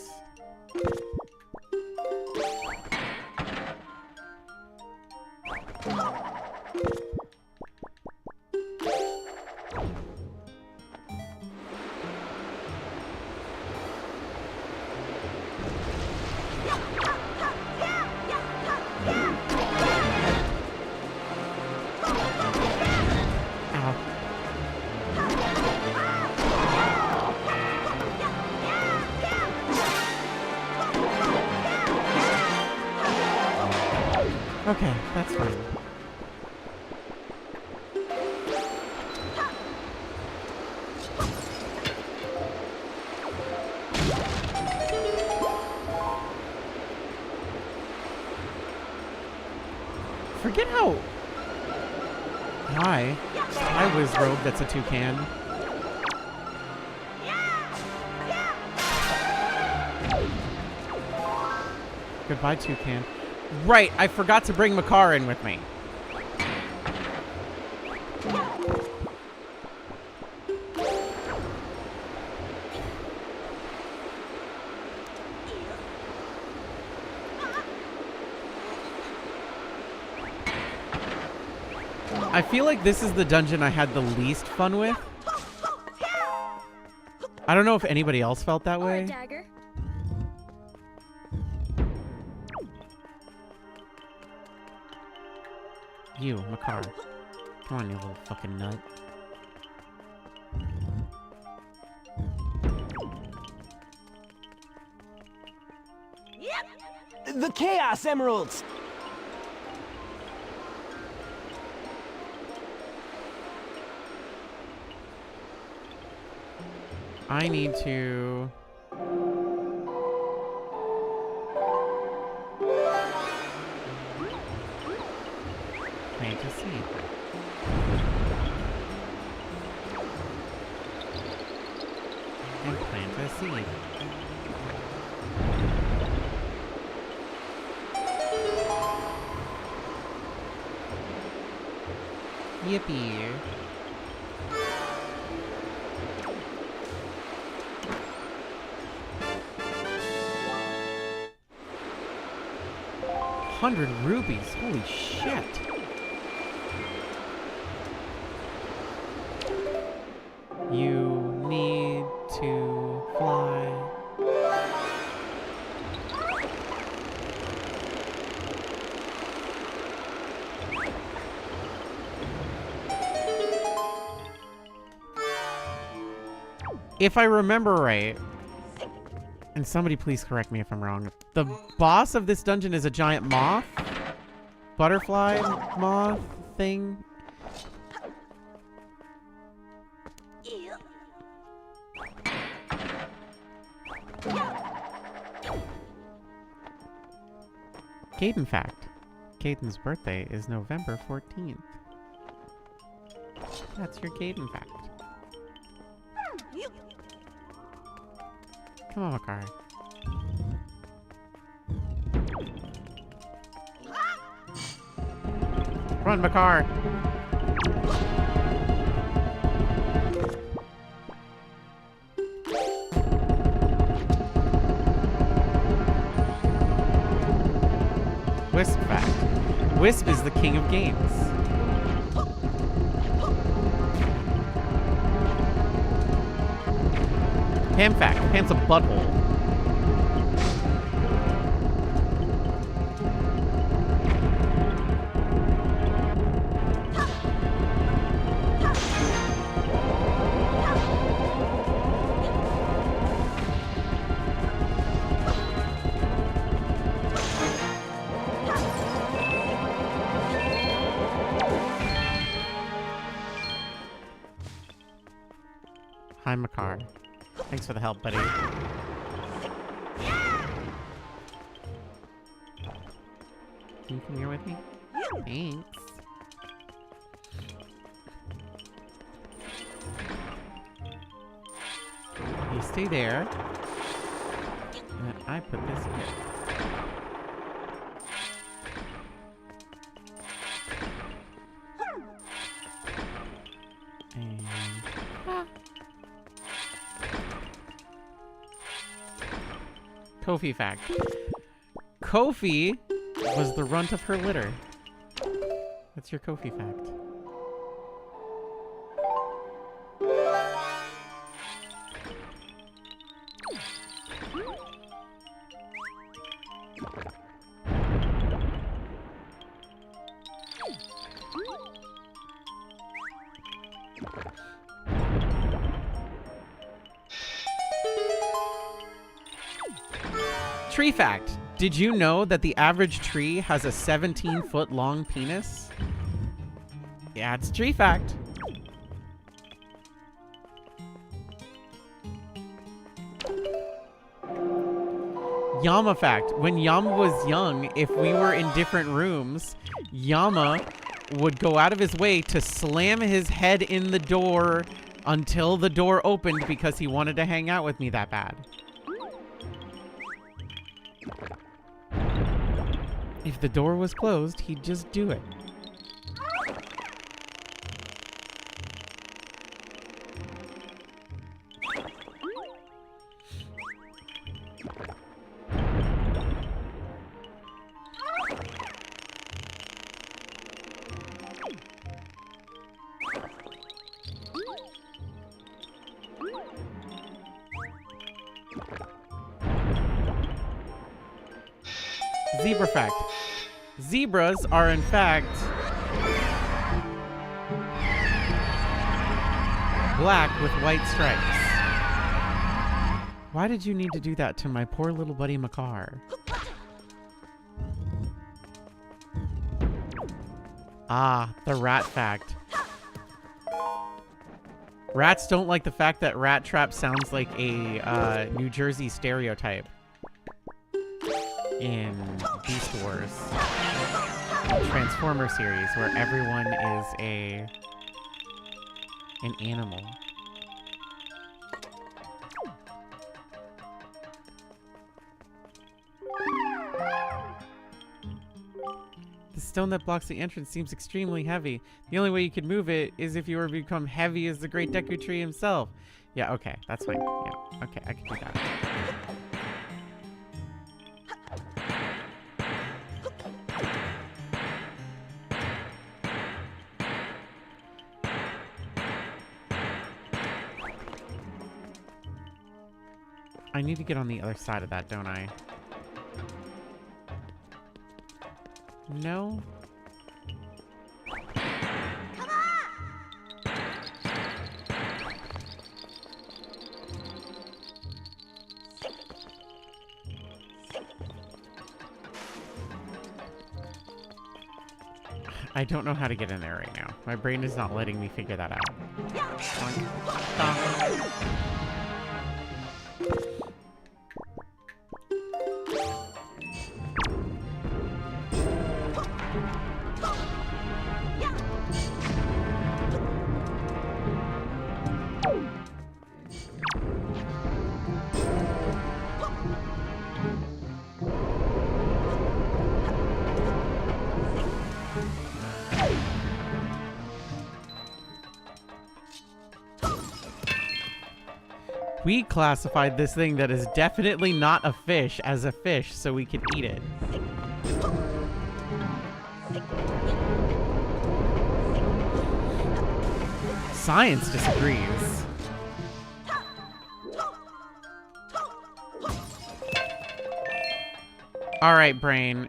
Okay, that's fine. Forget how high I was rogue that's a toucan. Goodbye, toucan. Right, I forgot to bring Makar in with me. I feel like this is the dungeon I had the least fun with. I don't know if anybody else felt that way. Dagger. You, Makar. Come on, you little fucking nut. The Chaos Emeralds! I need to... plant a seed. And plant a seed. Yippee. $100 holy shit. You need to fly. If I remember right, and somebody please correct me if I'm wrong, the boss of this dungeon is a giant moth? Butterfly moth thing? Kdin fact. Kdin's birthday is November 14th. That's your Kdin fact. Come on, Makar. Run, Makar! Wisp fact. Wisp is the king of games. Pam fact. Pam's a butthole. Hi, Makar. Thanks for the help, buddy. Can you come here with me? Thanks. You stay there. And then I put this here. And... Kofi fact. Kofi was the runt of her litter. That's your Kofi fact. Tree fact. Did you know that the average tree has a 17-foot long penis? Yeah, it's a tree fact. Yama fact. When Yama was young, if we were in different rooms, Yama would go out of his way to slam his head in the door until the door opened because he wanted to hang out with me that bad. If the door was closed, he'd just do it. Zebra fact. Zebras are in fact black with white stripes. Why did you need to do that to my poor little buddy Makar? Ah, the rat fact. Rats don't like the fact that rat trap sounds like a New Jersey stereotype in Beast Wars Transformer series, where everyone is an animal. The stone that blocks the entrance seems extremely heavy. The only way you could move it is if you were to become heavy as the great Deku Tree himself. Yeah, okay, that's fine. Yeah, okay, I can do that. I need to get on the other side of that, don't I? No? I don't know how to get in there right now. My brain is not letting me figure that out. We classified this thing that is definitely not a fish as a fish so we could eat it. Science disagrees. All right, brain.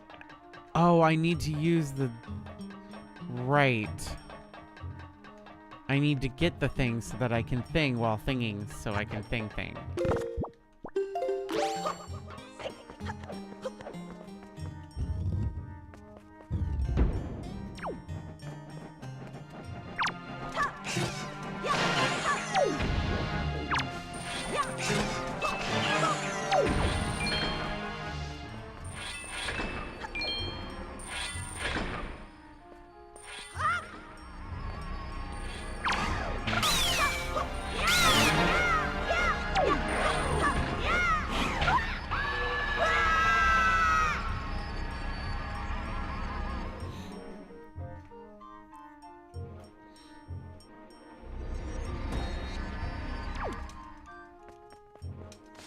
Oh, I need to use the... Right. I need to get the thing so that I can thing while thinging, so I can thing.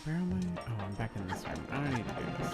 Where am I? Oh, I'm back in this room. I don't need to do this.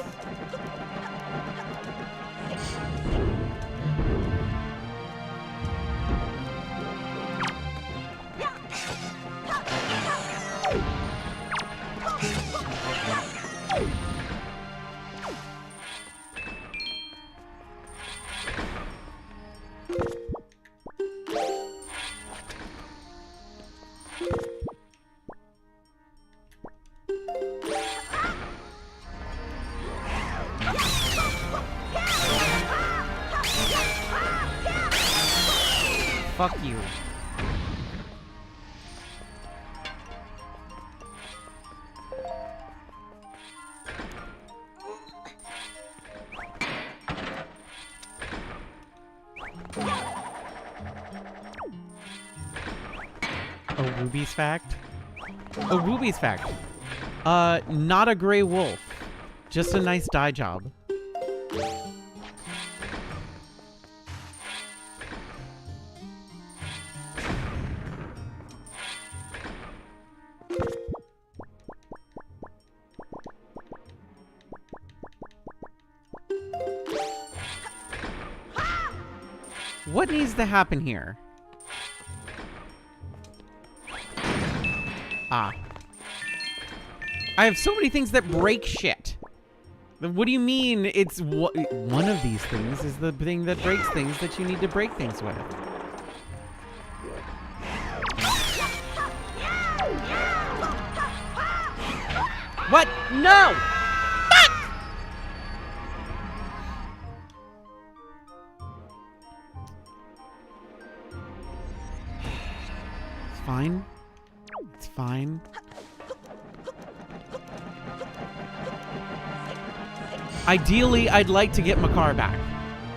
Fuck you. Oh, Ruby's fact? Oh, Ruby's fact. Not a gray wolf. Just a nice dye job. What needs to happen here? Ah. I have so many things that break shit. What do you mean it's one of these things is the thing that breaks things that you need to break things with? What? No! Fuck! It's fine. fine. Ideally, I'd like to get Makar back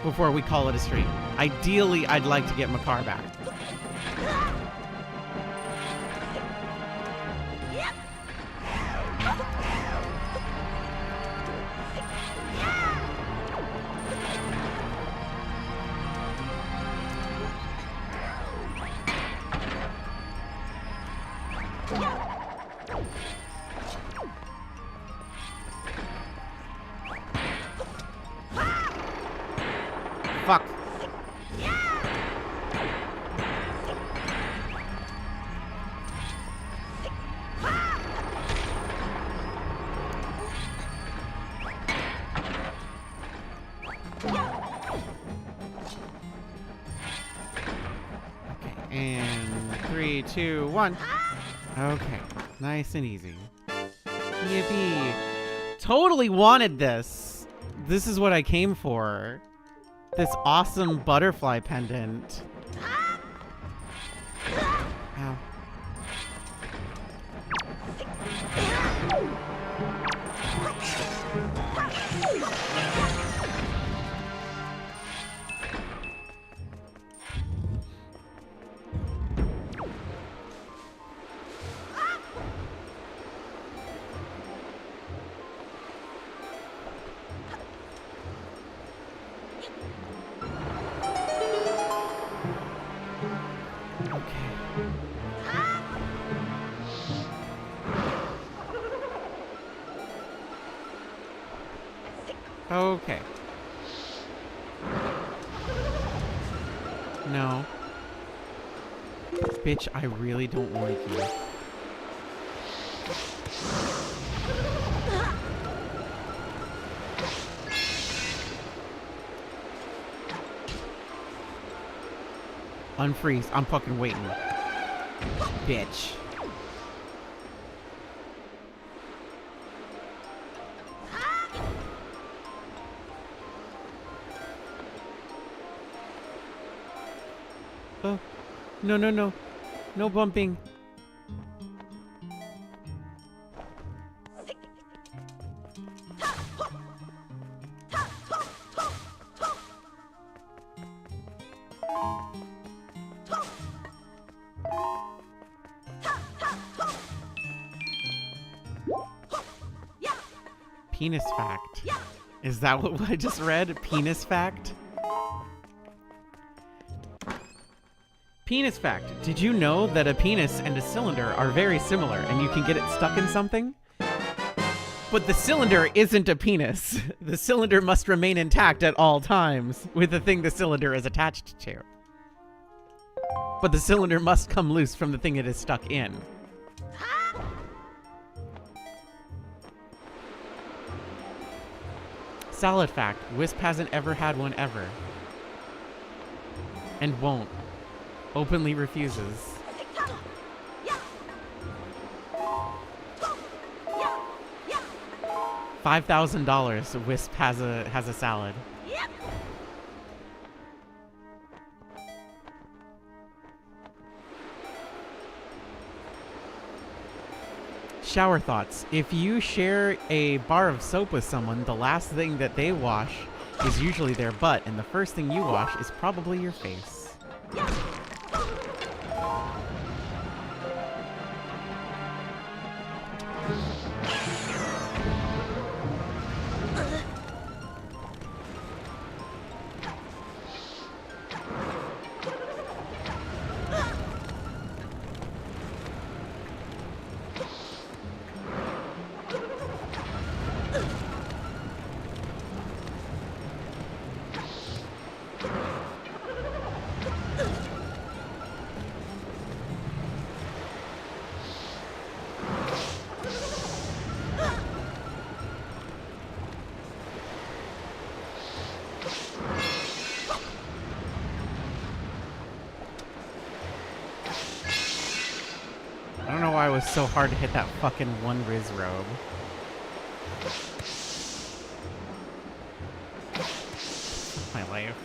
before we call it a stream. Ideally, I'd like to get Makar back. Fuck. Okay, and 3, 2, 1. Okay, nice and easy. Yippee. Totally wanted this. This is what I came for. This awesome butterfly pendant. Ow. Okay. No. Bitch, I really don't like you. Unfreeze. I'm fucking waiting. Bitch. Oh. No, no, no. No bumping. Penis fact. Is that what I just read? Penis fact? Penis fact. Did you know that a penis and a cylinder are very similar and you can get it stuck in something? But the cylinder isn't a penis. The cylinder must remain intact at all times with the thing the cylinder is attached to. But the cylinder must come loose from the thing it is stuck in. Salad fact. Wisp hasn't ever had one ever. And won't. Openly refuses. $5,000 Wisp has a salad. Shower thoughts. If you share a bar of soap with someone, the last thing that they wash is usually their butt, and the first thing you wash is probably your face. I don't know why it was so hard to hit that fucking one Riz robe. My life.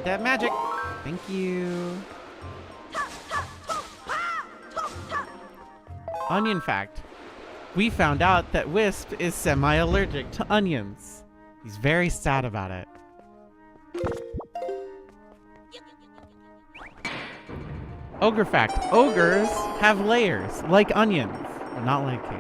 need that magic. Thank you. Onion fact. We found out that Wisp is semi-allergic to onions. He's very sad about it. Ogre fact. Ogres have layers, like onions, but not like cakes.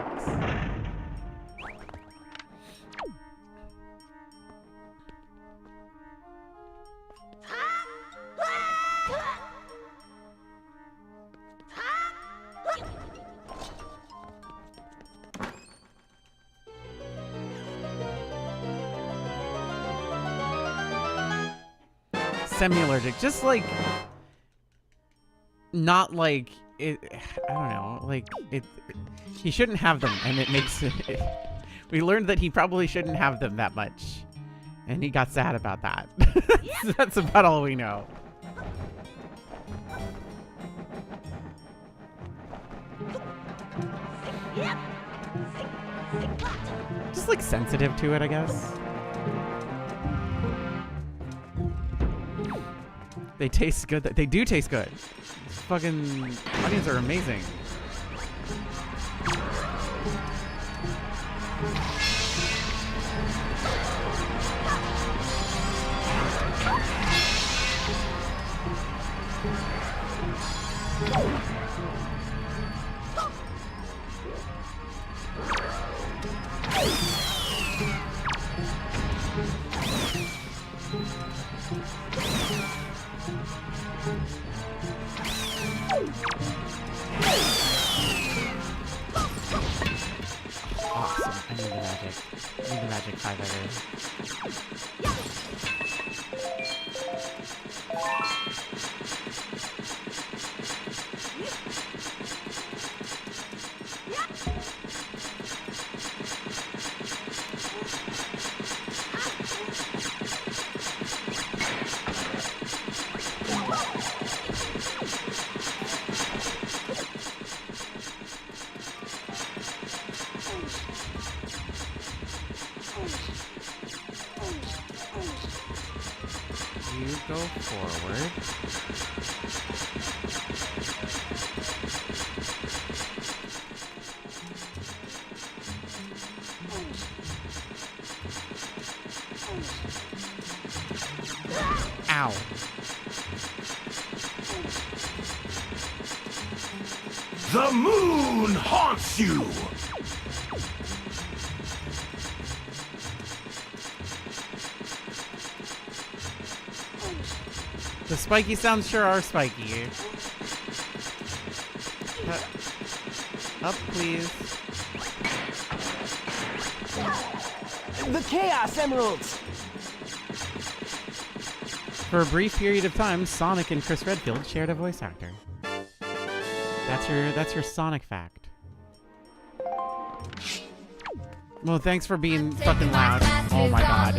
Semi-allergic, just like, not like it. I don't know, like it. He shouldn't have them, and it makes it. We learned that he probably shouldn't have them that much, and he got sad about that. That's about all we know. Just like sensitive to it, I guess. They taste good. They do taste good. These fucking onions are amazing. Awesome. I need the magic. I need the magic 5 You go forward. Ow. The moon haunts you! The spiky sounds sure are spiky. Up, please. The Chaos Emeralds! For a brief period of time, Sonic and Chris Redfield shared a voice actor. That's your Sonic fact. Well, thanks for being fucking loud. Oh my god.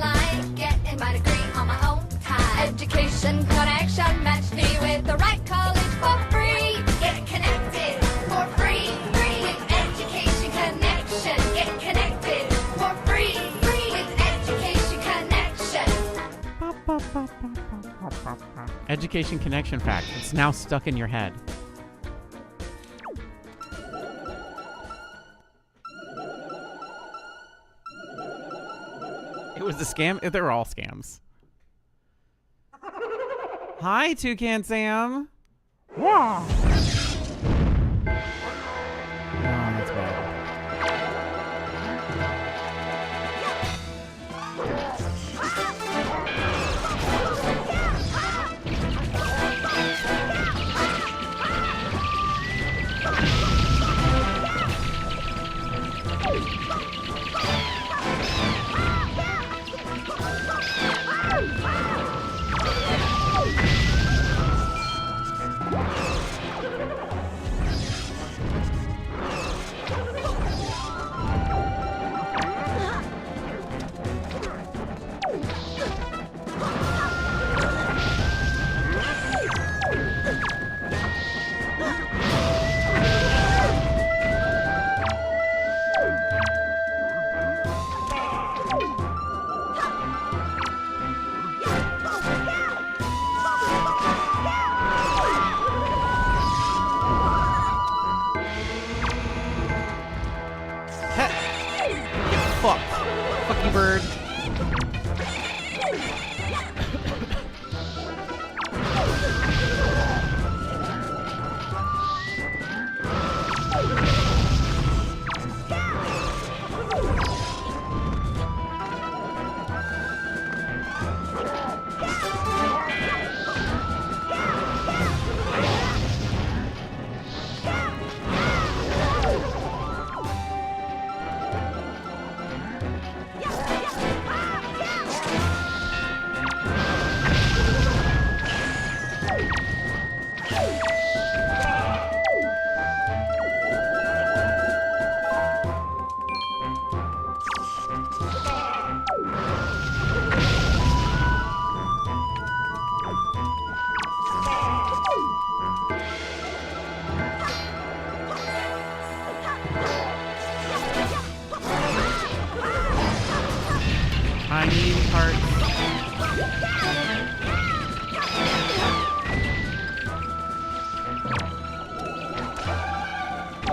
Education connection, match me with the right college for free. Get connected for free. With education connection. Get connected for free. With education connection. Education connection fact. It's now stuck in your head. It was a scam? They were all scams. Hi, Toucan Sam. Wow. Oh, that's bad.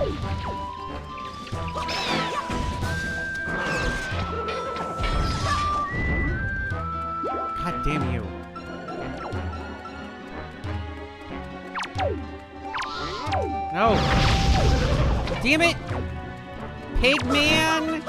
God damn you. No. Damn it. Pig man.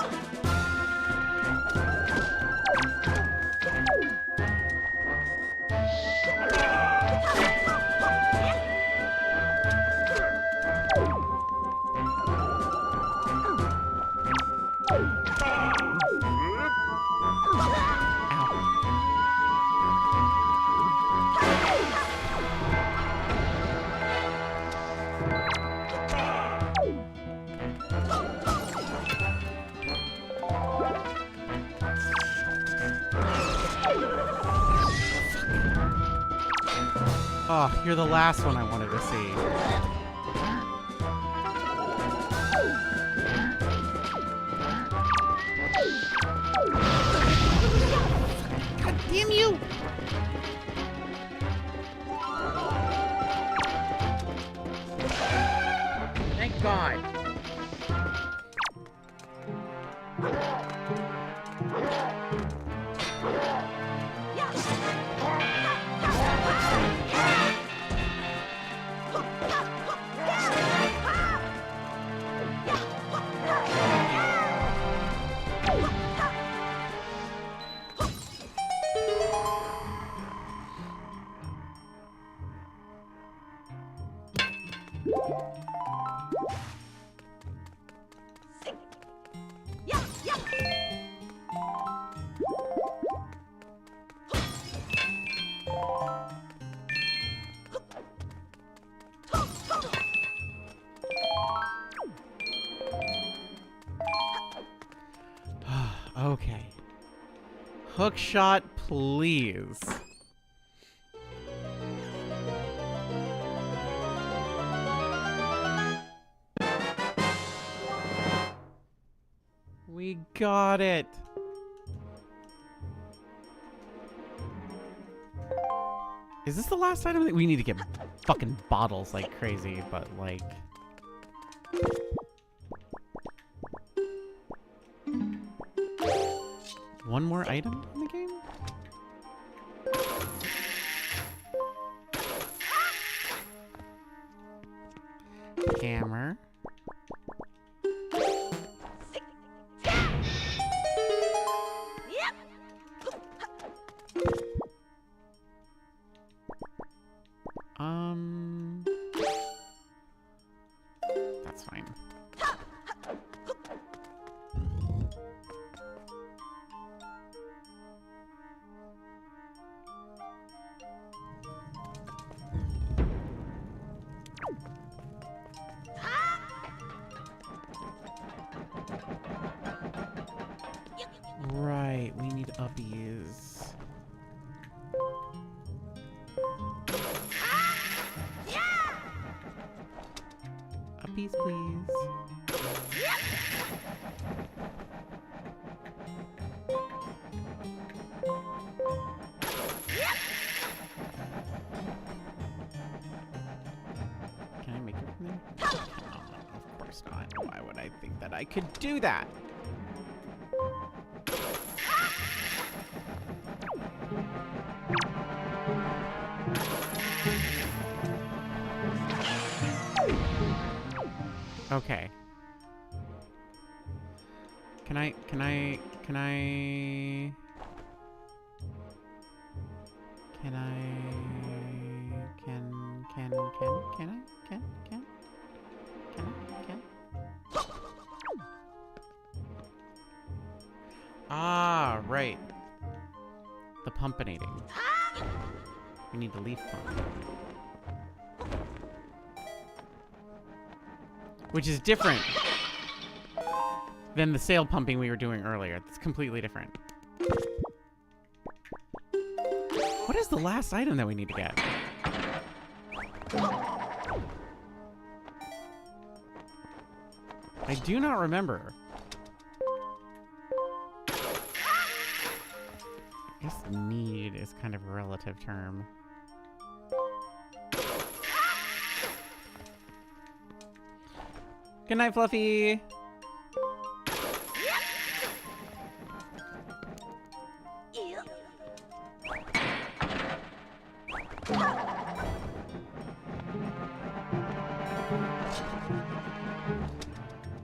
Oh, you're the last one I wanted to see. God damn you! Thank God. Okay. Hook shot, please. We got it. Is this the last item that we need to get fucking bottles like crazy, but like... One more item in the game? Hammer. That's fine. Right, we need uppies. Uppies, please. Can I make it from there? No, of course not. Why would I think that I could do that? Okay. Can I Ah, right. The pumpinating. We need the leaf pump. Which is different than the sail pumping we were doing earlier. It's completely different. What is the last item that we need to get? I do not remember. I guess need is kind of a relative term. Good night, Fluffy.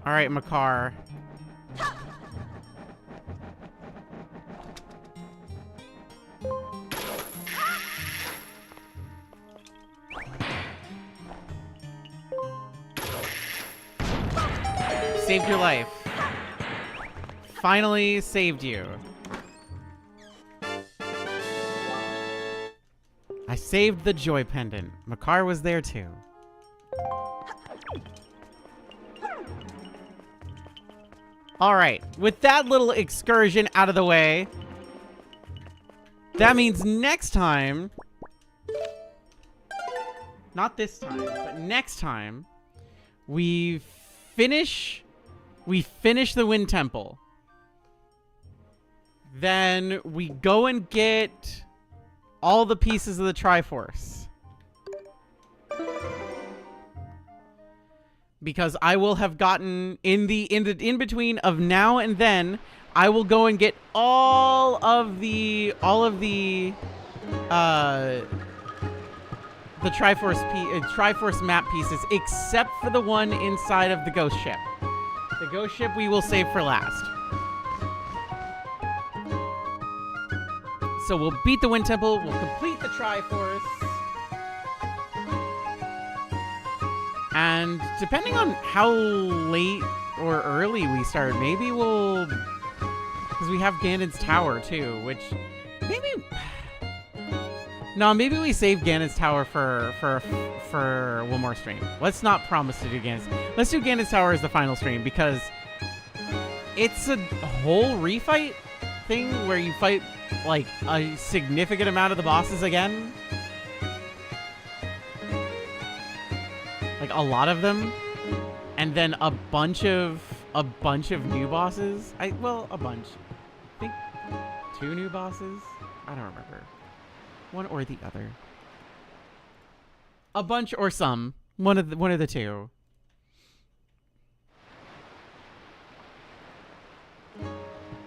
All right, Makar. Saved your life. Finally saved you. I saved the joy pendant. Makar was there too. All right, with that little excursion out of the way, that means next time, not this time, but next time, we finish the Wind Temple. Then we go and get all the pieces of the Triforce. Because I will have gotten in between of now and then, I will go and get all of the Triforce map pieces except for the one inside of the ghost ship. The ghost ship we will save for last. So we'll beat the Wind Temple, we'll complete the Triforce. And depending on how late or early we start, maybe we'll... Because we have Ganon's Tower, too, which... Maybe... No, maybe we save Ganon's Tower for one more stream. Let's not promise to do Ganon's... Let's do Ganon's Tower as the final stream, because... It's a whole refight thing where you fight, like, a significant amount of the bosses again. Like a lot of them, and then a bunch of new bosses. A bunch. I think 2 new bosses. I don't remember. One or the other. A bunch or some. One of the two.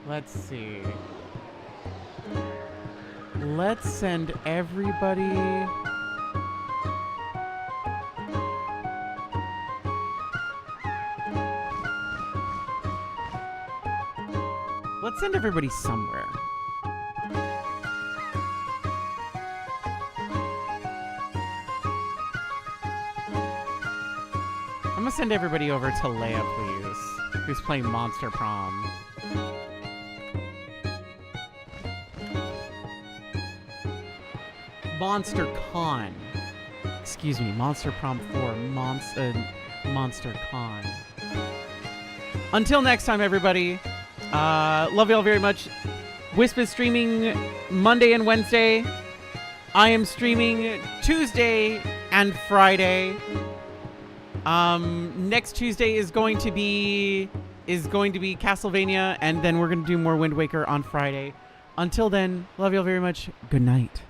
Let's see. Let's send everybody. Let's send everybody somewhere. I'm gonna send everybody over to Leia, please, who's playing Monster Prom. Monster Con. Excuse me, Monster Prom 4, Monster Con. Until next time, everybody. Love y'all very much. Wisp is streaming Monday and Wednesday. I am streaming Tuesday and Friday. Next Tuesday is going to be Castlevania, and then we're gonna do more Wind Waker on Friday. Until then, love y'all very much. Good night.